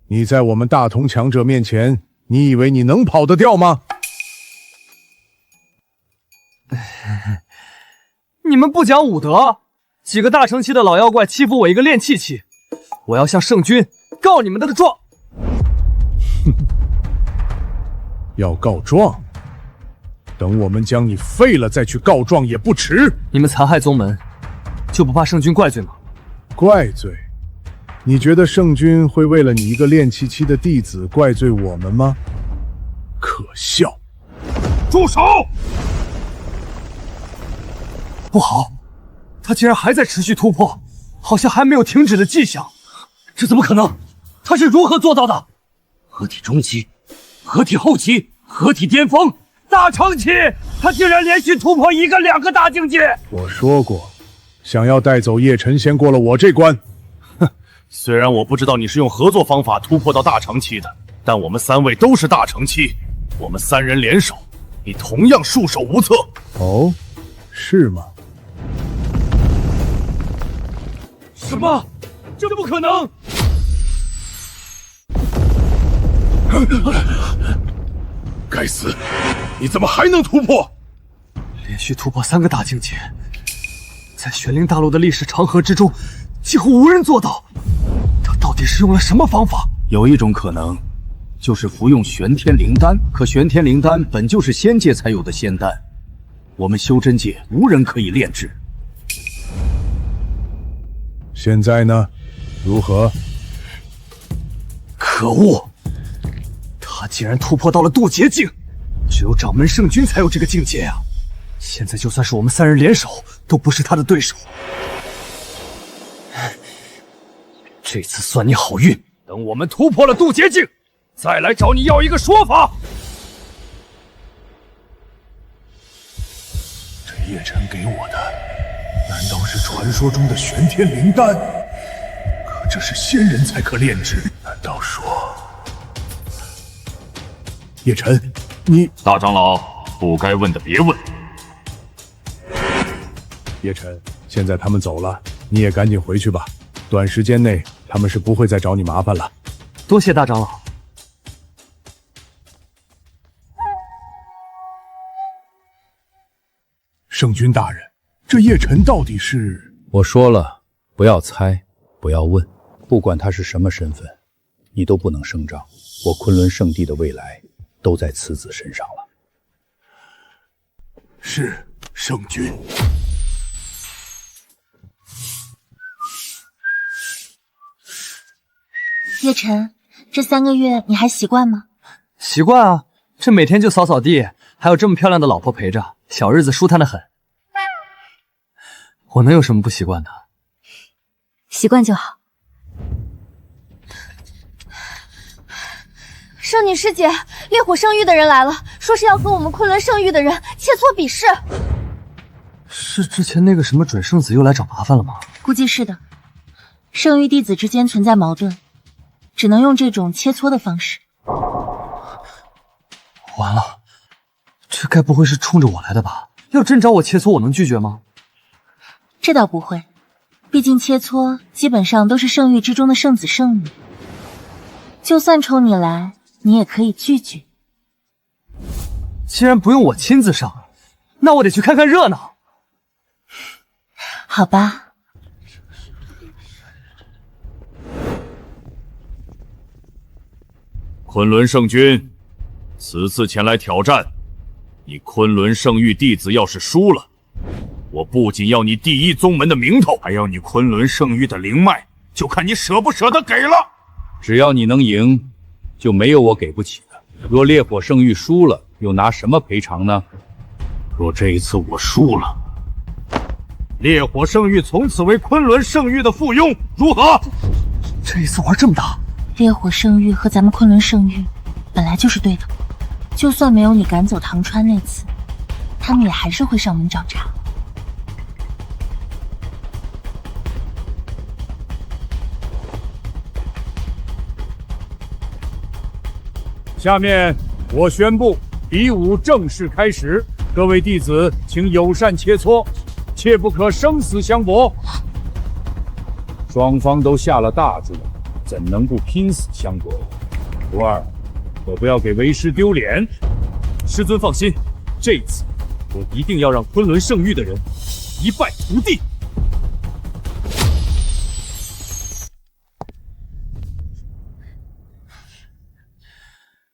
你在我们大同强者面前，你以为你能跑得掉吗？你们不讲武德！几个大成期的老妖怪欺负我一个炼气期，我要向圣君告你们的状！要告状？等我们将你废了再去告状也不迟。你们残害宗门，就不怕圣君怪罪吗？怪罪？你觉得圣君会为了你一个炼气期的弟子怪罪我们吗？可笑！住手！不好，他竟然还在持续突破，好像还没有停止的迹象。这怎么可能？他是如何做到的？合体中期、合体后期、合体巅峰、大成期，他竟然连续突破1个、2个大境界！我说过，想要带走叶晨，先过了我这关。哼，虽然我不知道你是用何作方法突破到大成期的，但我们3位都是大成期，我们3人联手，你同样束手无策。哦，是吗？什么？这不可能！该死！你怎么还能突破？连续突破3个大境界，在玄灵大陆的历史长河之中，几乎无人做到。他到底是用了什么方法？有一种可能，就是服用玄天灵丹。可玄天灵丹本就是仙界才有的仙丹，我们修真界无人可以炼制。现在呢？如何？可恶！他竟然突破到了渡劫境，只有掌门圣君才有这个境界啊！现在就算是我们3人联手，都不是他的对手。这次算你好运，等我们突破了渡劫境，再来找你要一个说法。这叶晨给我的，难道是传说中的玄天灵丹？可这是仙人才可炼制，难道说……叶晨，你大长老不该问的别问。叶晨，现在他们走了，你也赶紧回去吧。短时间内他们是不会再找你麻烦了。多谢大长老。圣君大人，这叶晨到底是……我说了，不要猜，不要问，不管他是什么身份，你都不能声张。我昆仑圣地的未来都在此子身上了。是圣君。叶晨，这3个月你还习惯吗？习惯啊，这每天就扫扫地，还有这么漂亮的老婆陪着，小日子舒坦的很。我能有什么不习惯的？习惯就好。圣女师姐，烈火圣域的人来了，说是要和我们昆仑圣域的人切磋比试。是之前那个什么准圣子又来找麻烦了吗？估计是的。圣域弟子之间存在矛盾，只能用这种切磋的方式。完了，这该不会是冲着我来的吧？要真找我切磋，我能拒绝吗？这倒不会，毕竟切磋基本上都是圣域之中的圣子圣女，就算冲你来，你也可以拒绝。既然不用我亲自上，那我得去看看热闹。好吧。昆仑圣君，此次前来挑战，你昆仑圣域弟子要是输了，我不仅要你第一宗门的名头，还要你昆仑圣域的灵脉，就看你舍不舍得给了。只要你能赢，就没有我给不起的。若烈火圣域输了，又拿什么赔偿呢？若这一次我输了，烈火圣域从此为昆仑圣域的附庸，如何？这一次玩这么大，烈火圣域和咱们昆仑圣域本来就是对头，就算没有你赶走唐川那次，他们也还是会上门找茬。下面我宣布比武正式开始，各位弟子请友善切磋，切不可生死相搏。双方都下了大注，怎能不拼死相搏？徒儿，可不要给为师丢脸。师尊放心，这一次我一定要让昆仑圣域的人一败涂地。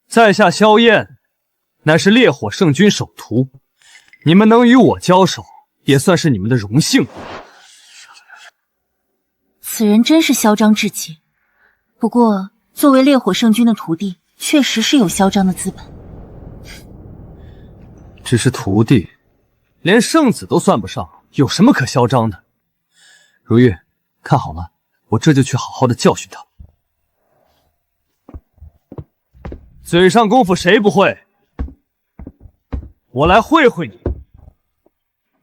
在下萧燕，乃是烈火圣君首徒，你们能与我交手，也算是你们的荣幸。此人真是嚣张至极，不过作为烈火圣君的徒弟，确实是有嚣张的资本。只是徒弟，连圣子都算不上，有什么可嚣张的？如玉，看好了，我这就去好好的教训他。嘴上功夫谁不会？我来会会你。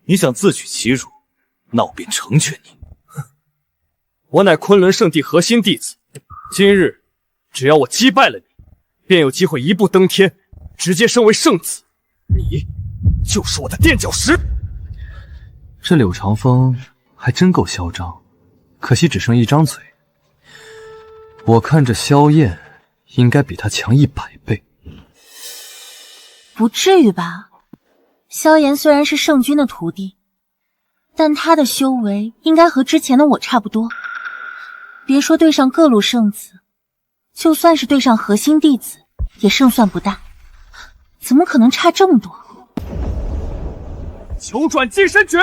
你想自取其辱，那我便成全你。我乃昆仑圣地核心弟子，今日只要我击败了你，便有机会一步登天，直接升为圣子。你就是我的垫脚石。这柳长风还真够嚣张，可惜只剩一张嘴。我看这萧燕应该比他强100倍。不至于吧？萧炎虽然是圣君的徒弟，但他的修为应该和之前的我差不多。别说对上各路圣子，就算是对上核心弟子，也胜算不大。怎么可能差这么多？九转金身诀！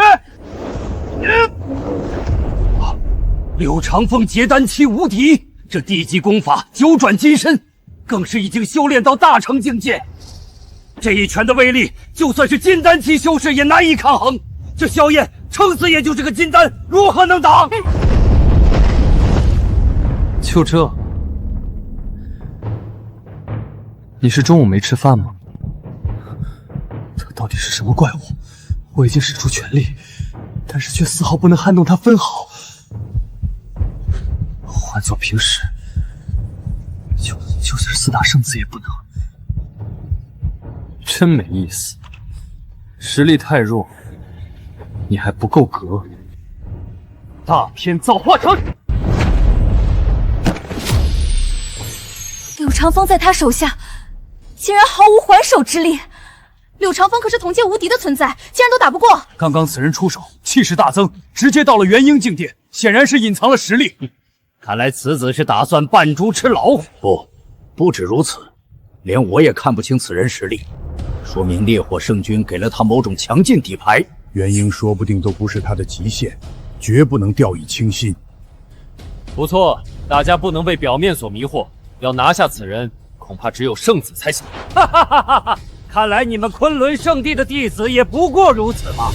柳长风结丹期无敌，这地级功法九转金身，更是已经修炼到大成境界。这一拳的威力，就算是金丹期修士也难以抗衡。这萧燕撑死也就是个金丹，如何能挡？就这？你是中午没吃饭吗？他到底是什么怪物？我已经使出全力，但是却丝毫不能撼动他分毫。换做平时，就算是4大圣子也不能。真没意思，实力太弱，你还不够格。大片造化城，柳长风在他手下，竟然毫无还手之力。柳长风可是同界无敌的存在，竟然都打不过。刚刚此人出手，气势大增，直接到了元婴境界，显然是隐藏了实力。看来此子是打算扮猪吃老虎。不止如此，连我也看不清此人实力，说明烈火圣君给了他某种强劲底牌。元婴说不定都不是他的极限，绝不能掉以轻心。不错，大家不能被表面所迷惑，要拿下此人，恐怕只有圣子才行。哈哈哈哈哈！看来你们昆仑圣地的弟子也不过如此吧？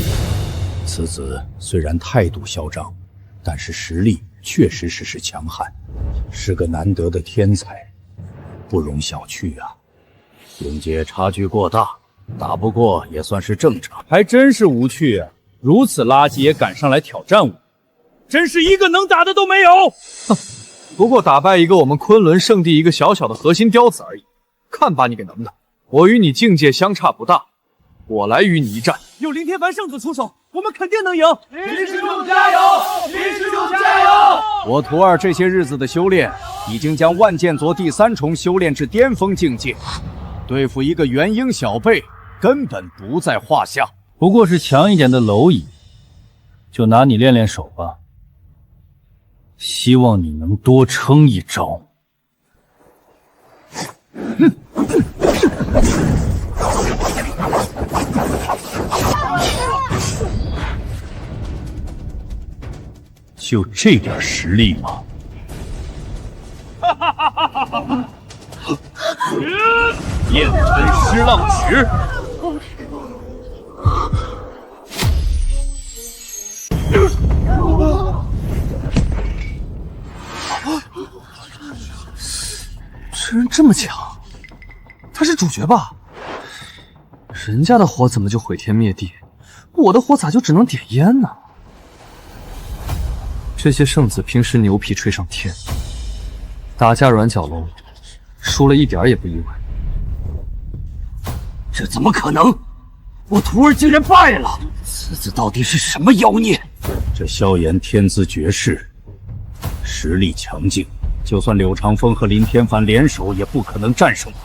此子虽然态度嚣张，但是实力确实是强悍，是个难得的天才，不容小觑啊。境界差距过大，打不过也算是正常。还真是无趣啊！如此垃圾也敢上来挑战我，真是一个能打的都没有。哼，不过打败一个我们昆仑圣地一个小小的核心雕子而已，看把你给能的！我与你境界相差不大，我来与你一战。有林天凡圣子出手，我们肯定能赢！林师兄加油！林师兄加油！我徒儿这些日子的修炼，已经将万剑座第3重修炼至巅峰境界，对付一个元婴小辈根本不在话下。不过是强一点的蝼蚁，就拿你练练手吧。希望你能多撑一招。就这点实力吗？燕尘失浪石。这人这么强，他是主角吧？人家的火怎么就毁天灭地，我的火咋就只能点烟呢？这些圣子平时牛皮吹上天，打架软脚龙，输了一点也不意外。这怎么可能？我徒儿竟然败了！此子到底是什么妖孽？这萧炎天资绝世，实力强劲，就算柳长风和林天凡联手，也不可能战胜我。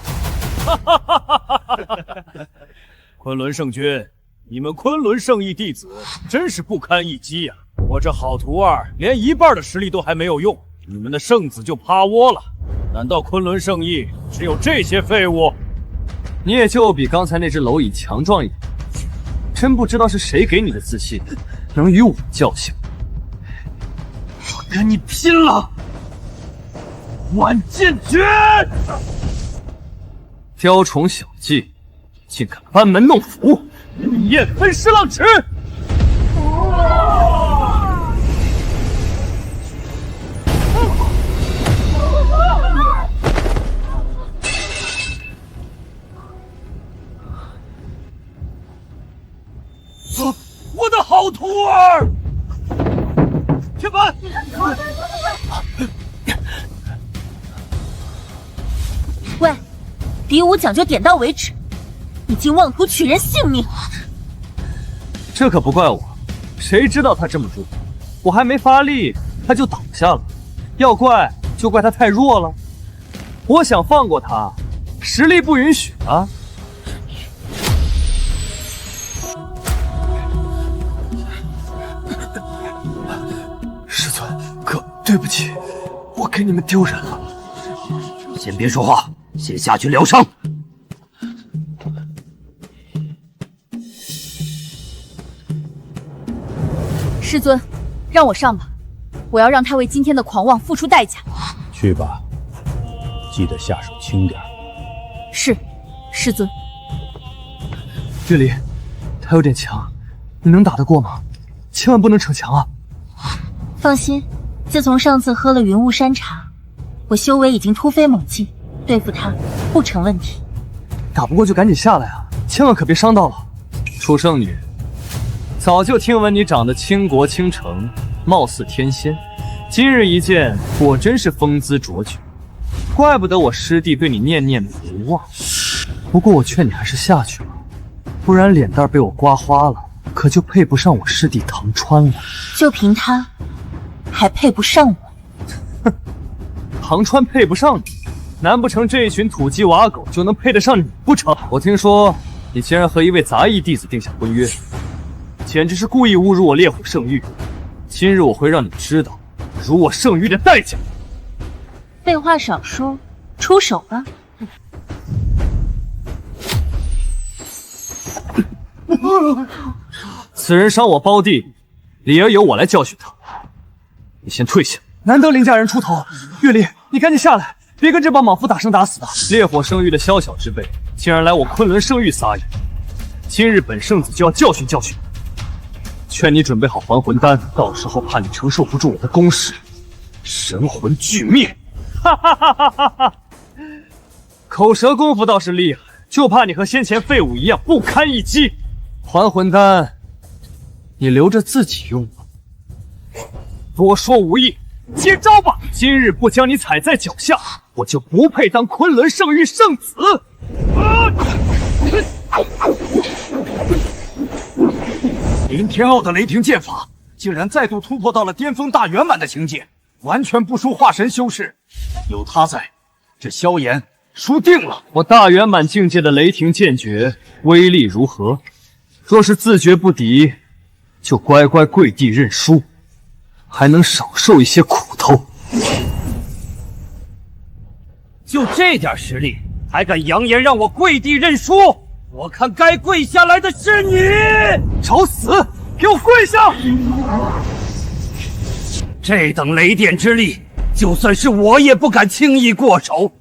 昆仑圣君，你们昆仑圣域弟子真是不堪一击呀！我这好徒儿连一半的实力都还没有用，你们的圣子就趴窝了。难道昆仑圣域只有这些废物？你也就比刚才那只蝼蚁强壮一点。真不知道是谁给你的自信，能与我较劲。我跟你拼了！万剑诀！雕虫小技，竟敢班门弄斧！夜分尸浪尺！我的好徒儿，天凡！喂，比武讲究点到为止，你竟妄图取人性命！这可不怪我，谁知道他这么弱，我还没发力他就倒下了。要怪就怪他太弱了。我想放过他，实力不允许啊。师尊，哥，对不起，我给你们丢人了。先别说话，先下去疗伤。师尊，让我上吧，我要让他为今天的狂妄付出代价。去吧，记得下手轻点。是，师尊。月离，他有点强，你能打得过吗？千万不能逞强啊！放心，自从上次喝了云雾山茶，我修为已经突飞猛进，对付他不成问题。打不过就赶紧下来啊，千万可别伤到了。楚圣女，早就听闻你长得倾国倾城，貌似天仙，今日一见，果真是风姿卓绝，怪不得我师弟对你念念不忘。不过我劝你还是下去吧，不然脸蛋被我刮花了，可就配不上我师弟唐川了。就凭他，还配不上我？哼，唐川配不上你，难不成这一群土鸡瓦狗就能配得上你不成？我听说你竟然和一位杂役弟子定下婚约，简直是故意侮辱我烈火圣域！今日我会让你知道辱我圣域的代价。废话少说，出手吧！此人伤我胞弟，理儿由我来教训他。你先退下。难得林家人出头，月丽，你赶紧下来，别跟这帮莽夫打生打死的。烈火圣域的宵小之辈，竟然来我昆仑圣域撒野，今日本圣子就要教训教训你。劝你准备好还魂丹，到时候怕你承受不住我的攻势，神魂俱灭。哈哈哈哈哈哈！口舌功夫倒是厉害，就怕你和先前废物一样不堪一击。还魂丹，你留着自己用吧。多说无益，接招吧！今日不将你踩在脚下，我就不配当昆仑圣域圣子。林天傲的雷霆剑法竟然再度突破到了巅峰大圆满的境界，完全不输化神修士。有他在，这萧炎输定了。我大圆满境界的雷霆剑诀威力如何？若是自觉不敌，就乖乖跪地认输，还能少受一些苦头。就这点实力，还敢扬言让我跪地认输？我看该跪下来的是你！找死！给我跪下！这等雷电之力，就算是我也不敢轻易过手。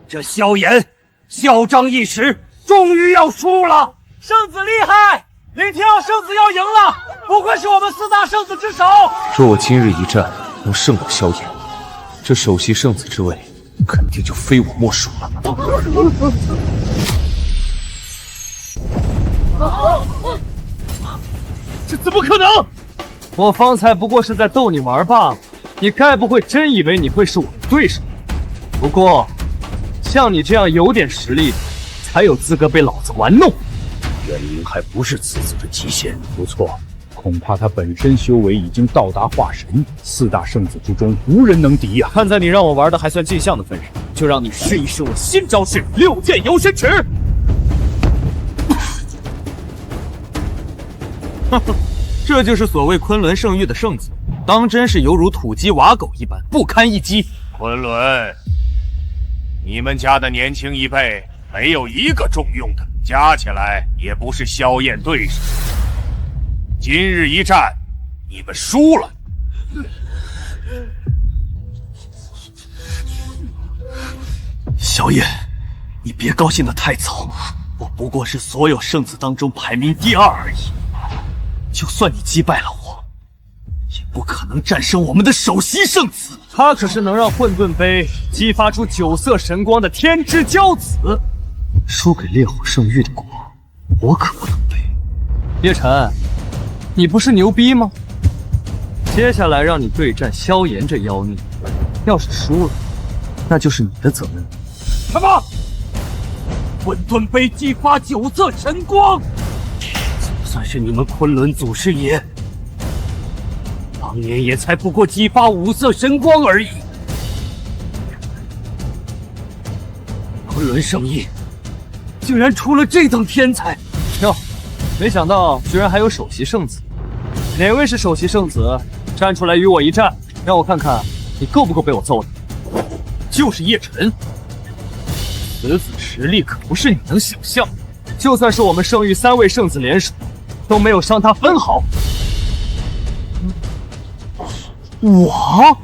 这萧炎嚣张一时，终于要输了。圣子厉害，林天傲圣子要赢了，不愧是我们4大圣子之首。若我今日一战能胜过萧炎，这首席圣子之位肯定就非我莫属了。这怎么可能？我方才不过是在逗你玩罢了，你该不会真以为你会是我的对手？不过，像你这样有点实力，才有资格被老子玩弄。元灵还不是此子的极限，不错，恐怕他本身修为已经到达化神，4大圣子之中无人能敌呀。看在你让我玩的还算尽兴的份上，就让你试一试我新招式6剑游神尺。哼哼，这就是所谓昆仑圣域的圣子，当真是犹如土鸡瓦狗一般，不堪一击。昆仑，你们家的年轻一辈没有一个中用的，加起来也不是萧炎对手。今日一战，你们输了。萧炎，你别高兴得太早，我不过是所有圣子当中排名第2而已。就算你击败了我，也不可能战胜我们的首席圣子。他可是能让混沌杯激发出9色神光的天之骄子，输给烈火圣域的果，我可不能背。叶晨，你不是牛逼吗？接下来让你对战萧炎这妖孽，要是输了，那就是你的责任。什么？混沌杯激发9色神光？就算是你们昆仑祖师爷，当年也才不过激发5色神光而已。昆仑圣域竟然出了这等天才！哟，没想到居然还有首席圣子。哪位是首席圣子？站出来与我一战，让我看看你够不够被我揍的。就是叶晨，此子实力可不是你能想象的，就算是我们圣域3位圣子联手，都没有伤他分毫。我？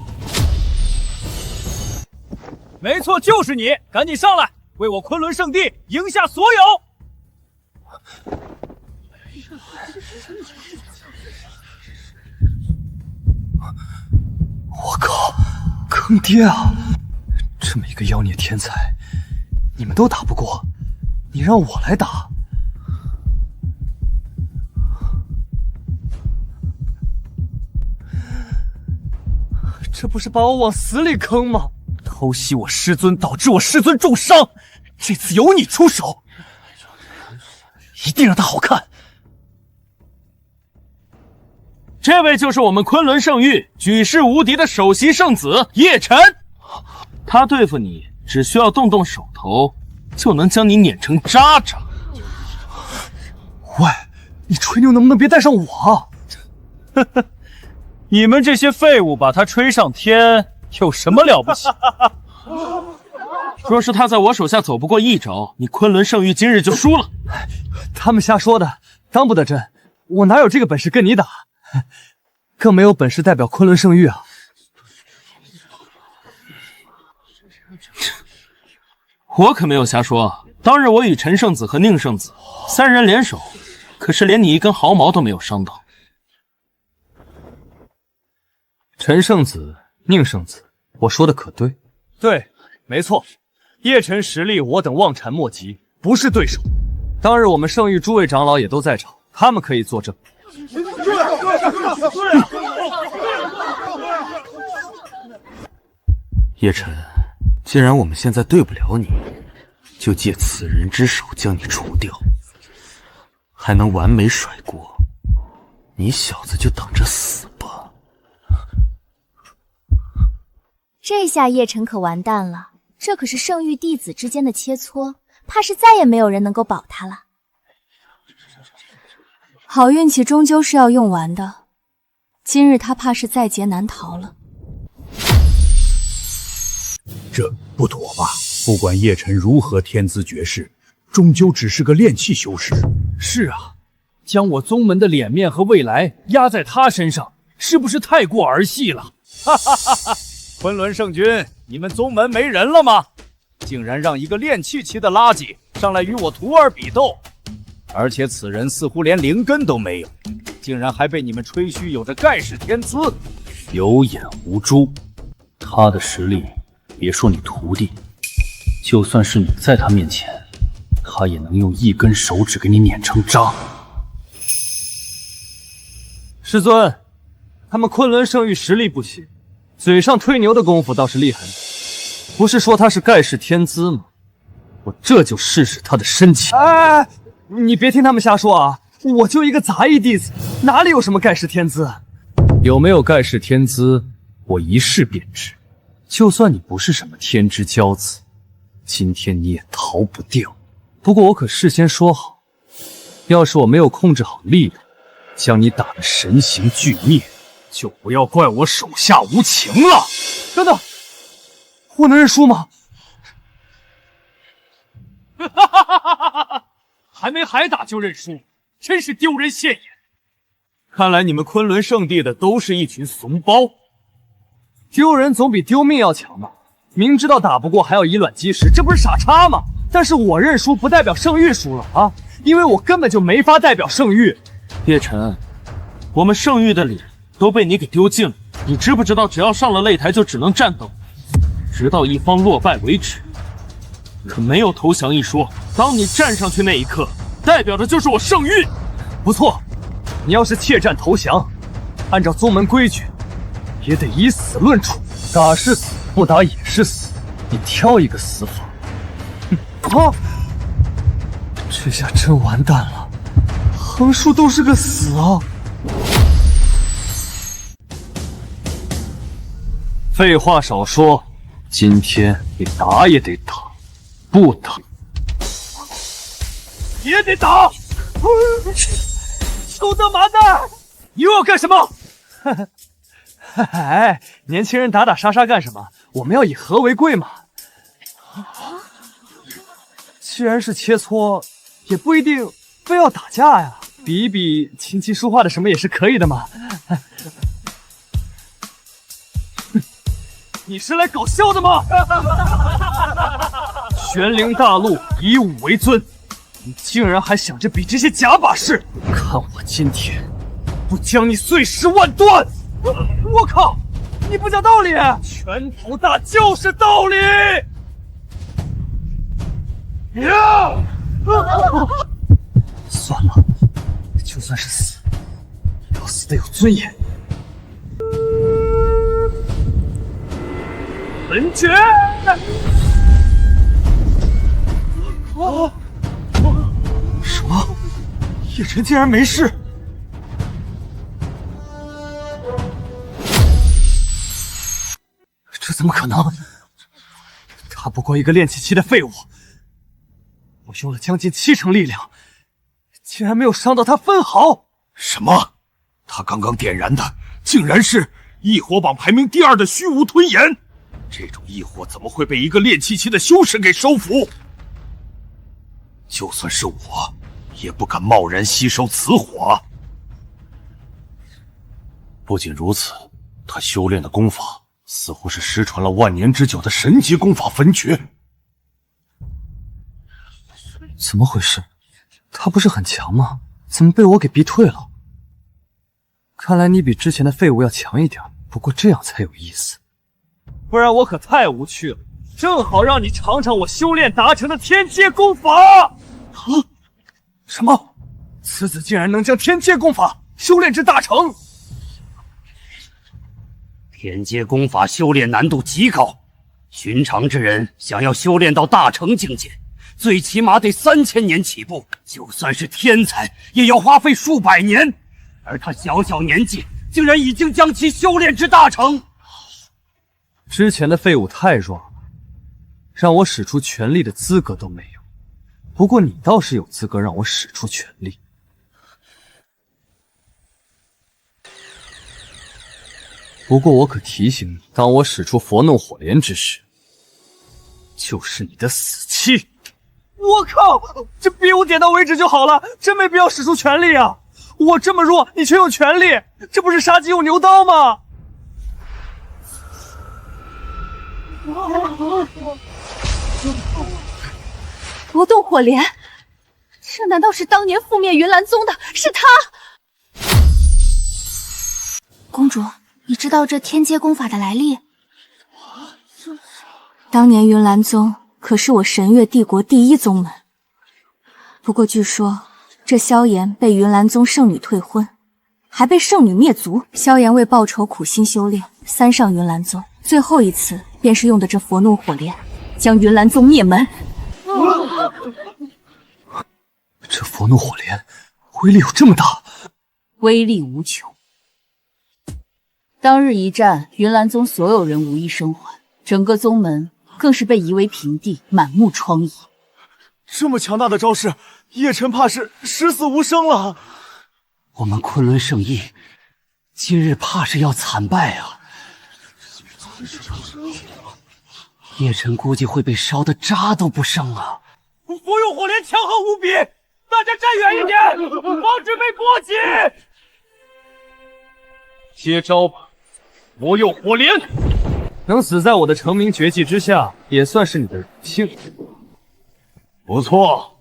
没错，就是你！赶紧上来，为我昆仑圣地赢下所有！我靠，坑爹啊！这么一个妖孽天才，你们都打不过，你让我来打？这不是把我往死里坑吗？偷袭我师尊，导致我师尊重伤，这次由你出手，一定让他好看。这位就是我们昆仑圣域举世无敌的首席圣子叶晨，他对付你只需要动动手头，就能将你碾成渣渣。喂，你吹牛能不能别带上我？呵呵，你们这些废物把他吹上天，有什么了不起？若是他在我手下走不过一招，你昆仑圣域今日就输了。他们瞎说的，当不得真。我哪有这个本事跟你打？更没有本事代表昆仑圣域啊！我可没有瞎说。当日我与陈圣子和宁圣子三人联手，可是连你一根毫毛都没有伤到。陈圣子、宁圣子，我说的可对？对，没错。叶晨实力我等望尘莫及，不是对手。当日我们圣域诸位长老也都在场，他们可以作证。叶晨，既然我们现在对不了你，就借此人之手将你除掉，还能完美甩锅，你小子就等着死吧。这下叶晨可完蛋了，这可是圣域弟子之间的切磋，怕是再也没有人能够保他了。好运气终究是要用完的，今日他怕是在劫难逃了。这不妥吧？不管叶晨如何天资绝世，终究只是个炼气修士。是啊，将我宗门的脸面和未来压在他身上，是不是太过儿戏了？哈哈哈哈！昆仑圣君，你们宗门没人了吗？竟然让一个炼气期的垃圾上来与我徒儿比斗，而且此人似乎连灵根都没有，竟然还被你们吹嘘有着盖世天资。有眼无珠，他的实力，别说你徒弟，就算是你在他面前，他也能用一根手指给你碾成渣。师尊，他们昆仑圣域实力不行，嘴上吹牛的功夫倒是厉害呢。不是说他是盖世天资吗？我这就试试他的深浅。哎，你别听他们瞎说啊！我就一个杂役弟子，哪里有什么盖世天资？有没有盖世天资，我一试便知。就算你不是什么天之骄子，今天你也逃不掉。不过我可事先说好，要是我没有控制好力量，将你打得神形俱灭，就不要怪我手下无情了。等等，我能认输吗？哈哈哈哈哈！还没海打就认输，真是丢人现眼。看来你们昆仑圣地的都是一群怂包。丢人总比丢命要强吧？明知道打不过还要以卵击石，这不是傻叉吗？但是我认输不代表圣域输了啊，因为我根本就没法代表圣域。叶晨，我们圣域的脸都被你给丢尽了，你知不知道只要上了擂台就只能战斗，直到一方落败为止，可没有投降一说。当你站上去那一刻，代表的就是我圣域。不错，你要是怯战投降，按照宗门规矩也得以死论处，打是死，不打也是死，你挑一个死法。啊！这下真完蛋了，横竖都是个死啊！废话少说，今天你打也得打，不打也得打！臭他妈的！你又要干什么？哎，年轻人打打杀杀干什么？我们要以和为贵嘛。既然是切磋，也不一定非要打架呀，比一比琴棋书画的什么也是可以的嘛。你是来搞笑的吗？玄灵大陆以武为尊，你竟然还想着比这些假把式？看我今天不将你碎尸万段！我靠！你不讲道理，拳头大就是道理。呀！算了，就算是死，也要死得有尊严。本决！什么？叶晨竟然没事？这怎么可能？他不过一个炼气期的废物，我用了将近70%力量，竟然没有伤到他分毫。什么？他刚刚点燃的竟然是异火榜排名第2的虚无吞炎，这种异火怎么会被一个炼气期的修士给收服？就算是我，也不敢贸然吸收此火。不仅如此，他修炼的功法似乎是失传了万年之久的神级功法焚诀。怎么回事？他不是很强吗？怎么被我给逼退了？看来你比之前的废物要强一点，不过这样才有意思。不然我可太无趣了，正好让你尝尝我修炼达成的天阶功法。什么？此子竟然能将天阶功法修炼至大成？天阶功法修炼难度极高，寻常之人想要修炼到大成境界，最起码得3000年起步，就算是天才，也要花费数百年。而他小小年纪，竟然已经将其修炼至大成。之前的废物太弱了，让我使出全力的资格都没有。不过你倒是有资格让我使出全力。不过我可提醒你，当我使出佛怒火莲之时，就是你的死期。我靠，这逼我点到为止就好了，真没必要使出全力啊！我这么弱，你却用全力，这不是杀鸡用牛刀吗？夺动火莲，这难道是当年覆灭云岚宗的？是他？公主，你知道这天阶功法的来历？当年云岚宗可是我神月帝国第1宗门，不过据说这萧炎被云岚宗圣女退婚，还被圣女灭族。萧炎为报仇苦心修炼，3上云岚宗，最后一次便是用的这佛怒火莲，将云岚宗灭门。这佛怒火莲威力有这么大？威力无穷。当日一战，云岚宗所有人无一生还，整个宗门更是被夷为平地，满目疮痍。这么强大的招式，叶晨怕是十死无生了。我们昆仑圣域今日怕是要惨败啊！叶晨估计会被烧得渣都不剩啊！佛用火莲强横无比，大家站远一点，防止被波及。接招吧，佛用火莲！能死在我的成名绝技之下，也算是你的荣幸。不错，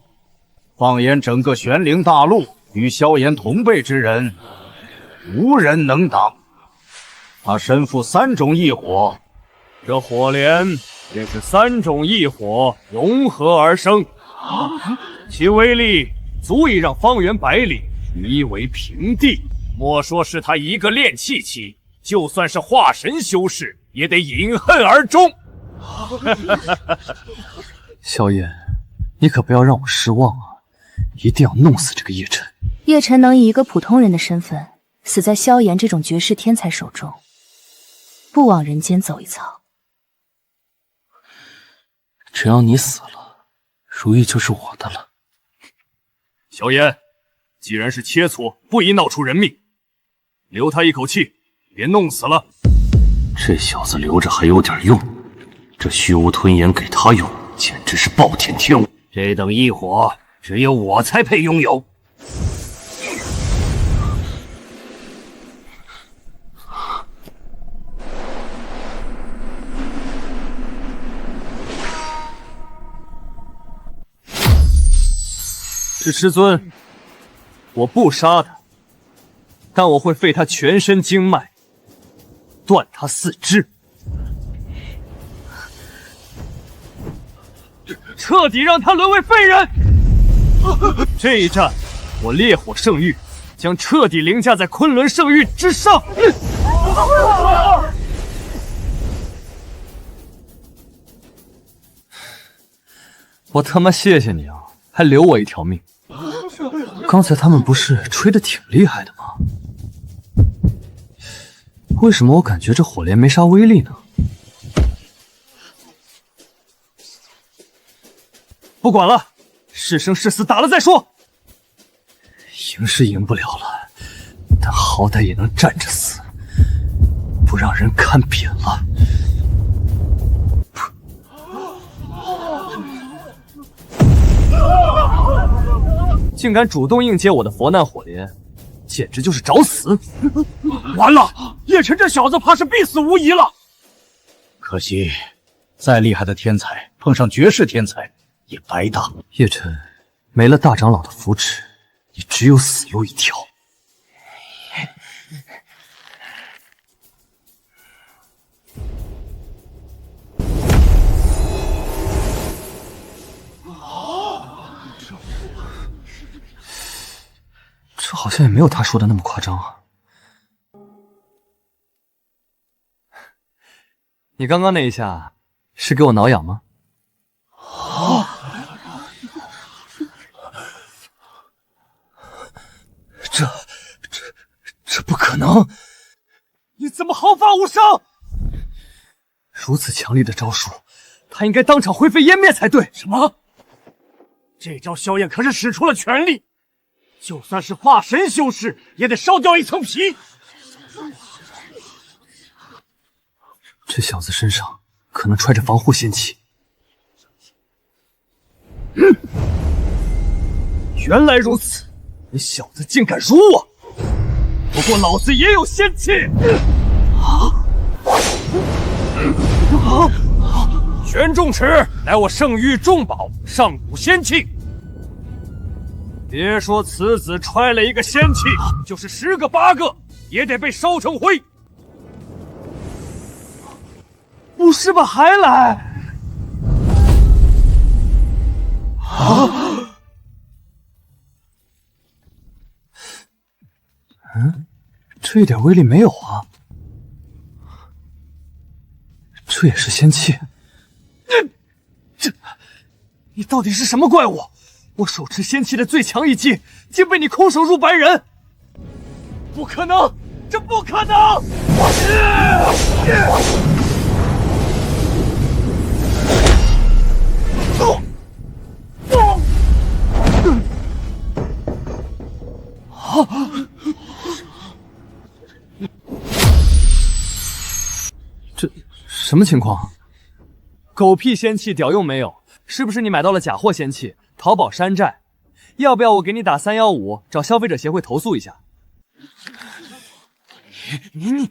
放眼整个玄灵大陆，与萧炎同辈之人，无人能挡。他身负3种异火，这火莲便是3种异火融合而生，其威力足以让方圆100里夷为平地。莫说是他一个炼气期，就算是化神修士，也得饮恨而终。萧炎，你可不要让我失望啊！一定要弄死这个叶晨。叶晨能以一个普通人的身份死在萧炎这种绝世天才手中，不往人间走一遭。只要你死了，如意就是我的了。萧炎，既然是切磋，不宜闹出人命，留他一口气，别弄死了。这小子留着还有点用，这虚无吞炎给他用，简直是暴殄天物。这等异火，只有我才配拥有。是师尊，我不杀他，但我会废他全身经脉，断他4肢，彻底让他沦为废人。这一战，我烈火圣域将彻底凌驾在昆仑圣域之上。我他妈谢谢你啊，还留我一条命。刚才他们不是吹得挺厉害的吗？为什么我感觉这火莲没啥威力呢？不管了，是生是死，打了再说。平是赢不了了，但好歹也能站着死，不让人看扁了。竟敢主动应接我的佛难火莲，简直就是找死！完了，叶晨这小子怕是必死无疑了。可惜，再厉害的天才碰上绝世天才也白搭。叶晨，没了大长老的扶持，你只有死路一条。这好像也没有他说的那么夸张啊。你刚刚那一下是给我挠痒吗？这不可能！你怎么毫发无伤？如此强力的招数，他应该当场灰飞烟灭才对。什么？这招萧炎可是使出了全力，就算是化神修士，也得烧掉一层皮。这小子身上可能揣着防护仙气。原来如此，你小子竟敢辱我！不过老子也有仙气。玄重尺乃我圣域重宝，上古仙器。别说此子揣了一个仙器，就是10个8个，也得被烧成灰。不是吧？还来？这一点威力没有啊！这也是仙气？你到底是什么怪物？我手持仙气的最强一击，竟被你空手入白人！不可能，这不可能！这什么情况？狗屁仙气屌用没有？是不是你买到了假货仙气？淘宝山寨？要不要我给你打315，找消费者协会投诉一下？你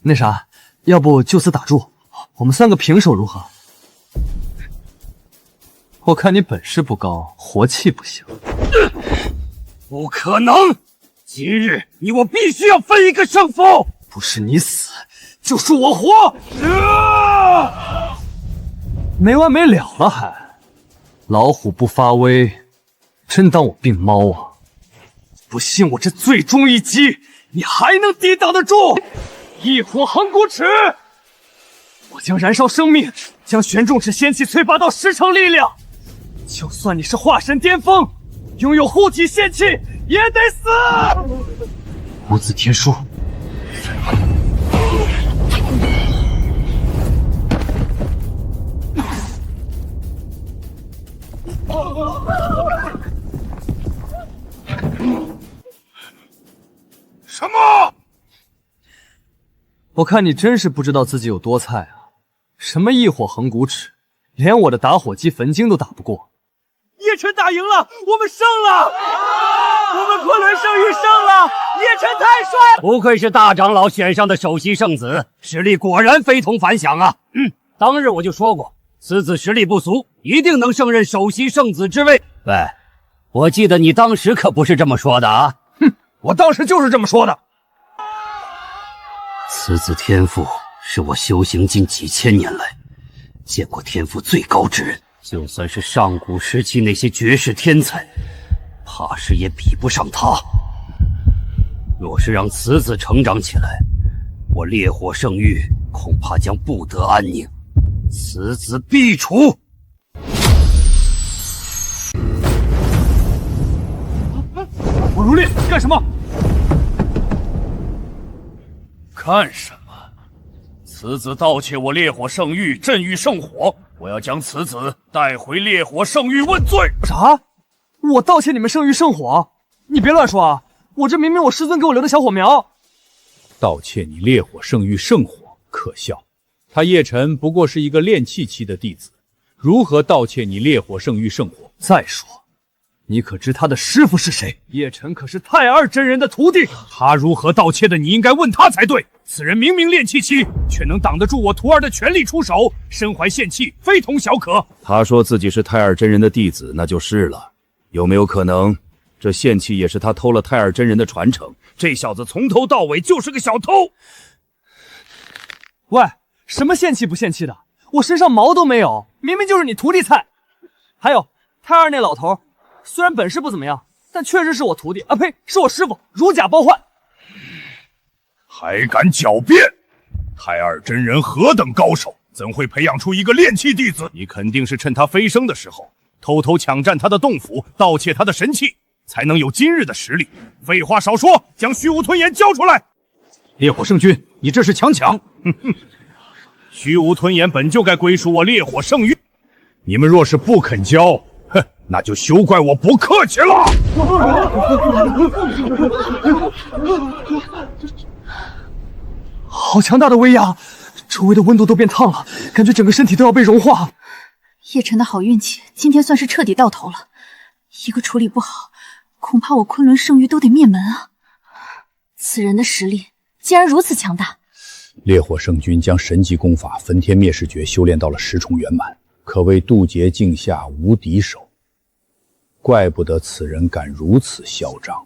那啥，要不就此打住，我们3个平手如何？我看你本事不高，活气不行。不可能！今日你我必须要分一个胜负，不是你死，就是我活！没完没了了还？老虎不发威，真当我病猫啊？不信我这最终一击，你还能抵挡得住？异火横骨尺！我将燃烧生命，将玄重尺仙气催发到10成力量。就算你是化神巅峰，拥有护体仙气，也得死！无字天书。什么？我看你真是不知道自己有多菜啊！什么异火横骨尺，连我的打火机焚经都打不过。叶晨打赢了，我们胜了！我们昆仑圣域胜了！叶晨太帅了！不愧是大长老选上的首席圣子，实力果然非同凡响啊！当日我就说过，此子实力不俗，一定能胜任首席圣子之位。喂，我记得你当时可不是这么说的啊！我当时就是这么说的。此子天赋是我修行近几千年来见过天赋最高之人，就算是上古时期那些绝世天才，怕是也比不上他。若是让此子成长起来，我烈火圣域恐怕将不得安宁，此子必除。我如烈，干什么？干什么？此子盗窃我烈火圣域，镇域圣火，我要将此子带回烈火圣域问罪。啥？我盗窃你们圣域圣火？你别乱说啊！我这明明我师尊给我留的小火苗。盗窃你烈火圣域圣火，可笑！他叶晨不过是一个炼气期的弟子，如何盗窃你烈火圣域圣火？再说，你可知他的师傅是谁？叶晨可是太二真人的徒弟，他如何盗窃的？你应该问他才对。此人明明炼气期，却能挡得住我徒儿的全力出手，身怀仙气，非同小可。他说自己是太二真人的弟子，那就是了。有没有可能，这仙气也是他偷了太二真人的传承？这小子从头到尾就是个小偷。喂，什么献气不献气的？我身上毛都没有，明明就是你徒弟菜。还有太二那老头，虽然本事不怎么样，但确实是我徒弟啊，呸，是我师傅，如假包换。还敢狡辩！太二真人何等高手，怎会培养出一个炼气弟子？你肯定是趁他飞升的时候，偷偷抢占他的洞府，盗窃他的神器，才能有今日的实力。废话少说，将虚无吞炎交出来！烈火圣君，你这是强抢！虚无吞炎本就该归属我烈火圣域，你们若是不肯交，哼，那就休怪我不客气了。好强大的威压，周围的温度都变烫了，感觉整个身体都要被融化。叶晨的好运气，今天算是彻底到头了。一个处理不好，恐怕我昆仑圣域都得灭门啊！此人的实力竟然如此强大。烈火圣君将神级功法焚天灭世诀修炼到了10重圆满，可谓渡劫境下无敌手。怪不得此人敢如此嚣张。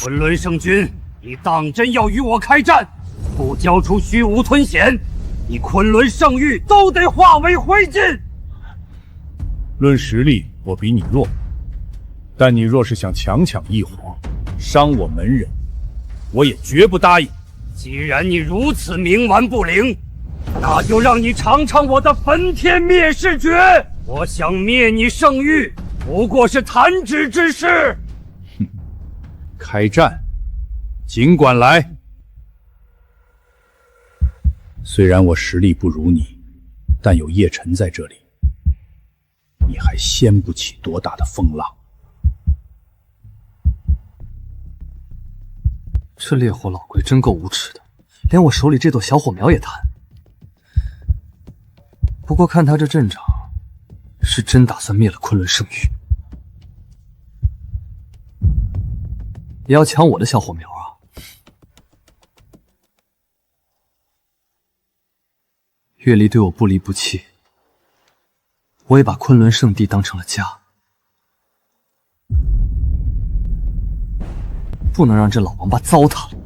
昆仑圣君，你当真要与我开战？不交出虚无吞显，你昆仑圣域都得化为灰烬！论实力，我比你弱，但你若是想强抢异火，伤我门人，我也绝不答应。既然你如此冥顽不灵，那就让你尝尝我的焚天灭世诀！我想灭你圣域，不过是弹指之事。开战，尽管来。虽然我实力不如你，但有叶晨在这里，你还掀不起多大的风浪。这烈火老鬼真够无耻的，连我手里这朵小火苗也弹。不过看他这阵仗，是真打算灭了昆仑圣域。也要抢我的小火苗啊！月离对我不离不弃，我也把昆仑圣地当成了家，不能让这老王八糟蹋了。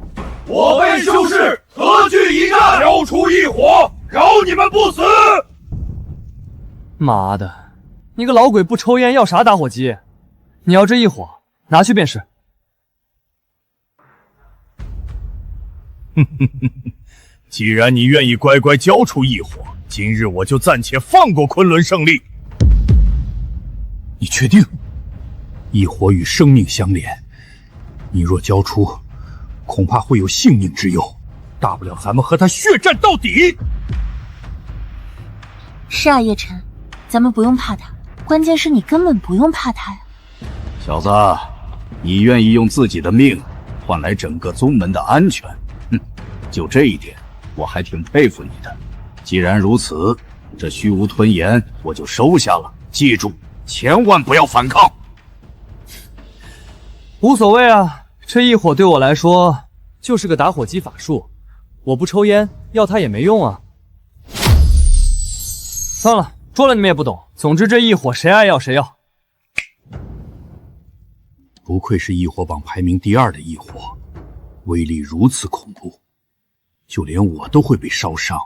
我辈修士何惧一战？交出异火，饶你们不死！妈的，你个老鬼不抽烟要啥打火机？你要这一火，拿去便是。既然你愿意乖乖交出异火，今日我就暂且放过昆仑胜利。你确定？异火与生命相连，你若交出，恐怕会有性命之忧。大不了咱们和他血战到底。是啊，叶晨，咱们不用怕他，关键是你根本不用怕他呀。小子，你愿意用自己的命换来整个宗门的安全？就这一点，我还挺佩服你的。既然如此，这虚无吞炎我就收下了。记住，千万不要反抗。无所谓啊，这一火对我来说就是个打火机法术，我不抽烟，要它也没用啊。算了，说了你们也不懂。总之这一火谁爱要谁要。不愧是异火榜排名第2的异火，威力如此恐怖。就连我都会被烧伤。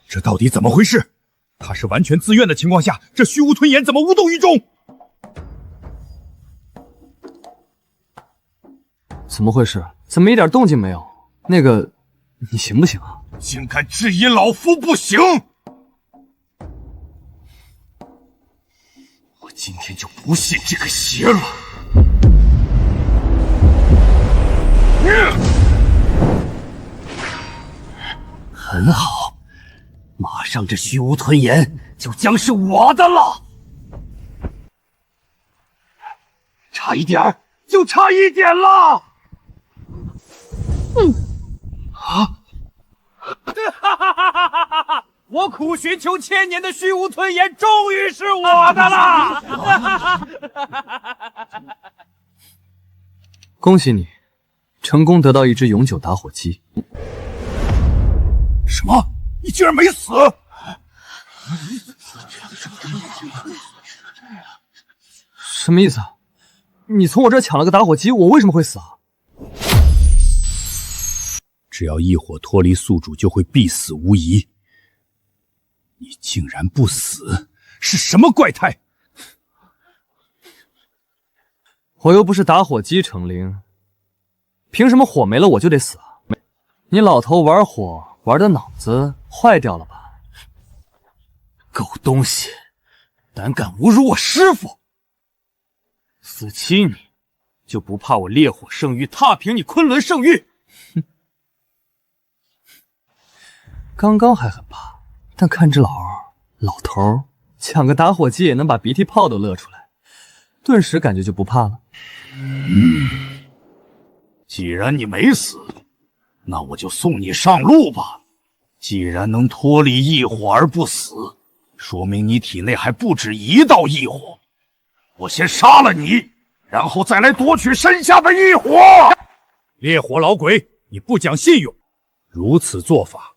这到底怎么回事？他是完全自愿的情况下，这虚无吞炎怎么无动于衷？怎么回事？怎么一点动静没有？那个，你行不行啊？竟敢质疑老夫不行！我今天就不信这个邪了！很好，马上这虚无吞炎就将是我的了。差一点儿，就差一点了。哈哈哈哈哈哈！我苦寻求千年的虚无吞炎，终于是我的了！恭喜你，成功得到一只永久打火机。什么？你竟然没死！什么意思啊？你从我这抢了个打火机，我为什么会死啊？只要异火脱离宿主，就会必死无疑。你竟然不死，是什么怪胎？我又不是打火机成灵，凭什么火没了我就得死啊？你老头玩火玩的脑子坏掉了吧？狗东西，胆敢侮辱我师父！死期你就不怕我烈火圣域踏平你昆仑圣域？哼！刚刚还很怕，但看这老头抢个打火机也能把鼻涕泡都乐出来，顿时感觉就不怕了。既然你没死，那我就送你上路吧。既然能脱离异火而不死，说明你体内还不止一道异火。我先杀了你，然后再来夺取身下的异火。烈火老鬼，你不讲信用，如此做法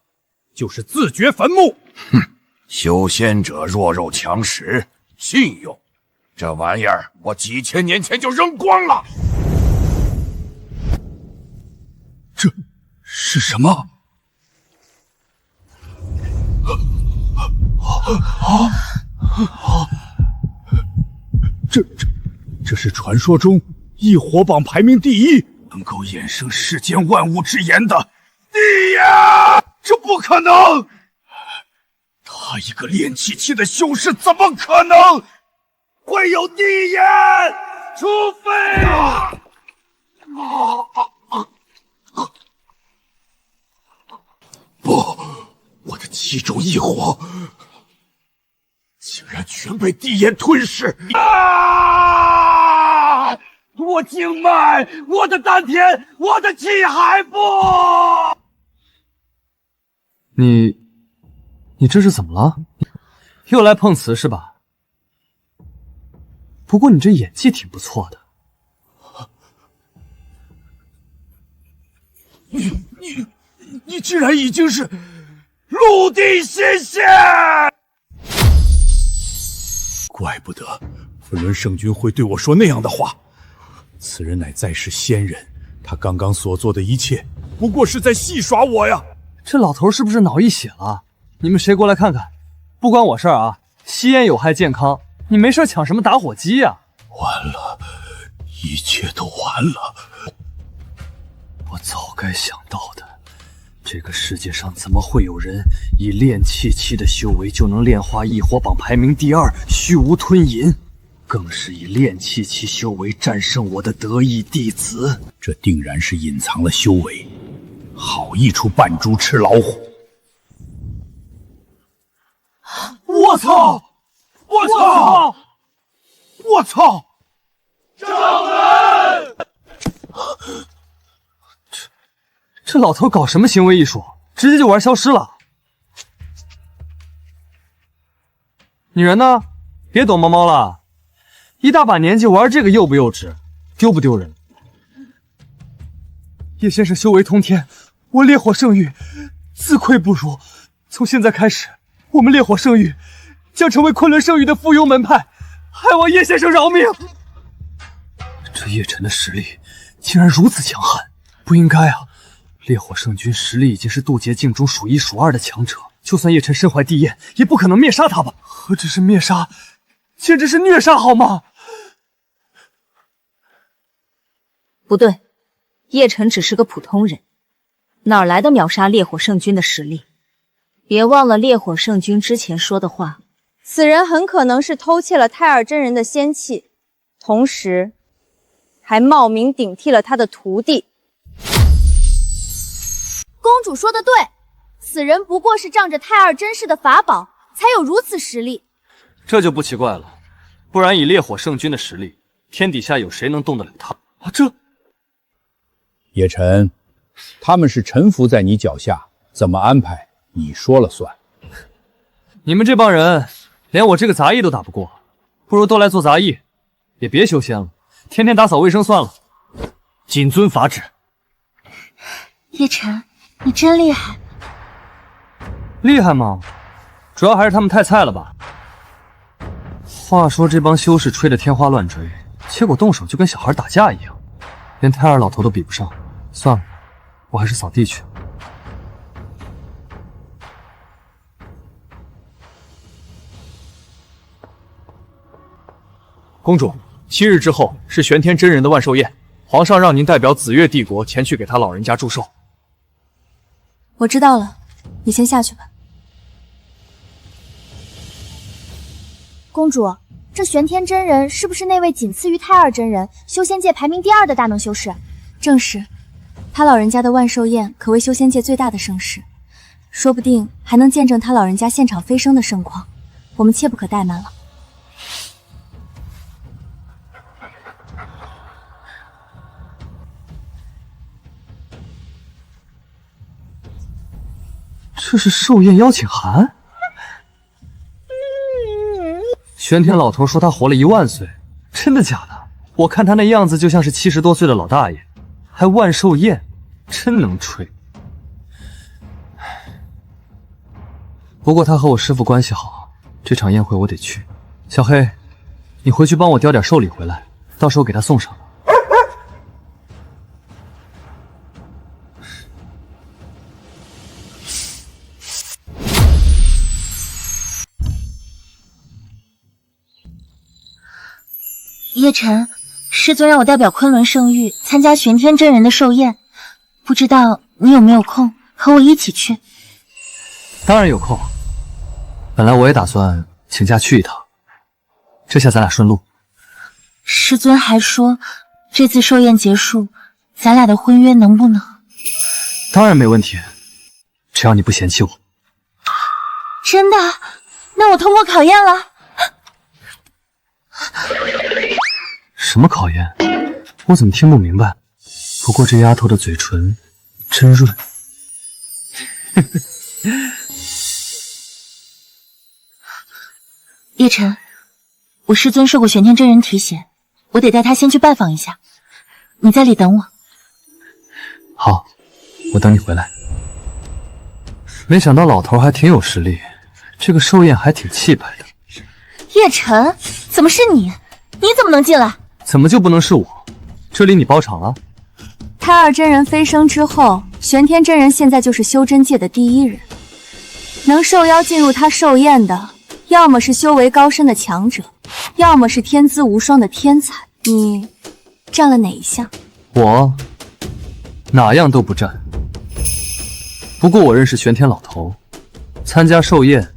就是自掘坟墓。哼，修仙者弱肉强食，信用这玩意儿我几千年前就扔光了。这是什么？这是传说中异火榜排名第一，能够衍生世间万物之言的地呀！这不可能！他一个炼气期的修士，怎么可能会有地眼？除非……不，我的7种异火竟然全被地眼吞噬！啊！我经脉，我的丹田，我的气海不……你这是怎么了？又来碰瓷是吧？不过你这演技挺不错的。你竟然已经是陆地仙仙！怪不得昆仑圣君会对我说那样的话。此人乃在世仙人，他刚刚所做的一切，不过是在戏耍我呀！这老头是不是脑溢血了？你们谁过来看看？不关我事儿啊！吸烟有害健康，你没事抢什么打火机呀？完了，一切都完了！我早该想到的。这个世界上怎么会有人以炼气期的修为就能炼化异火榜排名第2虚无吞银，更是以炼气期修为战胜我的得意弟子？这定然是隐藏了修为，好一出扮猪吃老虎！我操！我操！我操！掌门！这老头搞什么行为艺术，直接就玩消失了。女人呢？别躲猫猫了，一大把年纪玩这个幼不幼稚，丢不丢人？叶先生修为通天，我烈火圣域自愧不如。从现在开始，我们烈火圣域将成为昆仑圣域的附庸门派，还望叶先生饶命。这叶晨的实力竟然如此强悍，不应该啊！烈火圣君实力已经是渡劫境中数1数2的强者，就算叶晨身怀地焰，也不可能灭杀他吧？何止是灭杀，简直是虐杀好吗？不对，叶晨只是个普通人，哪来的秒杀烈火圣君的实力？别忘了烈火圣君之前说的话，此人很可能是偷窃了太二真人的仙气，同时还冒名顶替了他的徒弟。公主说的对，此人不过是仗着太二真氏的法宝，才有如此实力。这就不奇怪了，不然以烈火圣君的实力，天底下有谁能动得了他？啊，这叶晨，他们是臣服在你脚下，怎么安排你说了算。你们这帮人连我这个杂役都打不过，不如都来做杂役，也别修仙了，天天打扫卫生算了。谨遵法旨。叶晨，你真厉害。厉害吗？主要还是他们太菜了吧。话说这帮修士吹得天花乱坠，结果动手就跟小孩打架一样，连太二老头都比不上。算了，我还是扫地去。公主，7日之后是玄天真人的万寿宴，皇上让您代表紫月帝国前去给他老人家祝寿。我知道了，你先下去吧。公主，这玄天真人是不是那位仅次于太二真人、修仙界排名第2的大能修士？正是，他老人家的万寿宴可谓修仙界最大的盛事，说不定还能见证他老人家现场飞升的盛况，我们切不可怠慢了。这是寿宴邀请函。玄天老头说他活了1万岁，真的假的？我看他那样子就像是70多岁的老大爷，还万寿宴，真能吹。不过他和我师父关系好，这场宴会我得去。小黑，你回去帮我叼点寿礼回来，到时候给他送上。叶晨，师尊让我代表昆仑圣域参加玄天真人的寿宴，不知道你有没有空和我一起去？当然有空，本来我也打算请假去一趟，这下咱俩顺路。师尊还说，这次寿宴结束，咱俩的婚约能不能？当然没问题，只要你不嫌弃我。真的？那我通过考验了。什么考验？我怎么听不明白？不过这丫头的嘴唇真润。叶晨，我师尊受过玄天真人提携，我得带他先去拜访一下。你在里等我。好，我等你回来。没想到老头还挺有实力，这个寿宴还挺气派的。叶晨，怎么是你？你怎么能进来？怎么就不能是我？这里你包场了？太二真人飞升之后，玄天真人现在就是修真界的第1人，能受邀进入他寿宴的，要么是修为高深的强者，要么是天资无双的天才。你占了哪一项？我哪样都不占。不过我认识玄天老头，参加寿宴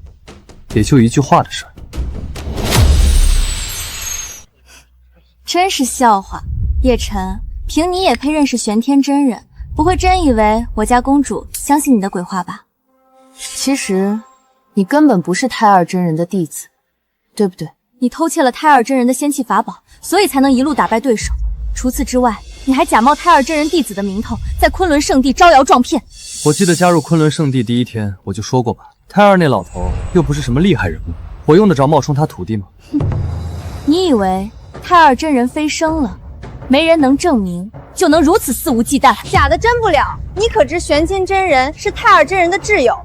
也就一句话的事儿。真是笑话，叶晨，凭你也配认识玄天真人？不会真以为我家公主相信你的鬼话吧？其实，你根本不是太二真人的弟子，对不对？你偷窃了太二真人的仙气法宝，所以才能一路打败对手。除此之外，你还假冒太二真人弟子的名头，在昆仑圣地招摇撞骗。我记得加入昆仑圣地第1天我就说过吧，太二那老头又不是什么厉害人物，我用得着冒充他徒弟吗？你以为太二真人飞升了，没人能证明就能如此肆无忌惮？假的真不了，你可知玄天真人是太二真人的挚友？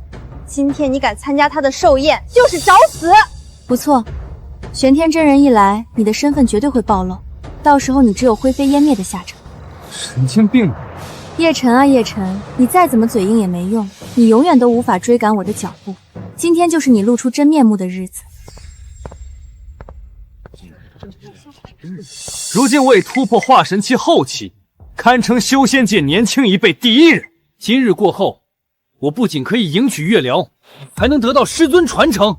今天你敢参加他的寿宴，就是找死！不错，玄天真人一来，你的身份绝对会暴露，到时候你只有灰飞烟灭的下场。神经病！叶晨啊叶晨，你再怎么嘴硬也没用，你永远都无法追赶我的脚步。今天就是你露出真面目的日子。如今我已突破化神期后期，堪称修仙界年轻一辈第1人。今日过后，我不仅可以迎娶月聊，还能得到师尊传承。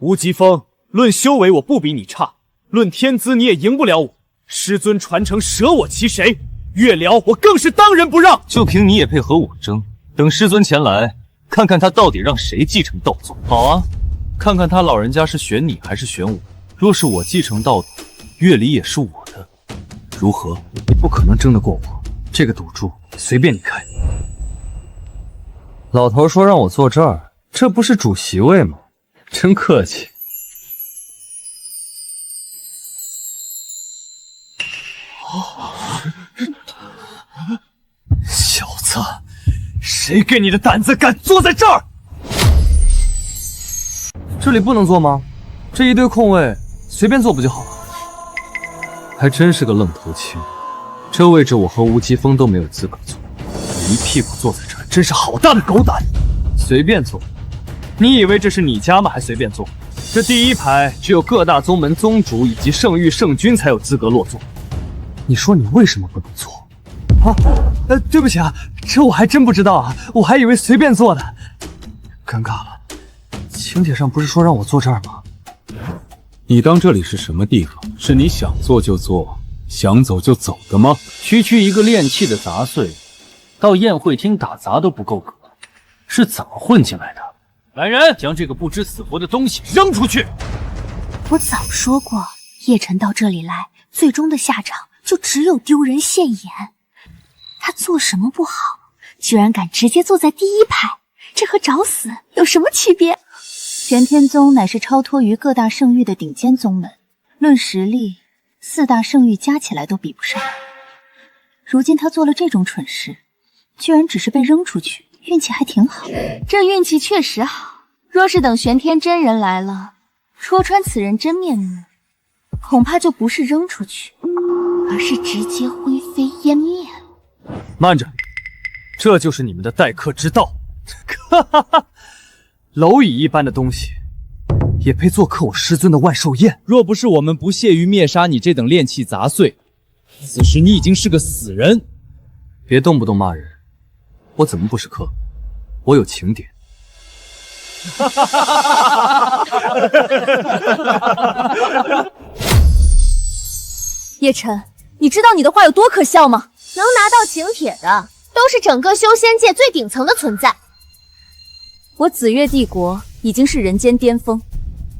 吴疾风，论修为我不比你差，论天资你也赢不了我。师尊传承舍我其谁，月聊我更是当仁不让。就凭你也配和我争？等师尊前来，看看他到底让谁继承道宗。好啊，看看他老人家是选你还是选我。若是我继承道统，月离也是我的，如何？你不可能争得过我，这个赌注随便你开。老头说让我坐这儿，这不是主席位吗？真客气。小子，谁给你的胆子敢坐在这儿？这里不能坐吗？这一堆空位，随便坐不就好了？还真是个愣头青，这位置我和吴奇峰都没有资格坐，你一屁股坐在这儿，真是好大的狗胆！随便坐？你以为这是你家吗？还随便坐？这第一排只有各大宗门宗主以及圣域圣君才有资格落座。你说你为什么不能坐？啊，对不起啊，这我还真不知道啊，我还以为随便坐的。尴尬了，请帖上不是说让我坐这儿吗？你当这里是什么地方？是你想坐就坐，想走就走的吗？区一个练气的杂碎，到宴会厅打杂都不够格，是怎么混进来的？来人，将这个不知死活的东西扔出去！我早说过，叶晨到这里来，最终的下场就只有丢人现眼。他做什么不好，居然敢直接坐在第一排，这和找死有什么区别？玄天宗乃是超脱于各大圣域的顶尖宗门，论实力，4大圣域加起来都比不上。如今他做了这种蠢事，居然只是被扔出去，运气还挺好。这运气确实好，若是等玄天真人来了，戳穿此人真面目，恐怕就不是扔出去，而是直接灰飞烟灭。慢着，这就是你们的待客之道。哈哈哈，蝼蚁一般的东西，也配做客我师尊的万寿宴？若不是我们不屑于灭杀你这等炼气杂碎，此时你已经是个死人。别动不动骂人，我怎么不是客？我有情点。哈哈哈哈！叶晨，你知道你的话有多可笑吗？能拿到请帖的，都是整个修仙界最顶层的存在。我紫月帝国已经是人间巅峰，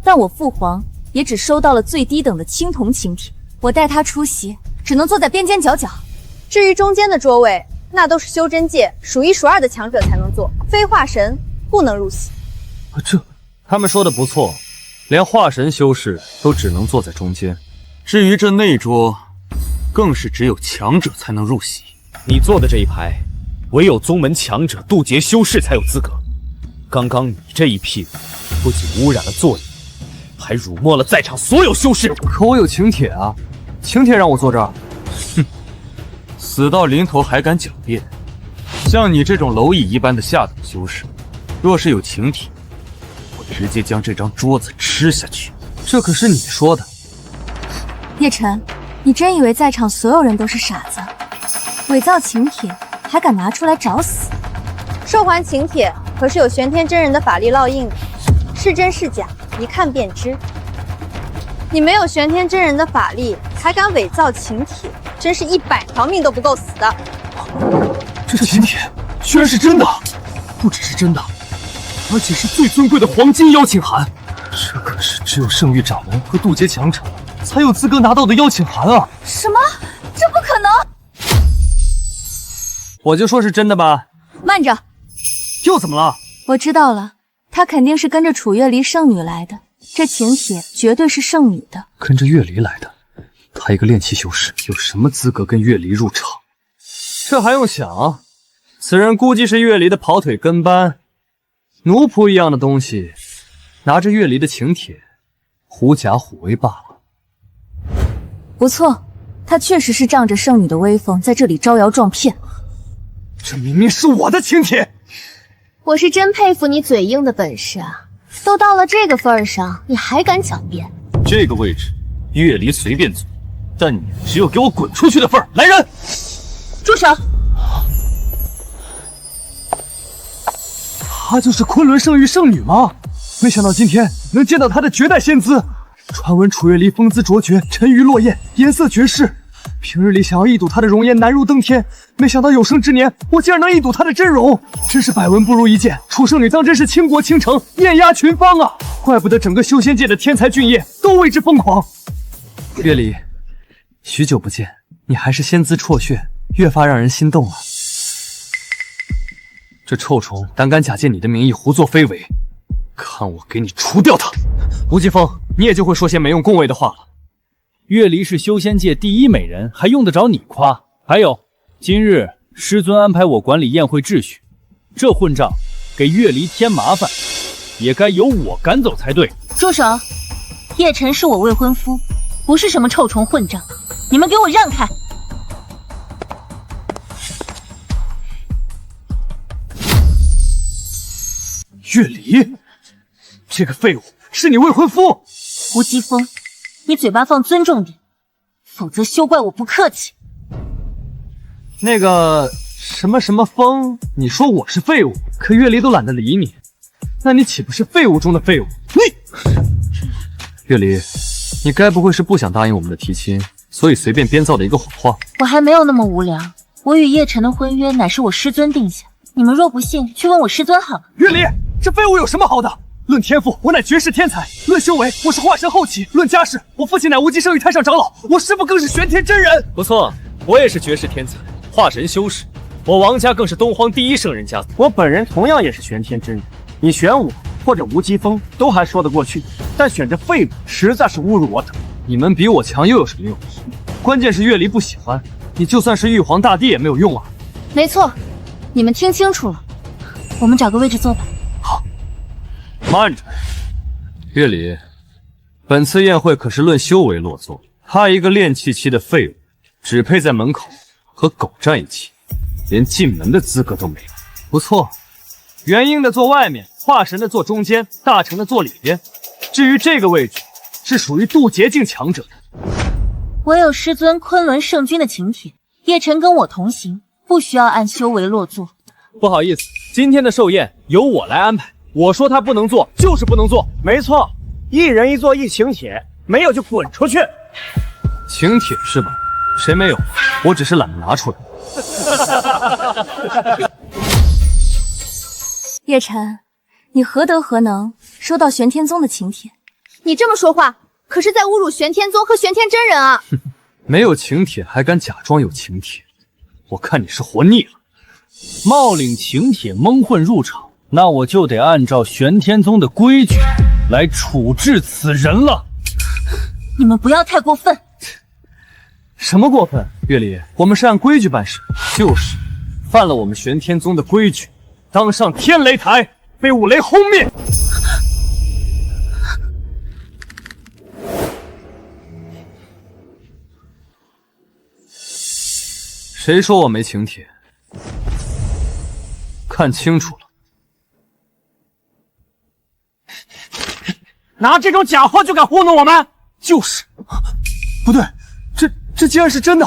但我父皇也只收到了最低等的青铜请帖，我带他出席，只能坐在边间角角。至于中间的桌位，那都是修真界数1数2的强者才能坐，非化神不能入席。他们说的不错，连化神修士都只能坐在中间。至于这内桌，更是只有强者才能入席。你坐的这一排，唯有宗门强者、渡劫修士才有资格。刚刚你这一屁股，不仅污染了座椅，还辱没了在场所有修士。可我有请帖啊，请帖让我坐这儿。哼，死到临头还敢狡辩？像你这种蝼蚁一般的下等修士，若是有请帖，我直接将这张桌子吃下去。这可是你说的。叶晨，你真以为在场所有人都是傻子？伪造请帖还敢拿出来找死？受还请帖可是有玄天真人的法力烙印的，是真是假一看便知。你没有玄天真人的法力，还敢伪造请帖，真是100条命都不够死的。这请帖居然是真的，不只是真的，而且是最尊贵的黄金邀请函。这可是只有圣域掌门和渡劫强者才有资格拿到的邀请函啊！什么？这不可能！我就说是真的吧。慢着，又怎么了？我知道了，她肯定是跟着楚月离圣女来的，这请帖绝对是圣女的。跟着月离来的，她一个炼气修士，有什么资格跟月离入场？这还用想？此人估计是月离的跑腿跟班，奴仆一样的东西，拿着月离的请帖，狐假虎威罢了。不错，她确实是仗着圣女的威风在这里招摇撞骗。这明明是我的请帖！我是真佩服你嘴硬的本事啊！都到了这个份上，你还敢狡辩？这个位置，月离随便坐，但你只有给我滚出去的份儿！来人，住手！她就是昆仑圣域圣女吗？没想到今天能见到她的绝代仙姿。传闻楚月离风姿卓绝，沉鱼落雁，颜色绝世，平日里想要一睹他的容颜难如登天，没想到有生之年我竟然能一睹他的真容，真是百闻不如一见。楚圣女当真是倾国倾城，艳压群芳啊！怪不得整个修仙界的天才俊业都为之疯狂。月离，许久不见，你还是仙姿绰炫，越发让人心动了。这臭虫胆敢假借你的名义胡作非为，看我给你除掉他！吴疾风，你也就会说些没用恭维的话了。月离是修仙界第一美人，还用得着你夸？还有，今日师尊安排我管理宴会秩序，这混账给月离添麻烦，也该由我赶走才对。住手！叶晨是我未婚夫，不是什么臭虫混账，你们给我让开！月离，这个废物是你未婚夫！吴疾风，你嘴巴放尊重点，否则休怪我不客气。那个什么什么风，你说我是废物，可月离都懒得理你，那你岂不是废物中的废物？月离，你该不会是不想答应我们的提亲，所以随便编造的一个谎话？我还没有那么无聊，我与叶晨的婚约乃是我师尊定下，你们若不信，去问我师尊好了。月离，这废物有什么好的？论天赋，我乃绝世天才；论修为，我是化神后期；论家世，我父亲乃无极圣域太上长老，我师父更是玄天真人。不错，我也是绝世天才，化神修士。我王家更是东荒第一圣人家族。我本人同样也是玄天真人，你选我或者吴疾风都还说得过去，但选这废物实在是侮辱我等。你们比我强又有什么用？关键是月离不喜欢你，就算是玉皇大帝也没有用啊。没错，你们听清楚了，我们找个位置坐吧。好。慢着，月离，本次宴会可是论修为落座，他一个炼气期的废物，只配在门口和狗站一起，连进门的资格都没有。不错，元婴的坐外面，化神的坐中间，大成的坐里边。至于这个位置，是属于渡劫境强者的。我有师尊昆仑圣君的请帖，叶晨跟我同行，不需要按修为落座。不好意思，今天的寿宴由我来安排。我说他不能做，就是不能做。没错，一人一座一请帖，没有就滚出去。请帖是吧？谁没有？我只是懒得拿出来。叶晨，你何德何能收到玄天宗的请帖？你这么说话，可是在侮辱玄天宗和玄天真人啊！没有请帖还敢假装有请帖，我看你是活腻了。冒领请帖蒙混入场，那我就得按照玄天宗的规矩来处置此人了。你们不要太过分。什么过分？月离，我们是按规矩办事，就是犯了我们玄天宗的规矩，当上天雷台，被五雷轰灭。谁说我没请帖？看清楚了。拿这种假话就敢糊弄我们？就是，不对，这竟然是真的！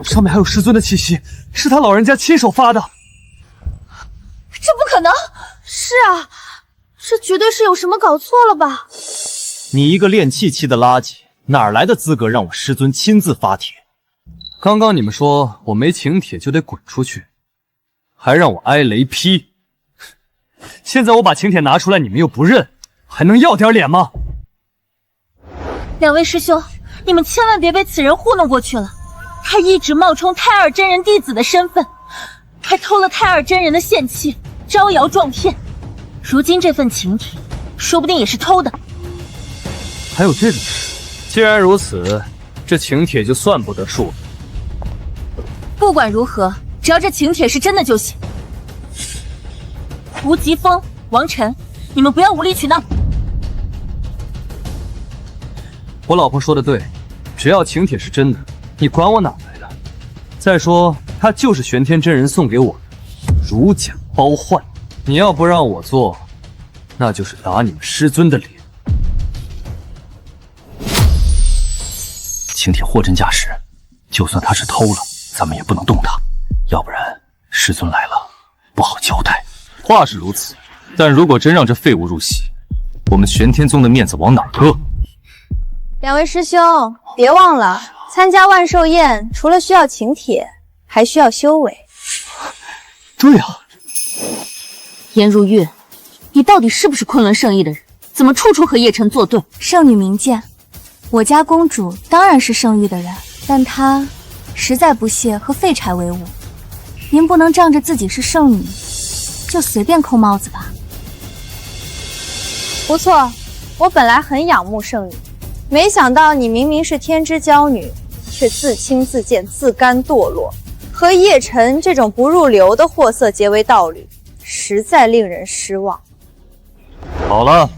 上面还有师尊的气息，是他老人家亲手发的。这不可能！是啊，这绝对是有什么搞错了吧？你一个炼气期的垃圾，哪来的资格让我师尊亲自发帖？刚刚你们说我没请帖就得滚出去，还让我挨雷劈。现在我把请帖拿出来，你们又不认，还能要点脸吗？两位师兄，你们千万别被此人糊弄过去了。他一直冒充太二真人弟子的身份，还偷了太二真人的仙气，招摇撞骗。如今这份请帖，说不定也是偷的。还有这种事？既然如此，这请帖就算不得数了。不管如何，只要这请帖是真的就行。吴疾风、王晨，你们不要无理取闹。我老婆说的对，只要请帖是真的，你管我哪来的？再说，他就是玄天真人送给我的，如假包换。你要不让我做，那就是打你们师尊的脸。请帖货真价实，就算他是偷了，咱们也不能动他，要不然师尊来了不好交代。话是如此，但如果真让这废物入席，我们玄天宗的面子往哪搁？两位师兄，别忘了参加万寿宴，除了需要请帖，还需要修为。对啊，颜如玉，你到底是不是昆仑圣域的人？怎么处处和叶晨作对？圣女明鉴，我家公主当然是圣域的人，但她实在不屑和废柴为伍。您不能仗着自己是圣女，就随便扣帽子吧。不错，我本来很仰慕圣女，没想到你明明是天之娇女，却自轻自贱、自甘堕落，和叶晨这种不入流的货色结为道侣，实在令人失望。好了，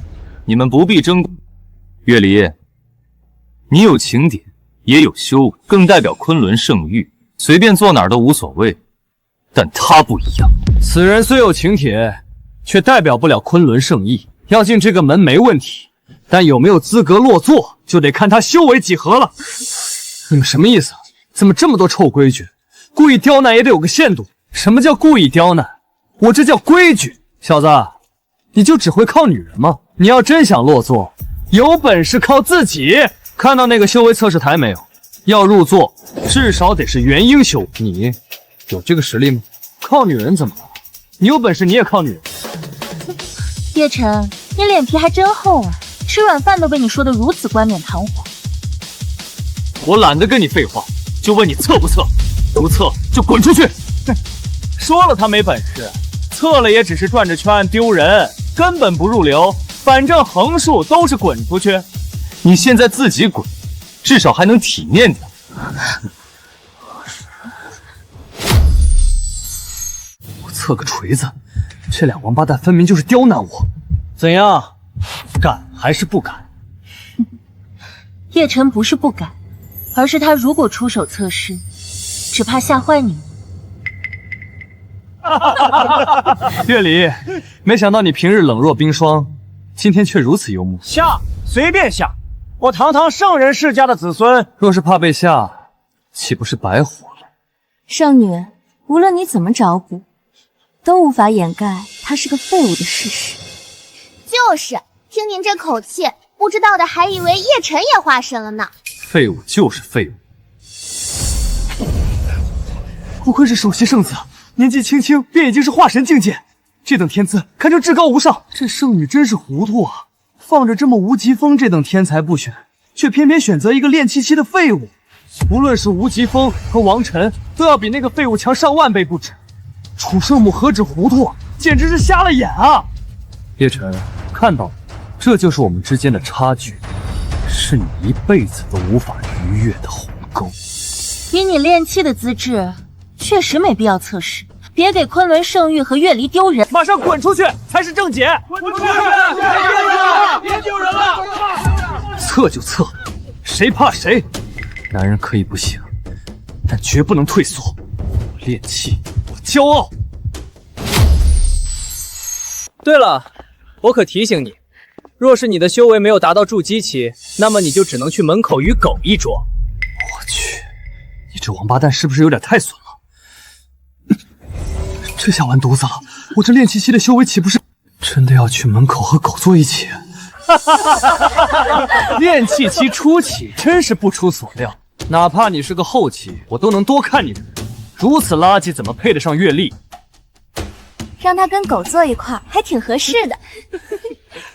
你们不必争。月离，你有情典，也有修为，更代表昆仑圣域，随便坐哪儿都无所谓。但他不一样，此人虽有请帖，却代表不了昆仑圣域。要进这个门没问题，但有没有资格落座，就得看他修为几何了。你们什么意思？怎么这么多臭规矩？故意刁难也得有个限度。什么叫故意刁难？我这叫规矩。小子，你就只会靠女人吗？你要真想落座，有本事靠自己。看到那个修为测试台没有？要入座，至少得是元婴修。你有这个实力吗？靠女人怎么了？你有本事你也靠女人。叶晨，你脸皮还真厚啊！吃软饭都被你说得如此冠冕堂皇。我懒得跟你废话，就问你测不测？不测就滚出去！说了他没本事，测了也只是转着圈丢人，根本不入流。反正横竖都是滚出去。你现在自己滚，至少还能体面点。我测个锤子！这俩王八蛋分明就是刁难我。怎样，敢还是不敢？叶晨不是不敢，而是他如果出手测试，只怕吓坏你。月离，没想到你平日冷若冰霜，今天却如此幽默。下，随便下，我堂堂圣人世家的子孙，若是怕被吓，岂不是白活了？圣女，无论你怎么找补，都无法掩盖他是个废物的事实。就是，听您这口气，不知道的还以为叶晨也化身了呢。废物就是废物。不愧是首席圣子，年纪轻轻便已经是化神境界，这等天资堪称至高无上。这圣女真是糊涂啊！放着这么吴疾风这等天才不选，却偏偏选择一个练气期的废物。无论是吴疾风和王晨，都要比那个废物强上万倍不止。楚圣母何止糊涂，简直是瞎了眼啊！叶晨，看到了，这就是我们之间的差距，是你一辈子都无法逾越的鸿沟。以你练气的资质，确实没必要测试。别给昆仑圣域和月离丢人！马上滚出去才是正解！滚出去！别丢人了！测就测，谁怕谁？男人可以不行，但绝不能退缩。我练气，我骄傲。对了，我可提醒你，若是你的修为没有达到筑基期，那么你就只能去门口与狗一桌。我去，你这王八蛋是不是有点太损了？这下完犊子了！我这练气期的修为岂不是真的要去门口和狗坐一起？练气期初期真是不出所料，哪怕你是个后期，我都能多看你的人。如此垃圾怎么配得上月历？让他跟狗坐一块儿，还挺合适的。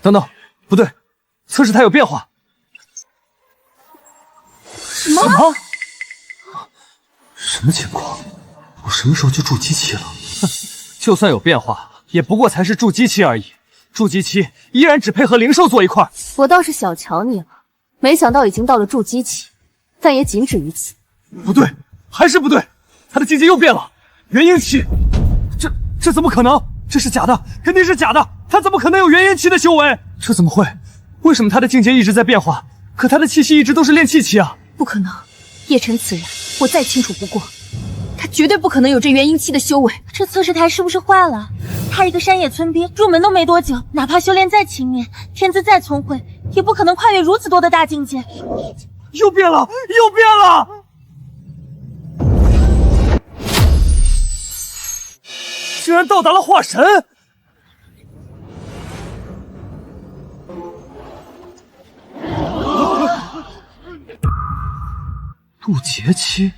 等等，不对，测试台有变化。什么？什么情况？我什么时候就筑基期了？哼，就算有变化，也不过才是筑基期而已。筑基期依然只配和灵兽坐一块。我倒是小瞧你了，没想到已经到了筑基期，但也仅止于此。不对，还是不对，他的境界又变了，元婴期。这怎么可能？这是假的，肯定是假的。他怎么可能有元婴期的修为？这怎么会？为什么他的境界一直在变化，可他的气息一直都是练气期啊？不可能，叶晨此人我再清楚不过，他绝对不可能有这元婴期的修为。这测试台是不是坏了？他一个山野村兵，入门都没多久，哪怕修炼再勤勉，天资再聪慧，也不可能跨越如此多的大境界。又变了，又变了！居然到达了化神！渡劫期，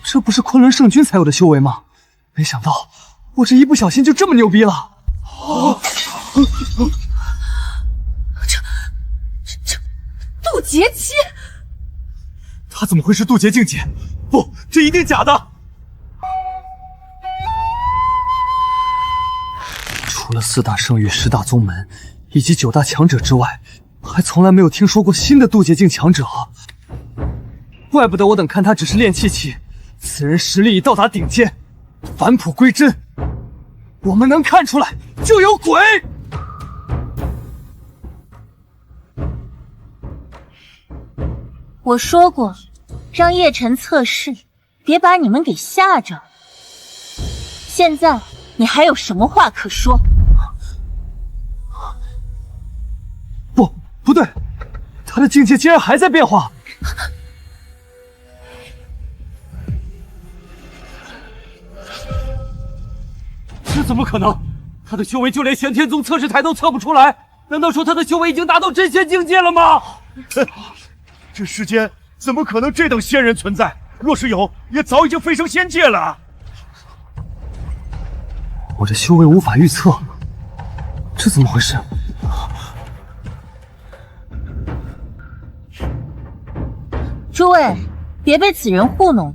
这不是昆仑圣君才有的修为吗？没想到我这一不小心就这么牛逼了。这渡劫期，他怎么会是渡劫境界？不，这一定假的。除了4大圣域、10大宗门以及9大强者之外，还从来没有听说过新的渡劫境强者。怪不得我等看他只是炼气期，此人实力已到达顶尖，返璞归真。我们能看出来就有鬼。我说过，让叶晨测试，别把你们给吓着。现在你还有什么话可说？不对，他的境界竟然还在变化。这怎么可能？他的修为就连玄天宗测试台都测不出来，难道说他的修为已经达到真仙境界了吗？这世间怎么可能这等仙人存在？若是有，也早已经飞升仙界了。我这修为无法预测，这怎么回事？诸位，别被此人糊弄了。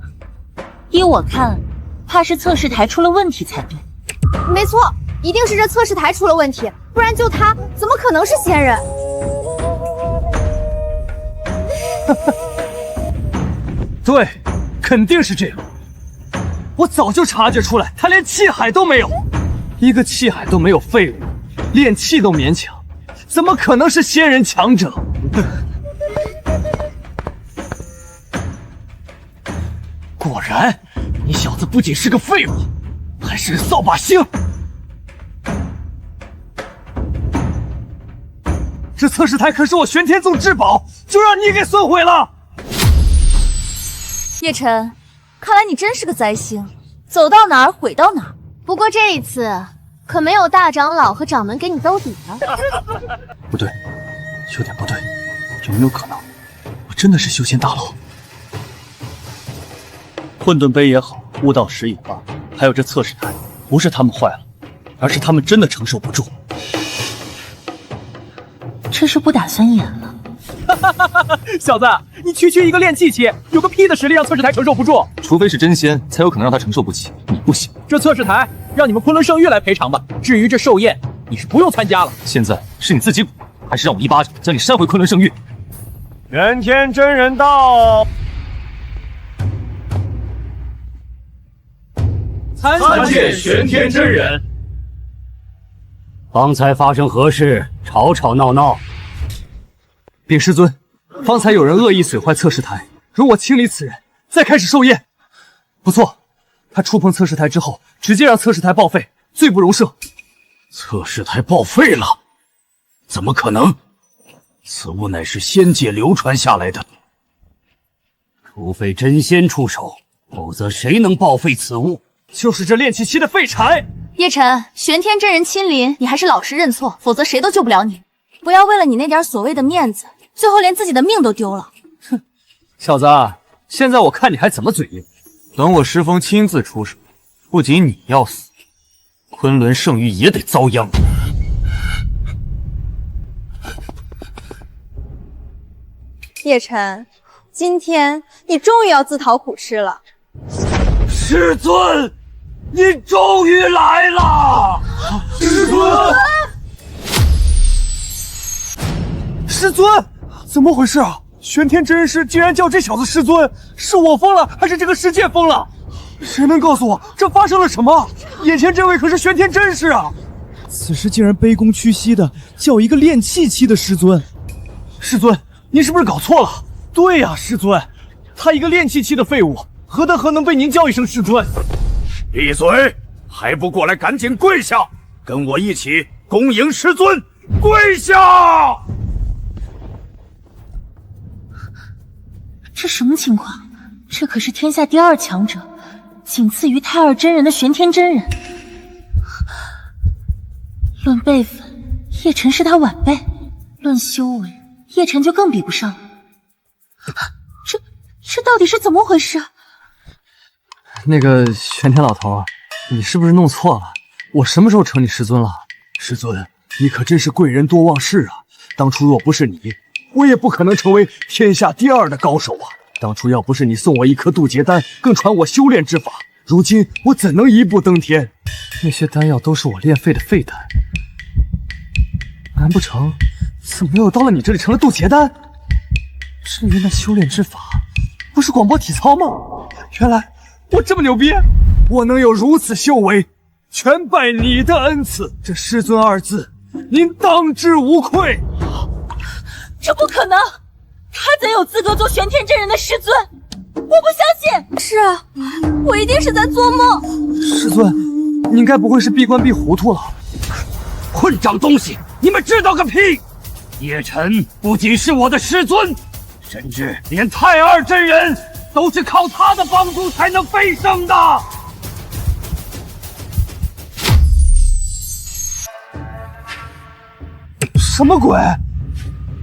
依我看，怕是测试台出了问题才对。没错，一定是这测试台出了问题，不然就他怎么可能是仙人？对，肯定是这样。我早就察觉出来，他连气海都没有，一个气海都没有废物，炼气都勉强，怎么可能是仙人强者？果然，你小子不仅是个废物，还是个扫把星。这测试台可是我玄天宗至宝，就让你给损毁了。叶晨，看来你真是个灾星，走到哪儿毁到哪儿。不过这一次可没有大长老和掌门给你兜底了。不对，有点不对，有没有可能我真的是修仙大佬？混沌杯也好，悟道石也罢，还有这测试台，不是他们坏了，而是他们真的承受不住。这是不打算演了？小子，你区区一个炼气期，有个屁的实力让测试台承受不住？除非是真仙，才有可能让他承受不起。你不行，这测试台让你们昆仑圣域来赔偿吧。至于这寿宴，你是不用参加了。现在是你自己补，还是让我一巴掌将你扇回昆仑圣域？玄天真人到。参见玄天真人。方才发生何事？吵吵闹闹。禀师尊，方才有人恶意损坏测试台，容我清理此人，再开始寿宴。不错，他触碰测试台之后，直接让测试台报废，罪不容赦。测试台报废了？怎么可能？此物乃是仙界流传下来的，除非真仙出手，否则谁能报废此物？就是这炼气期的废柴。叶晨，玄天真人亲临，你还是老实认错，否则谁都救不了你。不要为了你那点所谓的面子，最后连自己的命都丢了。哼，小子，现在我看你还怎么嘴硬。等我师风亲自出手，不仅你要死，昆仑圣域也得遭殃。叶晨，今天你终于要自讨苦吃了。师尊，你终于来了！师尊，师尊，怎么回事啊？玄天真人师竟然叫这小子师尊，是我疯了，还是这个世界疯了？谁能告诉我这发生了什么？眼前这位可是玄天真师啊！此时竟然卑躬屈膝的叫一个炼气期的师尊。师尊，您是不是搞错了？对呀，师尊，他一个炼气期的废物，何德何能被您叫一声师尊？闭嘴！还不过来赶紧跪下，跟我一起恭迎师尊！跪下！这什么情况？这可是天下第2强者，仅次于太二真人的玄天真人。论辈分，叶晨是他晚辈；论修为，叶晨就更比不上了。这到底是怎么回事？那个玄天老头，你是不是弄错了？我什么时候成你师尊了？师尊，你可真是贵人多忘事啊！当初若不是你，我也不可能成为天下第2的高手啊！当初要不是你送我一颗渡劫丹，更传我修炼之法，如今我怎能一步登天？那些丹药都是我炼废的废丹，难不成怎么又到了你这里成了渡劫丹？至于那修炼之法，不是广播体操吗？原来我这么牛逼，我能有如此修为，全拜你的恩赐。这师尊2字，您当之无愧。这不可能，他怎有资格做玄天真人的师尊？我不相信。是啊，我一定是在做梦。师尊，您该不会是闭关闭糊涂了？混账东西，你们知道个屁！叶晨不仅是我的师尊，甚至连太二真人都是靠他的帮助才能飞升的。什么鬼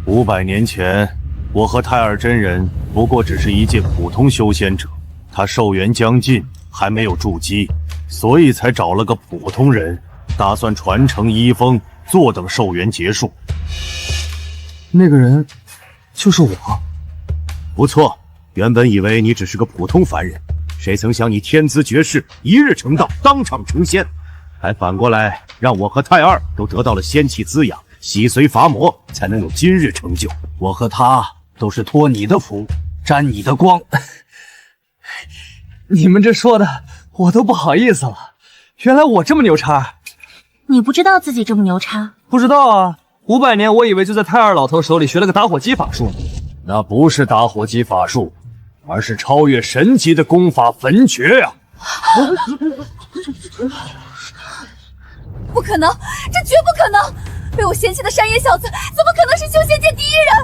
？500年前，我和太二真人不过只是一介普通修仙者，他寿元将近，还没有筑基，所以才找了个普通人，打算传承医风，坐等寿元结束。那个人就是我。不错，原本以为你只是个普通凡人，谁曾想你天资绝世，一日成道，当场成仙，还反过来让我和太二都得到了仙气滋养，洗髓伐魔，才能有今日成就。我和他都是托你的福，沾你的光。你们这说的我都不好意思了，原来我这么牛叉。你不知道自己这么牛叉？不知道啊，500年我以为就在太二老头手里学了个打火机法术。那不是打火机法术，而是超越神级的功法焚诀呀！不可能，这绝不可能！被我嫌弃的山野小子，怎么可能是修仙界第一人？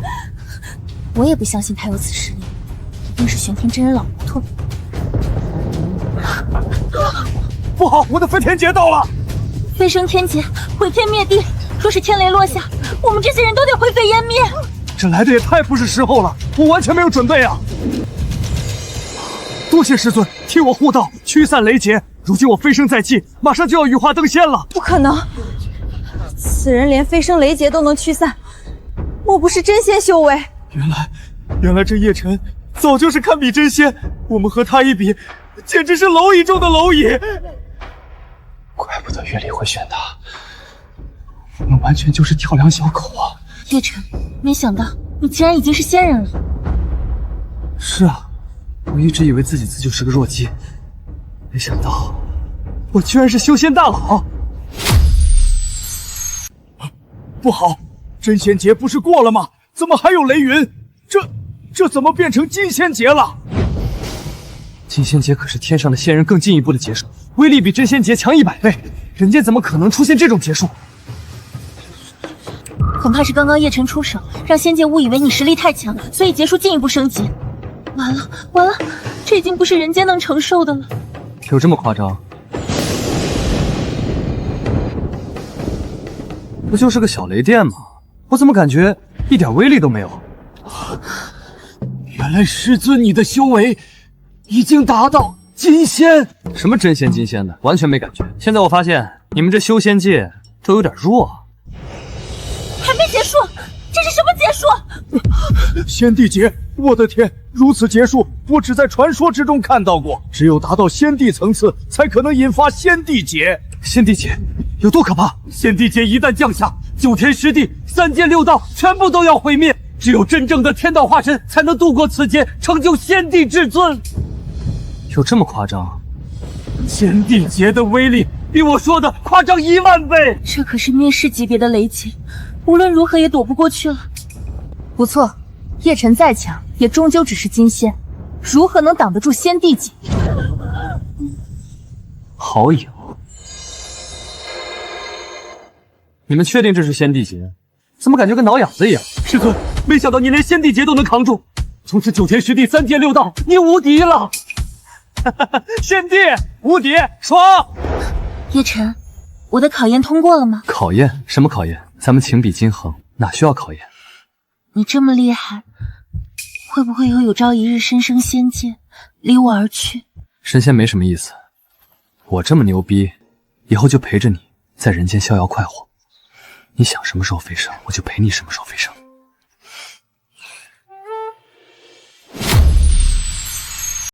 我也不相信他有此实力，一定是玄天真人老糊涂了。不好，我的飞天劫到了！飞升天劫，毁天灭地，若是天雷落下，我们这些人都得灰飞烟灭。这来的也太不是时候了，我完全没有准备啊！多谢师尊替我护道，驱散雷劫。如今我飞升在即，马上就要羽化登仙了。不可能，此人连飞升雷劫都能驱散，莫不是真仙修为？原来这叶晨早就是堪比真仙，我们和他一比，简直是蝼蚁中的蝼蚁。怪不得月里会选他，我们完全就是跳梁小狗啊！叶晨，没想到你竟然已经是仙人了。是啊，我一直以为自己就是个弱鸡，没想到我居然是修仙大佬。不好，真仙劫不是过了吗？怎么还有雷云？这怎么变成金仙劫了？金仙劫可是天上的仙人更进一步的劫术，威力比真仙劫强100倍，人间怎么可能出现这种劫术？恐怕是刚刚叶晨出手，让仙界误以为你实力太强，所以劫术进一步升级。完了，这已经不是人间能承受的了。有这么夸张？不就是个小雷电吗？我怎么感觉一点威力都没有？原来师尊你的修为已经达到金仙。什么真仙金仙的，完全没感觉。现在我发现你们这修仙界都有点弱。还没结束，这是什么劫术？仙帝劫！我的天，如此劫术，我只在传说之中看到过。只有达到仙帝层次，才可能引发仙帝劫。仙帝劫有多可怕？仙帝劫一旦降下，9天10地3界6道全部都要毁灭。只有真正的天道化身才能度过此劫，成就仙帝至尊。有这么夸张？仙帝劫的威力比我说的夸张1万倍。这可是灭世级别的雷劫，无论如何也躲不过去了。不错，叶晨再强，也终究只是金仙，如何能挡得住仙帝劫？好影，你们确定这是仙帝劫？怎么感觉跟挠痒子一样？师尊，没想到你连仙帝劫都能扛住，从此9天10地3界6道，你无敌了！仙帝无敌，爽！叶晨，我的考验通过了吗？考验？什么考验？咱们情比金衡，哪需要考验？你这么厉害，会不会又有朝一日身生仙界，离我而去？神仙没什么意思，我这么牛逼，以后就陪着你在人间逍遥快活。你想什么时候飞升，我就陪你什么时候飞升。